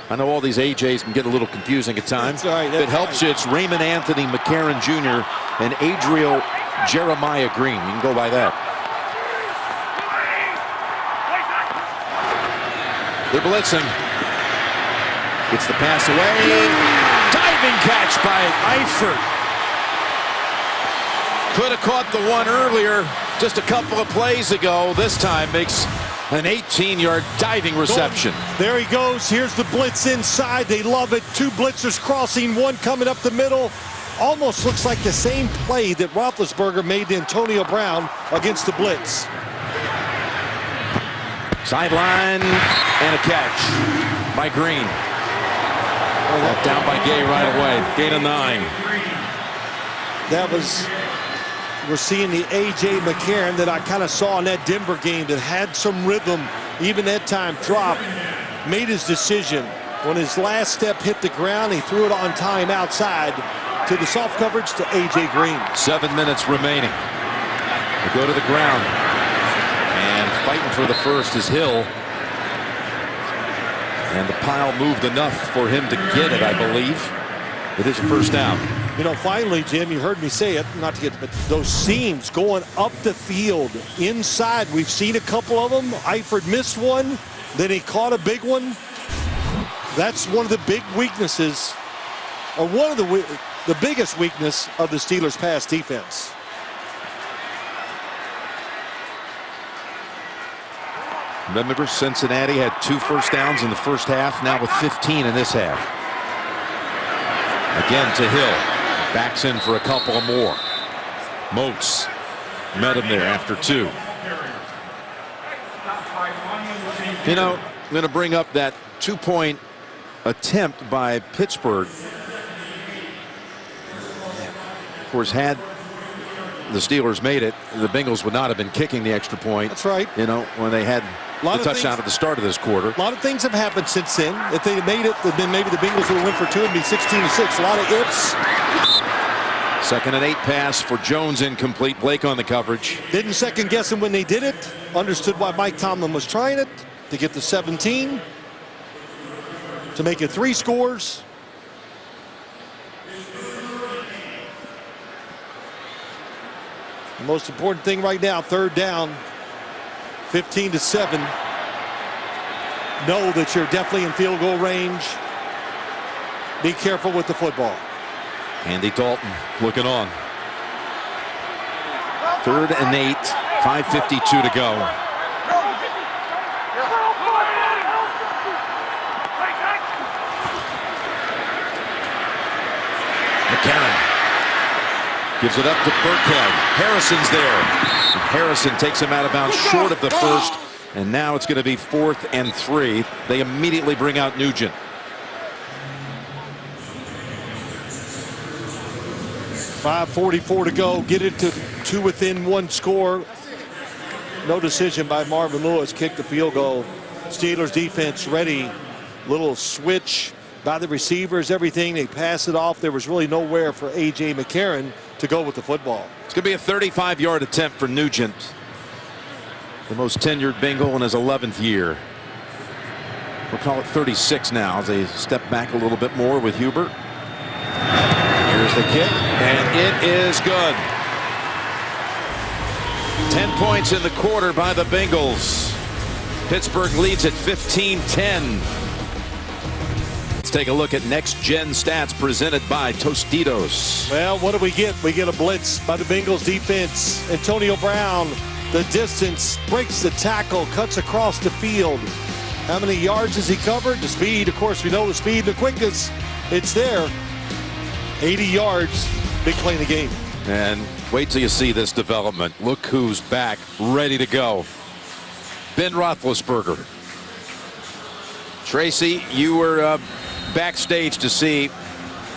I know all these AJs can get a little confusing at times. That's right, if it helps you, it's Raymond Anthony McCarron Jr. and Adriel Jeremiah Green. You can go by that. They're blitzing. Gets the pass away. Diving catch by Eifert. Could have caught the one earlier, just a couple of plays ago. This time makes An 18-yard diving reception. There he goes. Here's the blitz inside. They love it. Two blitzers crossing, one coming up the middle. Almost looks like the same play that Roethlisberger made to Antonio Brown against the blitz. Sideline and a catch by Green. Down by Gay right away. Gain of 9. That was, we're seeing the A.J. McCarron that I kind of saw in that Denver game that had some rhythm, even that time drop, made his decision. When his last step hit the ground, he threw it on time outside to the soft coverage to A.J. Green. 7 minutes remaining. They go to the ground. And fighting for the first is Hill. And the pile moved enough for him to get it, I believe. It is a first down. You know, finally, Jim, you heard me say it, not to get, but those seams going up the field inside, we've seen a couple of them. Eifert missed one, then he caught a big one. That's one of the big weaknesses, or one of the biggest weakness of the Steelers' pass defense. Remember, Cincinnati had 2 first downs in the first half, now with 15 in this half. Again to Hill. Backs in for a couple more. Moats met him there after 2. You know, I'm going to bring up that 2-point attempt by Pittsburgh. Of course, had the Steelers made it, the Bengals would not have been kicking the extra point. That's right. You know, when they had the touchdown at the start of this quarter. A lot of things have happened since then. If they had made it, then maybe the Bengals would have went for 2 and be 16-6. A lot of ifs. 2nd and 8 pass for Jones, incomplete. Blake on the coverage. Didn't second guess him when they did it. Understood why Mike Tomlin was trying it, to get the 17, to make it 3 scores. The most important thing right now, 3rd down, 15-7. Know that you're definitely in field goal range. Be careful with the football. Andy Dalton looking on. 3rd and 8, 5:52 to go. McCarron gives it up to Burkhead. Harrison's there. Harrison takes him out of bounds short of the first, and now it's going to be 4th and 3. They immediately bring out Nugent. 5:44 to go. Get it to 2 within 1 score. No decision by Marvin Lewis. Kicked the field goal. Steelers defense ready. Little switch by the receivers. Everything. They pass it off. There was really nowhere for A.J. McCarron to go with the football. It's going to be a 35-yard attempt for Nugent. The most tenured Bengal in his 11th year. We'll call it 36 now as they step back a little bit more with Hubert. Here's the kick, and it is good. 10 points in the quarter by the Bengals. Pittsburgh leads at 15-10. Let's take a look at next-gen stats presented by Tostitos. Well, what do we get? We get a blitz by the Bengals defense. Antonio Brown, the distance, breaks the tackle, cuts across the field. How many yards has he covered? The speed, of course, we know the speed, the quickness. It's there. 80 yards, big play in the game. And wait till you see this development. Look who's back, ready to go. Ben Roethlisberger. Tracy, you were backstage to see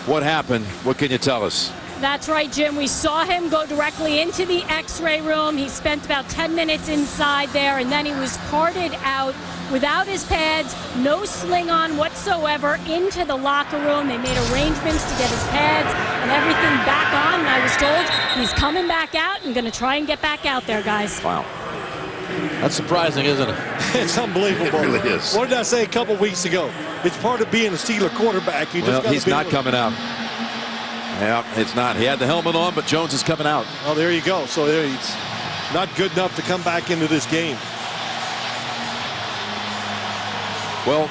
what happened. What can you tell us? That's right, Jim. We saw him go directly into the X-ray room. He spent about 10 minutes inside there, and then he was carted out without his pads, no sling on whatsoever, into the locker room. They made arrangements to get his pads and everything back on, and I was told he's coming back out and going to try and get back out there, guys. Wow. That's surprising, isn't it? It's unbelievable. It really is. What did I say a couple weeks ago? It's part of being a Steeler quarterback. You just he's not coming out. Yeah, it's not. He had the helmet on, but Jones is coming out. Oh, there you go. So there he's not good enough to come back into this game. Well,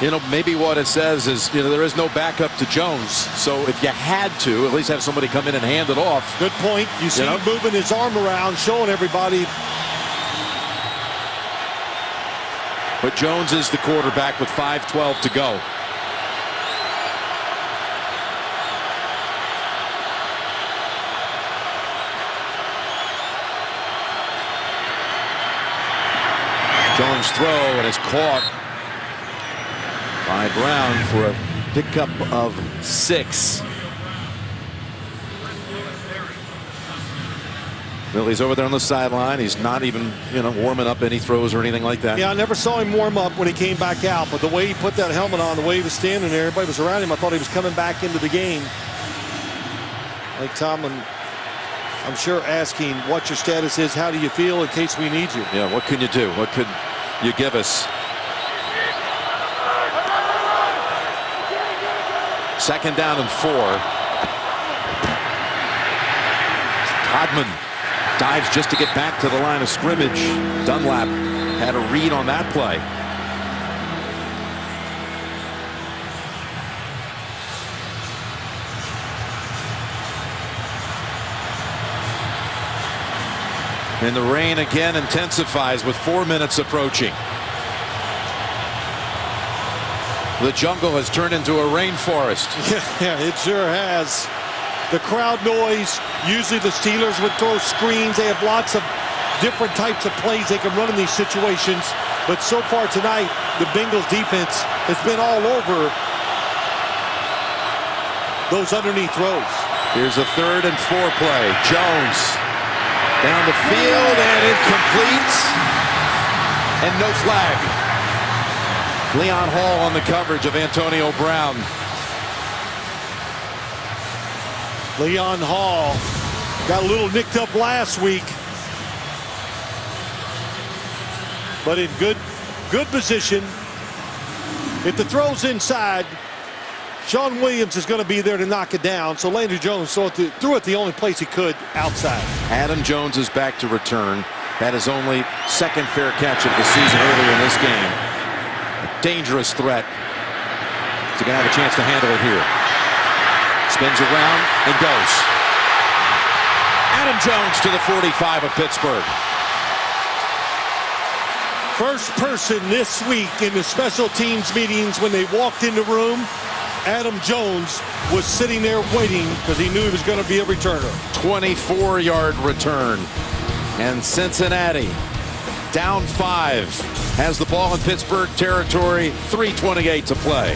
you know, maybe what it says is, you know, there is no backup to Jones. So if you had to, at least have somebody come in and hand it off. Good point. You see him moving his arm around, showing everybody. But Jones is the quarterback with 5:12 to go. Jones' throw, and it's caught by Brown for a pickup of 6. Well, he's over there on the sideline. He's not even, warming up any throws or anything like that. Yeah, I never saw him warm up when he came back out, but the way he put that helmet on, the way he was standing there, everybody was around him. I thought he was coming back into the game. Like Tomlin, I'm sure, asking what your status is, how do you feel in case we need you. Yeah, what can you do? What could you give us? Second down and 4. Hodman dives just to get back to the line of scrimmage. Dunlap had a read on that play. And the rain again intensifies with 4 minutes approaching. The jungle has turned into a rainforest. Yeah, it sure has. The crowd noise, usually the Steelers would throw screens. They have lots of different types of plays they can run in these situations. But so far tonight, the Bengals defense has been all over those underneath throws. Here's a 3rd and 4 play. Jones down the field and incomplete. And no flag. Leon Hall on the coverage of Antonio Brown. Leon Hall got a little nicked up last week, but in good position. If the throw's inside, Sean Williams is going to be there to knock it down. So Landry Jones threw it the only place he could, outside. Adam Jones is back to return. Had his only 2nd fair catch of the season earlier in this game. A dangerous threat. He's going to have a chance to handle it here. Spins around and goes. Adam Jones to the 45 of Pittsburgh. First person this week in the special teams meetings when they walked in the room, Adam Jones was sitting there waiting because he knew he was going to be a returner. 24-yard return. And Cincinnati down 5. Has the ball in Pittsburgh territory. 3:28 to play.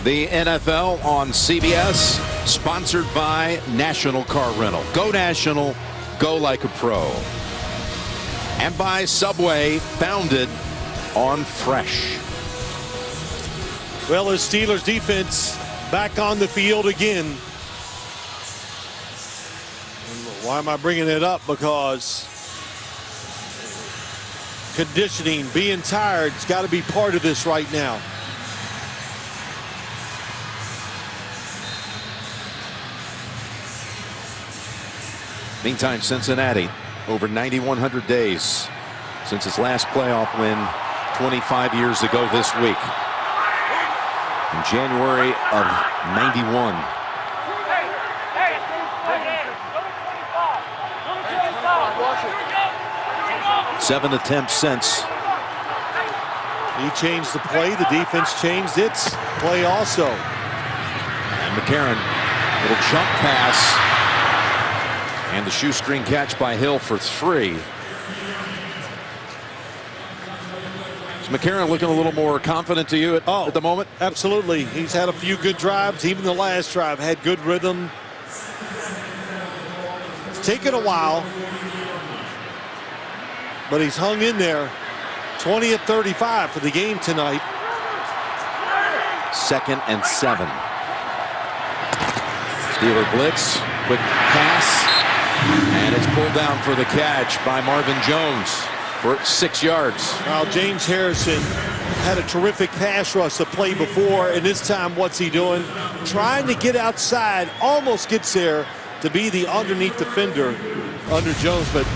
The NFL on CBS, sponsored by National Car Rental. Go National, go like a pro. And by Subway, founded on fresh. Well, the Steelers defense back on the field again. Why am I bringing it up? Because conditioning, being tired, has got to be part of this right now. Meantime, Cincinnati, over 9,100 days since its last playoff win 25 years ago this week. In January of 91. Seven attempts since. He changed the play. The defense changed its play also. And McCarron, little jump pass. And the shoestring catch by Hill for 3. Is McCarron looking a little more confident to you at the moment? Absolutely. He's had a few good drives. Even the last drive had good rhythm. It's taken a while, but he's hung in there. 20 of 35 for the game tonight. 2nd and 7. Steeler blitz, quick pass, and it's pulled down for the catch by Marvin Jones for 6 yards. Now James Harrison had a terrific pass rush to play before, and this time what's he doing? Trying to get outside, almost gets there to be the underneath defender under Jones, but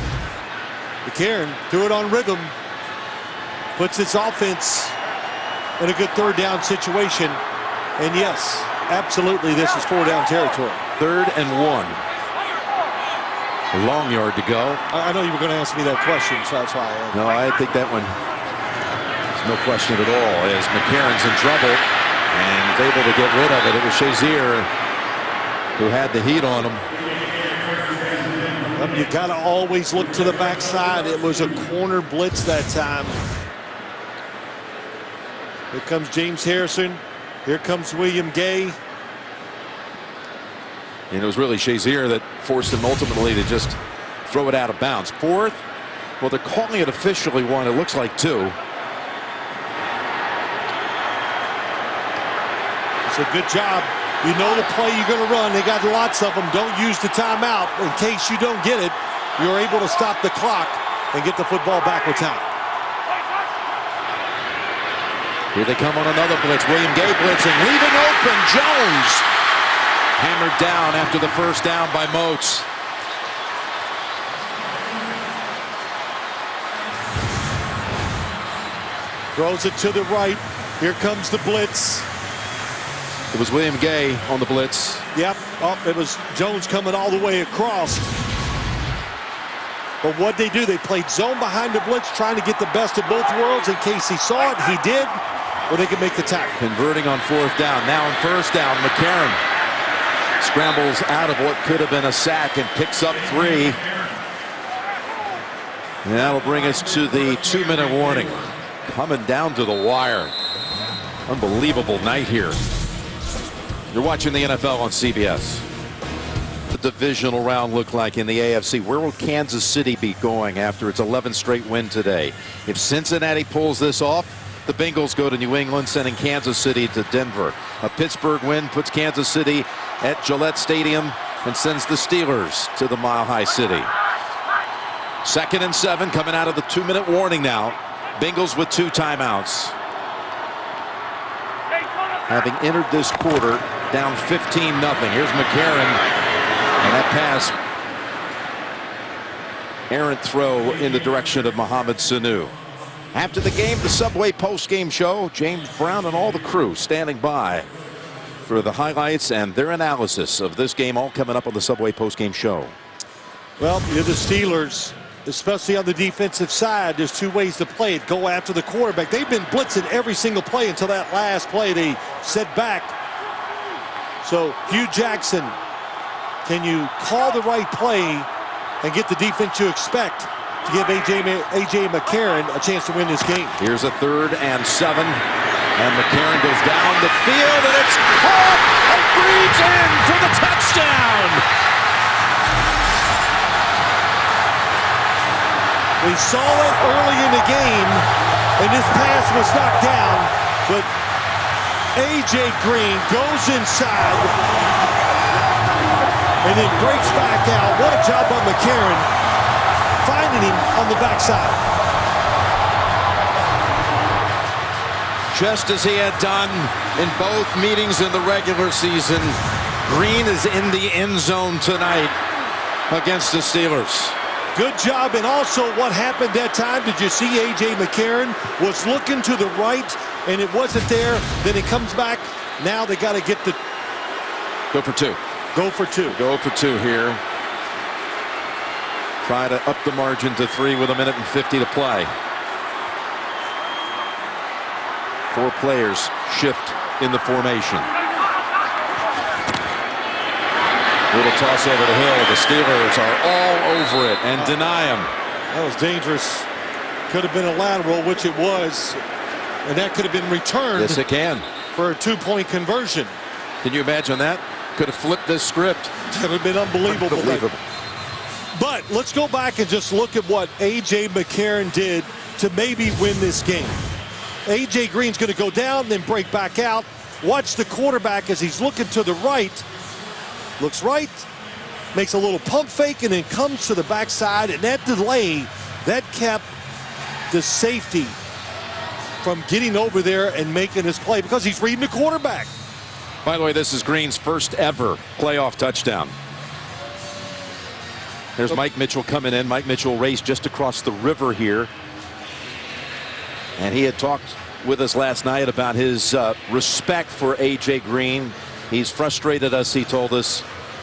McCarron threw it on rhythm, puts his offense in a good 3rd down situation. And yes, absolutely, this is 4 down territory. 3rd and 1. A long yard to go. I know you were going to ask me that question, so that's why I No, I think that one There's no question at all as McCarron's in trouble and is able to get rid of it. It was Shazier who had the heat on him. You got to always look to the backside. It was a corner blitz that time. Here comes James Harrison. Here comes William Gay. And it was really Shazier that forced him ultimately to just throw it out of bounds. Fourth. Well, they're calling it officially one. It looks like two. It's a good job. You know the play you're going to run. They got lots of them. Don't use the timeout. In case you don't get it, you're able to stop the clock and get the football back with time. Here they come on another blitz. William Gay blitzing, leaving open Jones. Hammered down after the first down by Moats. Throws it to the right. Here comes the blitz. It was William Gay on the blitz. Yep. Oh, it was Jones coming all the way across. But what they do, they played zone behind the blitz, trying to get the best of both worlds. In case he saw it, he did. Or they could make the tackle. Converting on fourth down. Now on first down, McCarron scrambles out of what could have been a sack and picks up 3. And that'll bring us to the 2-minute warning. Coming down to the wire. Unbelievable night here. You're watching the NFL on CBS. The divisional round look like in the AFC? Where will Kansas City be going after its 11th straight win today? If Cincinnati pulls this off, the Bengals go to New England, sending Kansas City to Denver. A Pittsburgh win puts Kansas City at Gillette Stadium and sends the Steelers to the Mile High City. 2nd and 7 coming out of the 2-minute warning now. Bengals with 2 timeouts. Having entered this quarter down 15-0. Here's McCarron. And that pass, errant throw in the direction of Mohamed Sanu. After the game, the Subway post-game show. James Brown and all the crew standing by for the highlights and their analysis of this game, all coming up on the Subway post-game show. Well, you're the Steelers, especially on the defensive side. There's 2 ways to play it. Go after the quarterback. They've been blitzing every single play until that last play they set back. So Hugh Jackson, can you call the right play and get the defense you expect to give A.J. McCarron a chance to win this game? Here's a 3rd and 7. And McCarron goes down the field, and it's caught and Breed's in for the touchdown. We saw it early in the game, and this pass was knocked down, but A.J. Green goes inside and then breaks back out. What a job by McCarron, finding him on the backside. Just as he had done in both meetings in the regular season, Green is in the end zone tonight against the Steelers. Good job. And also what happened that time, did you see A.J. McCarron was looking to the right and it wasn't there? Then he comes back. Now they got to get the... Go for 2. Go for 2. Go for 2 here. Try to up the margin to 3 with 1:50 to play. 4 players shift in the formation. Little toss over the hill. The Steelers are all over it and deny him. That was dangerous. Could have been a lateral, which it was, and that could have been returned. Yes, it can. For a 2-point conversion. Can you imagine that? Could have flipped this script. That would have been unbelievable. Unbelievable. But let's go back and just look at what A.J. McCarron did to maybe win this game. A.J. Green's going to go down, then break back out. Watch the quarterback as he's looking to the right. Looks right, makes a little pump fake, and then comes to the backside. And that delay, that kept the safety from getting over there and making his play because he's reading the quarterback. By the way, this is Green's first ever playoff touchdown. There's Mike Mitchell coming in. Mike Mitchell raced just across the river here. And he had talked with us last night about his respect for A.J. Green. He's frustrated us, he told us.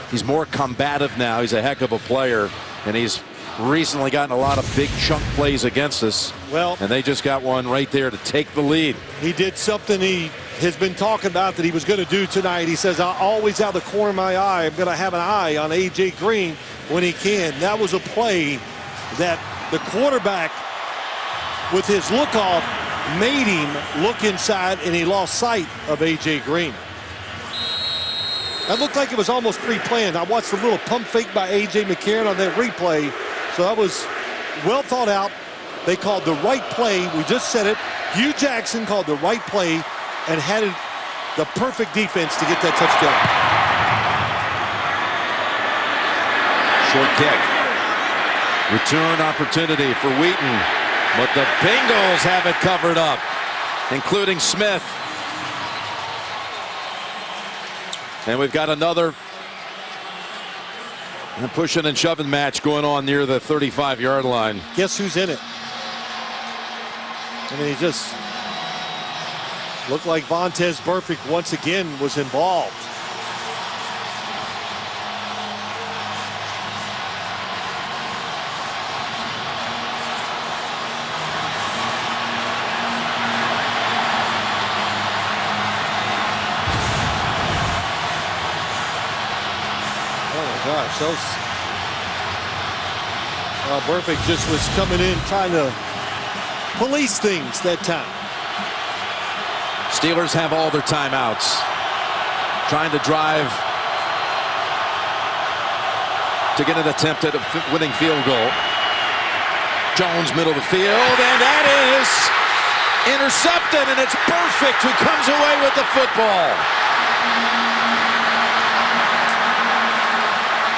He's more combative now. He's a heck of a player. And he's recently gotten a lot of big chunk plays against us. Well, and they just got one right there to take the lead. he did something he has been talking about that he was going to do tonight. He says, "I always out of the corner of my eye, I'm going to have an eye on A.J. Green when he can." That was a play that the quarterback, with his look off, made him look inside, and he lost sight of A.J. Green. That looked like it was almost pre-planned. I watched a little pump fake by A.J. McCarron on that replay. So that was well thought out. They called the right play. We just said it. Hugh Jackson called the right play and had the perfect defense to get that touchdown. Short kick. Return opportunity for Wheaton. But the Bengals have it covered up, including Smith. And we've got another pushing and shoving match going on near the 35-yard line. Guess who's in it? I mean, he just looked like Vontaze Burfict once again was involved. Gosh, Burfict just was coming in trying to police things that time. Steelers have all their timeouts. Trying to drive to get an attempt at a winning field goal. Jones, middle of the field, and that is intercepted, and it's Burfict who comes away with the football.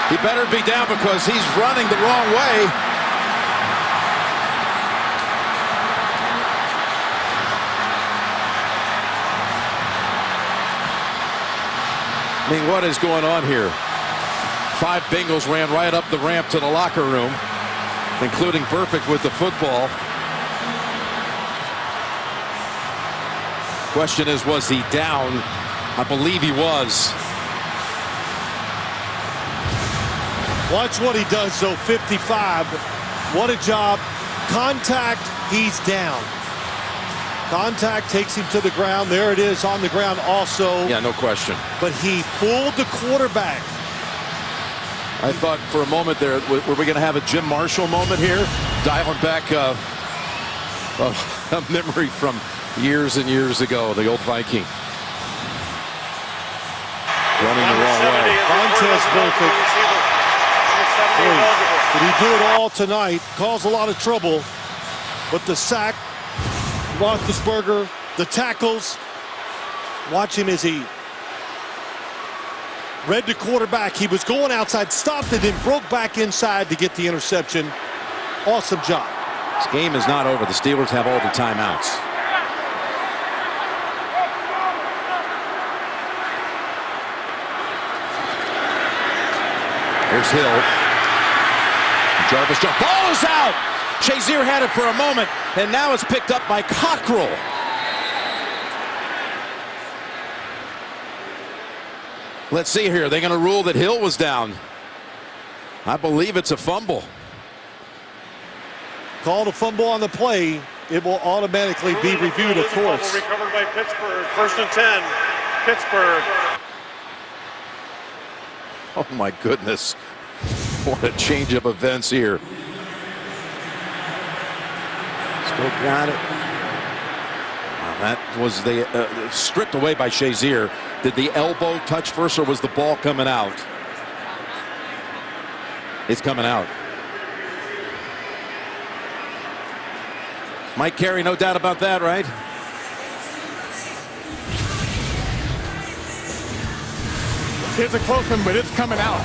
He better be down because he's running the wrong way. I mean, what is going on here? 5 Bengals ran right up the ramp to the locker room, including Burfict with the football. Question is, was he down? I believe he was. Watch what he does, though. 55. What a job. Contact, he's down. Contact takes him to the ground. There it is on the ground also. Yeah, no question. But he fooled the quarterback. I thought for a moment there, were we going to have a Jim Marshall moment here? Dialing back a memory from years and years ago, the old Viking. Running the wrong way. Vontaze Burfict. Did he do it all tonight? Caused a lot of trouble. But the sack, Roethlisberger, the tackles. Watch him as he read the quarterback. He was going outside, stopped it, and broke back inside to get the interception. Awesome job. This game is not over. The Steelers have all the timeouts. Here's Hill. Jarvis Jones. Ball is out. Shazier had it for a moment, and now it's picked up by Cockrell. Let's see here. They're going to rule that Hill was down. I believe it's a fumble. Called a fumble on the play. It will automatically be reviewed, of course. Recovered by Pittsburgh. 1st and 10. Pittsburgh. Oh my goodness. What a change of events here. Still got it. That was the stripped away by Shazier. Did the elbow touch first, or was the ball coming out? It's coming out. Mike Carey, no doubt about that, right? It's a close one, but it's coming out.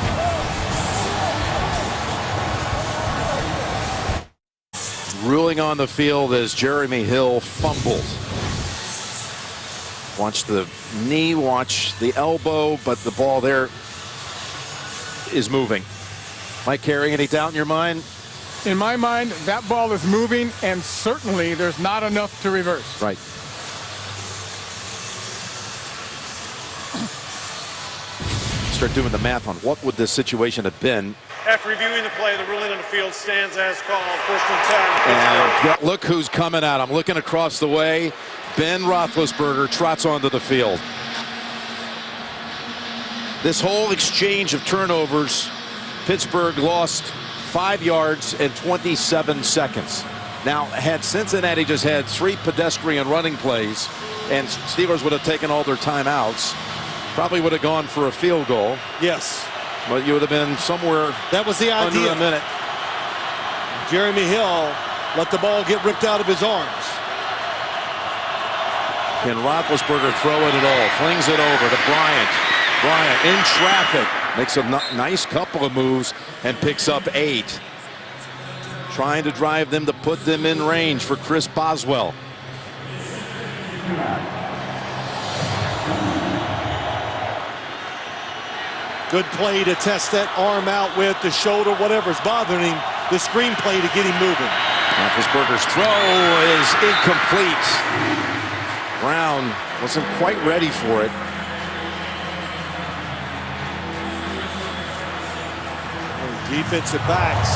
Ruling on the field as Jeremy Hill fumbled. Watch the knee, watch the elbow, but the ball there is moving. Mike Carey, any doubt in your mind? In my mind, that ball is moving, and certainly there's not enough to reverse. Right. Start doing the math on what would this situation have been After reviewing the play, the ruling on the field stands as called. 1st and 10. And look who's coming out. I'm looking across the way. Ben Roethlisberger trots onto the field. This whole exchange of turnovers, Pittsburgh lost 5 yards and 27 seconds. Now, had Cincinnati just had 3 pedestrian running plays and Steelers would have taken all their timeouts, probably would have gone for a field goal. Yes. But you would have been somewhere that was the under idea. a minute. Jeremy Hill let the ball get ripped out of his arms. Can Roethlisberger throw it at all? Flings it over to Bryant. Bryant in traffic. Makes a nice couple of moves and picks up 8. Trying to drive them to put them in range for Chris Boswell. Good play to test that arm out with the shoulder, whatever's bothering him. The screen play to get him moving. Roethlisberger's throw is incomplete. Brown wasn't quite ready for it. Defensive backs.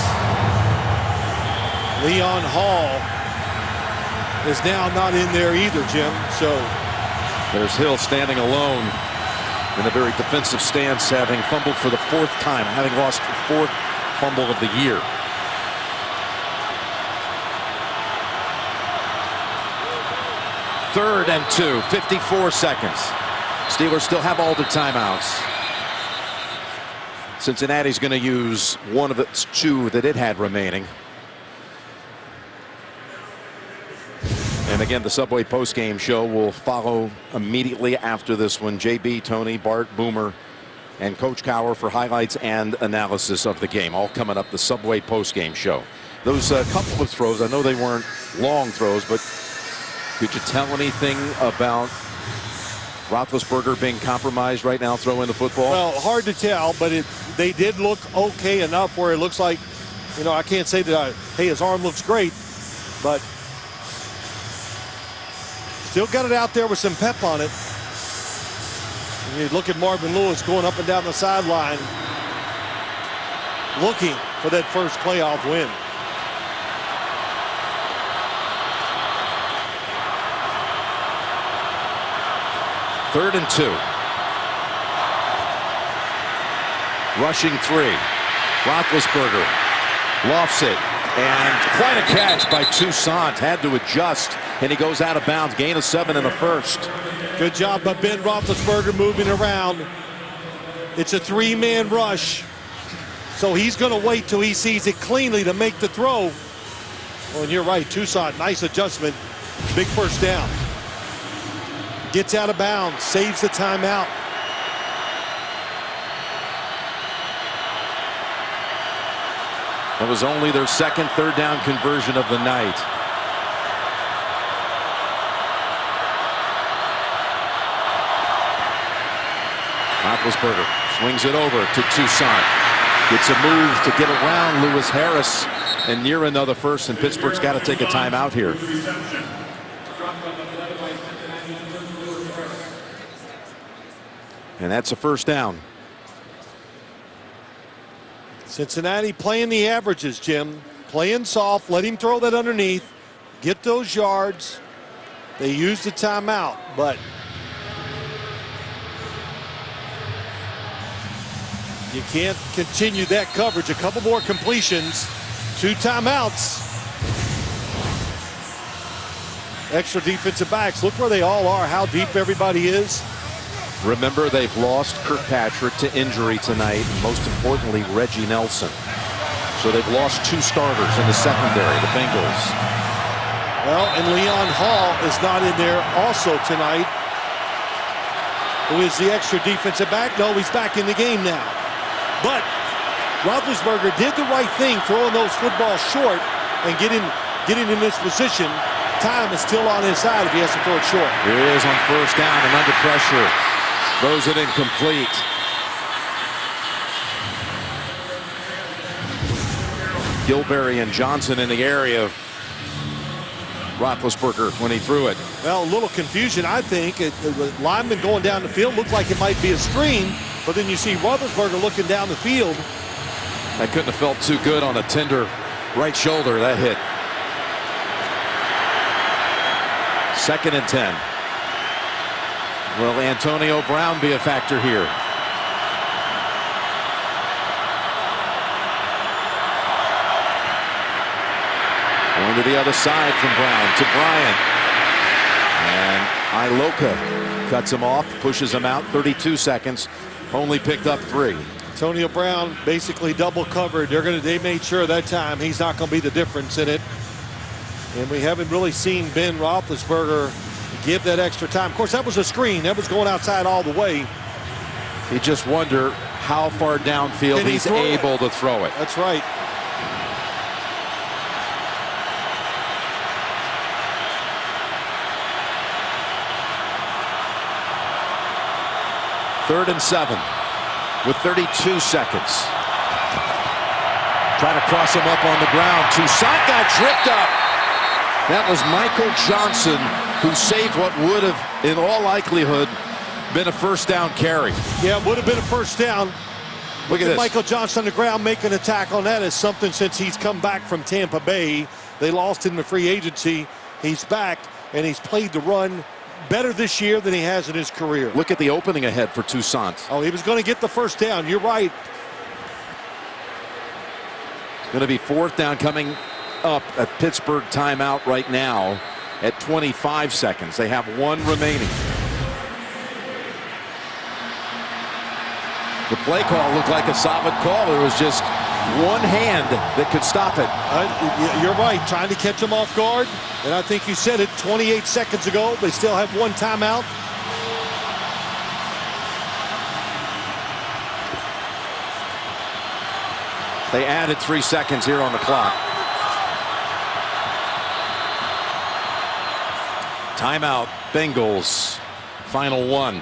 Leon Hall is now not in there either, Jim. So there's Hill standing alone in a very defensive stance, having fumbled for the 4th time, having lost the 4th fumble of the year. Third and 2, 54 seconds. Steelers still have all the timeouts. Cincinnati's going to use one of its 2 that it had remaining. And again, the Subway postgame show will follow immediately after this one. JB, Tony, Bart, Boomer, and Coach Cower for highlights and analysis of the game. All coming up, the Subway postgame show. Those couple of throws, I know they weren't long throws, but could you tell anything about Roethlisberger being compromised right now throwing the football? Well, hard to tell, but they did look okay enough where it looks like, you know, I can't say that, hey, his arm looks great, but still got it out there with some pep on it. And you look at Marvin Lewis going up and down the sideline, looking for that first playoff win. Third and 2. Rushing 3. Roethlisberger lofts it. And quite a catch by Toussaint. Had to adjust. And he goes out of bounds. Gain of 7 in the 1st. Good job by Ben Roethlisberger moving around. It's a 3-man rush. So he's going to wait till he sees it cleanly to make the throw. Oh, and you're right. Toussaint, nice adjustment. Big first down. Gets out of bounds. Saves the timeout. That was only their 2nd third down conversion of the night. Roethlisberger swings it over to Toussaint. Gets a move to get around Lewis Harris and near another first, and Pittsburgh's got to take a timeout here. And that's a first down. Cincinnati playing the averages, Jim. Playing soft, let him throw that underneath, get those yards. They used the timeout, but you can't continue that coverage. A couple more completions, 2 timeouts. Extra defensive backs. Look where they all are, how deep everybody is. Remember, they've lost Kirkpatrick to injury tonight, and most importantly, Reggie Nelson. So they've lost 2 starters in the secondary, the Bengals. Well, and Leon Hall is not in there also tonight. Who is the extra defensive back? No, he's back in the game now. But Roethlisberger did the right thing, throwing those footballs short and getting in this position. Time is still on his side if he has to throw it short. Here he is on first down and under pressure. Throws it incomplete. Gilberry and Johnson in the area of Roethlisberger when he threw it. Well, a little confusion, I think. The lineman going down the field looked like it might be a screen, but then you see Roethlisberger looking down the field. That couldn't have felt too good on a tender right shoulder, that hit. 2nd and 10. Will Antonio Brown be a factor here? Going to the other side from Brown to Bryant. And Iloka cuts him off, pushes him out. 32 seconds. Only picked up 3. Antonio Brown basically double covered. They made sure that time he's not going to be the difference in it. And we haven't really seen Ben Roethlisberger give that extra time. Of course, that was a screen. That was going outside all the way. You just wonder how far downfield he's able to throw it. That's right. Third and 7 with 32 seconds. Trying to cross him up on the ground. Toussaint got tripped up. That was Michael Johnson who saved what would have, in all likelihood, been a first down carry. Yeah, it would have been a first down. Look at this. Michael Johnson on the ground making a tackle on that is something since he's come back from Tampa Bay. They lost him to free agency. He's back, and he's played the run better this year than he has in his career. Look at the opening ahead for Toussaint. Oh, he was going to get the first down. You're right. It's going to be 4th down coming up at Pittsburgh timeout right now at 25 seconds. They have 1 remaining. The play call looked like a solid call. There was just one hand that could stop it. You're right, trying to catch him off guard. And I think you said it 28 seconds ago. They still have 1 timeout. They added 3 seconds here on the clock. Timeout, Bengals. Final 1.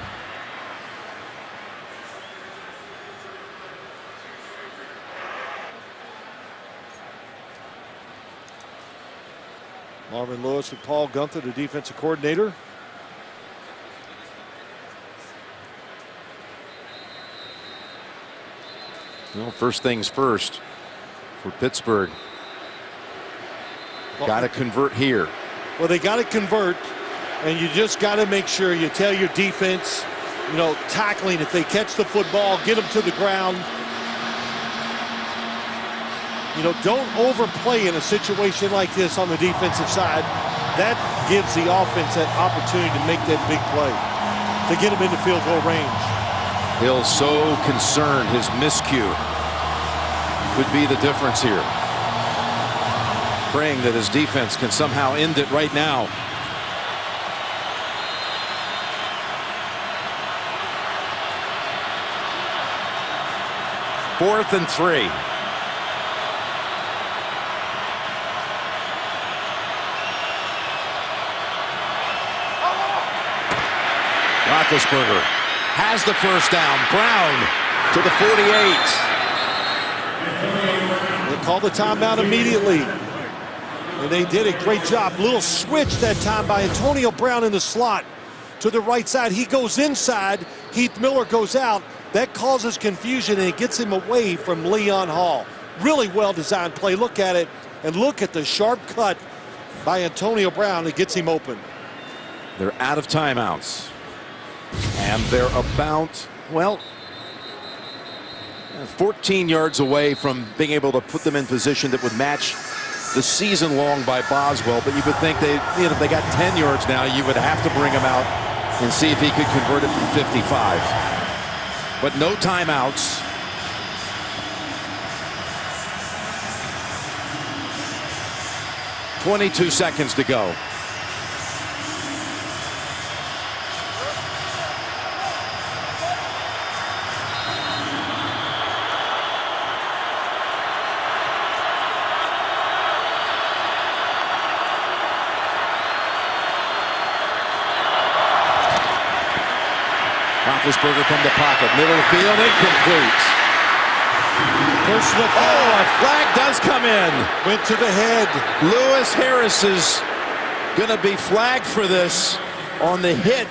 Marvin Lewis with Paul Gunther, the defensive coordinator. Well, first things first for Pittsburgh. Got to convert here. Well, they got to convert, and you just got to make sure you tell your defense, tackling. If they catch the football, get them to the ground. Don't overplay in a situation like this on the defensive side. That gives the offense that opportunity to make that big play, to get them into field goal range. Hill's so concerned his miscue could be the difference here. Praying that his defense can somehow end it right now. Fourth and 3. Roethlisberger has the first down. Brown to the 48. They called the timeout immediately. And they did a great job. Little switch that time by Antonio Brown in the slot to the right side. He goes inside. Heath Miller goes out. That causes confusion, and it gets him away from Leon Hall. Really well-designed play. Look at it, and look at the sharp cut by Antonio Brown. It gets him open. They're out of timeouts. And they're about, 14 yards away from being able to put them in position that would match the season long by Boswell. But you would think if they got 10 yards now, you would have to bring him out and see if he could convert it from 55. But no timeouts. .22 seconds to go. Roethlisberger from the pocket, middle of the field, incomplete. Personal foul. Oh, a flag does come in. Went to the head. Lewis Harris is going to be flagged for this on the hit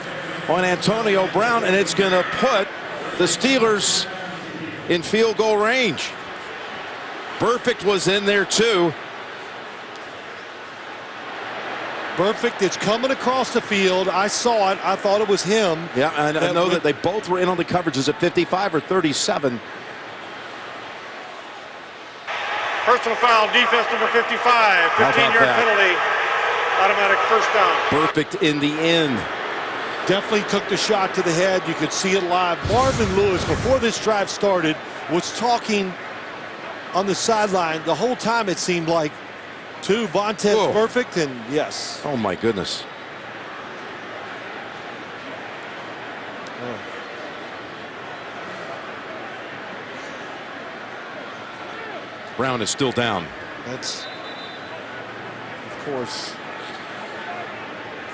on Antonio Brown, and it's going to put the Steelers in field goal range. Perfect was in there too. Perfect is coming across the field. I saw it. I thought it was him. Yeah, and I know that they both were in on the coverages at 55 or 37. Personal foul, defense number 55, 15-yard penalty, automatic first down. Perfect in the end. Definitely took the shot to the head. You could see it live. Marvin Lewis, before this drive started, was talking on the sideline the whole time, it seemed like, to Vontez Perfect, and yes. Oh, my goodness. Brown is still down. That's, of course,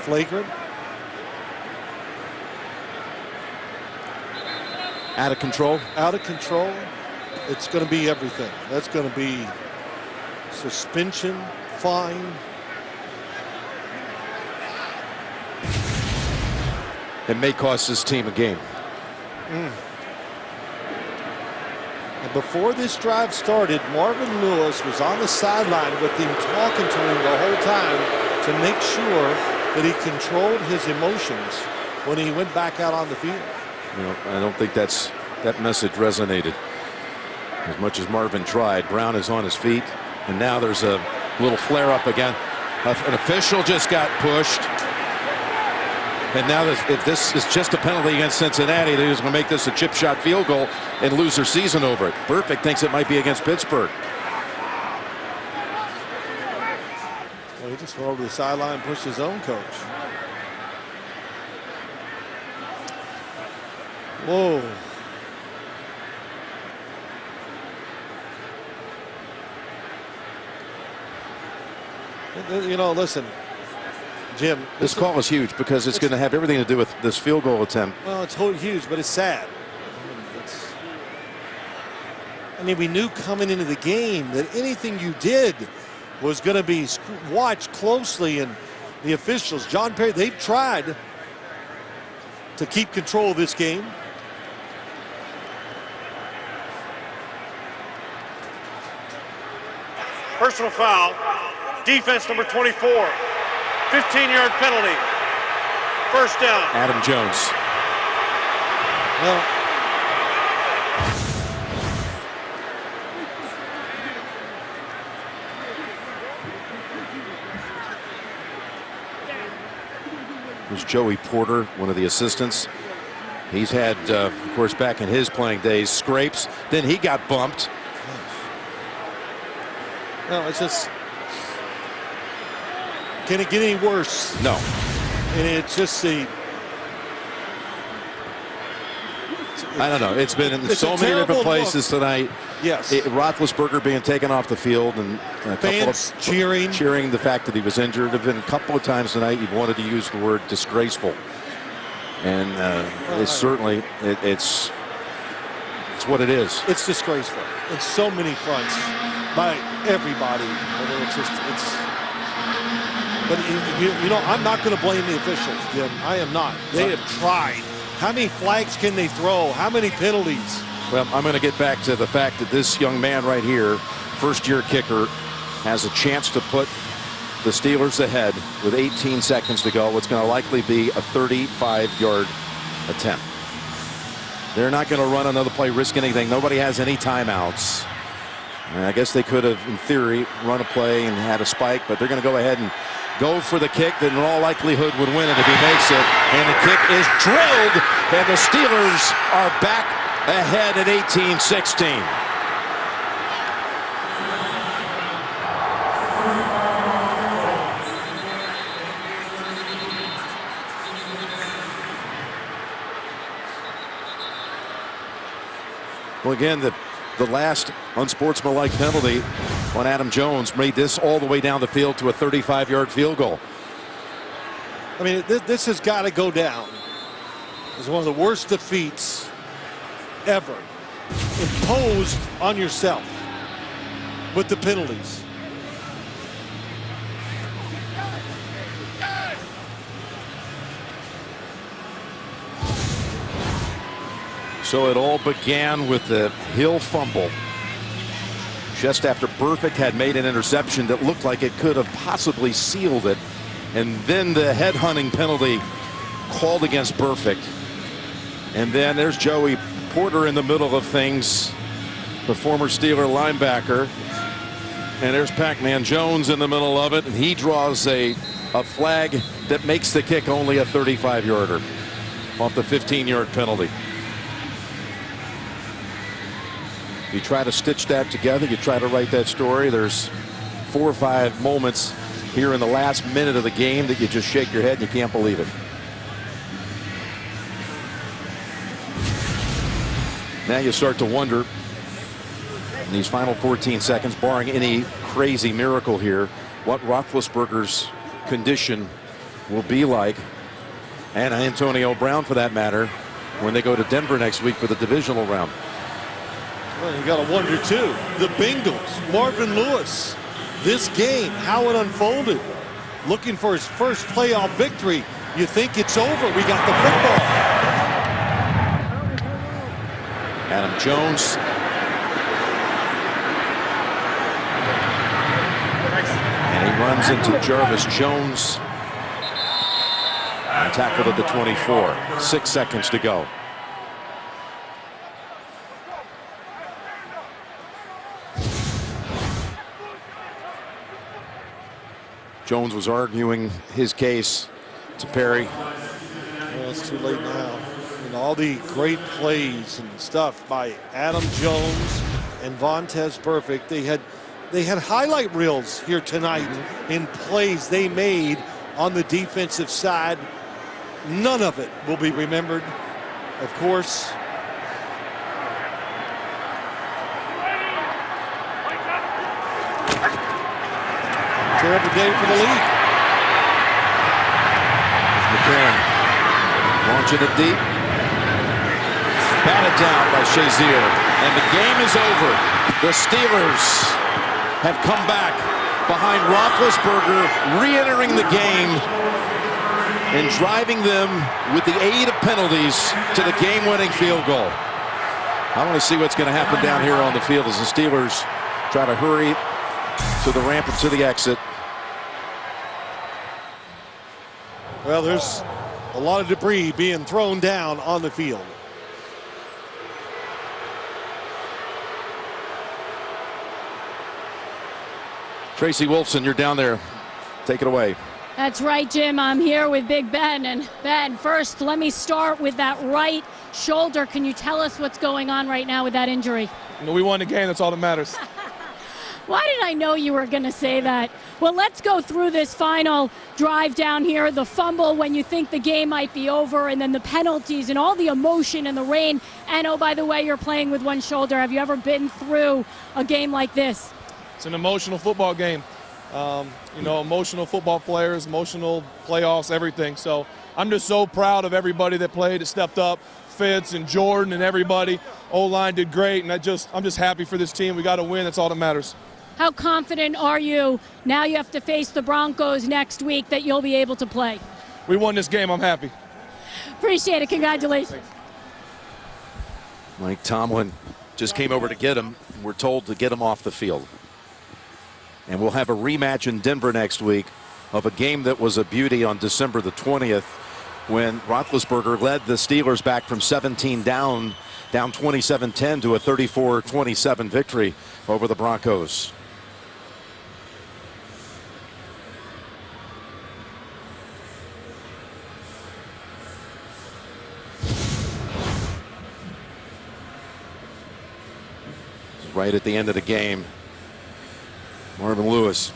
flagrant. Out of control. Out of control. It's going to be everything. That's going to be suspension, fine. It may cost his team a game. And before this drive started, Marvin Lewis was on the sideline with him, talking to him the whole time to make sure that he controlled his emotions when he went back out on the field. You know, I don't think that message resonated as much as Marvin tried. Brown is on his feet, and now there's a little flare up again. An official just got pushed. And now if this is just a penalty against Cincinnati, they're just going to make this a chip shot field goal and lose their season over it. Perfect thinks it might be against Pittsburgh. Well, he just went over to the sideline and pushed his own coach. Whoa. You know, listen, Jim, this call is huge because it's going to have everything to do with this field goal attempt. Well, it's huge, but it's sad. I mean, we knew coming into the game that anything you did was going to be watched closely, and the officials, John Perry, they've tried to keep control of this game. Personal foul, defense number 24, 15-yard penalty, first down. Adam Jones. Well, was Joey Porter, one of the assistants. He's had, of course, back in his playing days, scrapes. Then he got bumped. no, it's just, can it get any worse? No. And it's just the, I don't know. It's been in so many different places tonight. Yes. Roethlisberger being taken off the field, and a fans couple of cheering the fact that he was injured. There have been a couple of times tonight you've wanted to use the word disgraceful, and it's certainly it's what it is. It's disgraceful. It's so many fronts by everybody. I mean, it's just but you know, I'm not going to blame the officials, Jim. I am not. They have tried. How many flags can they throw? How many penalties? Well, I'm going to get back to the fact that this young man right here, first-year kicker, has a chance to put the Steelers ahead with 18 seconds to go. What's going to likely be a 35-yard attempt. They're not going to run another play, risk anything. Nobody has any timeouts. And I guess they could have, in theory, run a play and had a spike, but they're going to go ahead and go for the kick that in all likelihood would win it if he makes it. And the kick is drilled, and the Steelers are back ahead at 18-16. Well, again, the last unsportsmanlike penalty on Adam Jones made this all the way down the field to a 35-yard field goal. I mean, this has got to go down as one of the worst defeats ever imposed on yourself with the penalties. So it all began with the Hill fumble. just after Burfict had made an interception that looked like it could have possibly sealed it. And then the headhunting penalty called against Burfict. And then there's Joey Porter in the middle of things, the former Steeler linebacker. And there's Pac-Man Jones in the middle of it, and he draws a flag that makes the kick only a 35-yarder off the 15-yard penalty. You try to stitch that together, you try to write that story. There's 4 or 5 moments here in the last minute of the game that you just shake your head and you can't believe it. Now you start to wonder, in these final 14 seconds, barring any crazy miracle here, what Roethlisberger's condition will be like, and Antonio Brown for that matter, when they go to Denver next week for the divisional round. Well, you got to wonder too, the Bengals, Marvin Lewis, this game, how it unfolded, looking for his first playoff victory. You think it's over. We got the football. Adam Jones. And he runs into Jarvis Jones. And tackled at the 24. 6 seconds to go. Jones was arguing his case to Perry. Well, it's too late now. And all the great plays and stuff by Adam Jones and Vontaze Burfict. They had highlight reels here tonight in plays they made on the defensive side. None of it will be remembered, of course. Terrible day for the league. McCarron launching it deep. Batted down by Shazier. And the game is over. The Steelers have come back behind Roethlisberger, re-entering the game and driving them with the aid of penalties to the game-winning field goal. I want to see what's going to happen down here on the field as the Steelers try to hurry to the ramp and to the exit. Well, there's a lot of debris being thrown down on the field. Tracy Wolfson, you're down there. Take it away. That's right, Jim. I'm here with Big Ben. And Ben, first, let me start with that right shoulder. Can you tell us what's going on right now with that injury? You know, we won the game. That's all that matters. Why did I know you were going to say that? Well, let's go through this final drive down here. The fumble when you think the game might be over, and then the penalties and all the emotion and the rain. And, oh, by the way, you're playing with one shoulder. Have you ever been through a game like this? It's an emotional football game. You know, emotional football players, emotional playoffs, everything. So I'm just so proud of everybody that played, that stepped up. Fitz and Jordan and everybody. O-line did great, and I'm just happy for this team. We got to win. That's all that matters. How confident are you now you have to face the Broncos next week that you'll be able to play? We won this game. I'm happy. Appreciate it. Congratulations. Thanks. Mike Tomlin just came over to get him. We're told to get him off the field. And we'll have a rematch in Denver next week of a game that was a beauty on December the 20th when Roethlisberger led the Steelers back from 17 down 27-10 to a 34-27 victory over the Broncos. Right at the end of the game, Marvin Lewis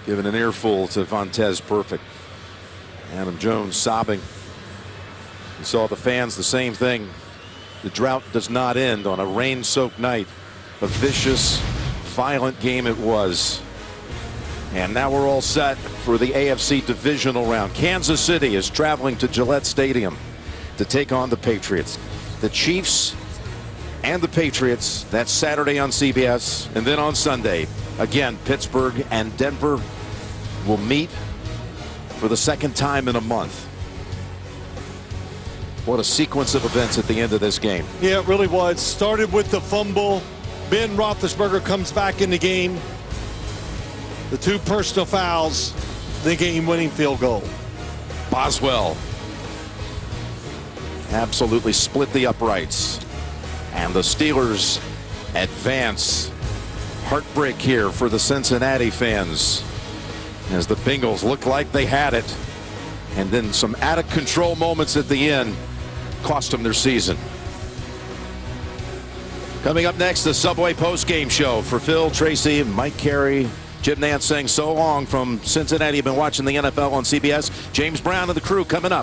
giving an earful to Vontaze Burfict. Adam Jones sobbing. You saw the fans, the same thing. The drought does not end on a rain-soaked night. A vicious, violent game it was. And now we're all set for the AFC divisional round. Kansas City is traveling to Gillette Stadium to take on the Patriots. The Chiefs and the Patriots, that's Saturday on CBS. And then on Sunday, again, Pittsburgh and Denver will meet for the second time in a month. What a sequence of events at the end of this game. Yeah, it really was. Started with the fumble. Ben Roethlisberger comes back in the game. The 2 personal fouls, the game-winning field goal. Boswell absolutely split the uprights. And the Steelers advance. Heartbreak here for the Cincinnati fans as the Bengals looked like they had it. And then some out-of-control moments at the end cost them their season. Coming up next, the Subway post-game show for Phil, Tracy, Mike Carey, Jim Nance saying so long from Cincinnati. You've been watching the NFL on CBS. James Brown and the crew coming up.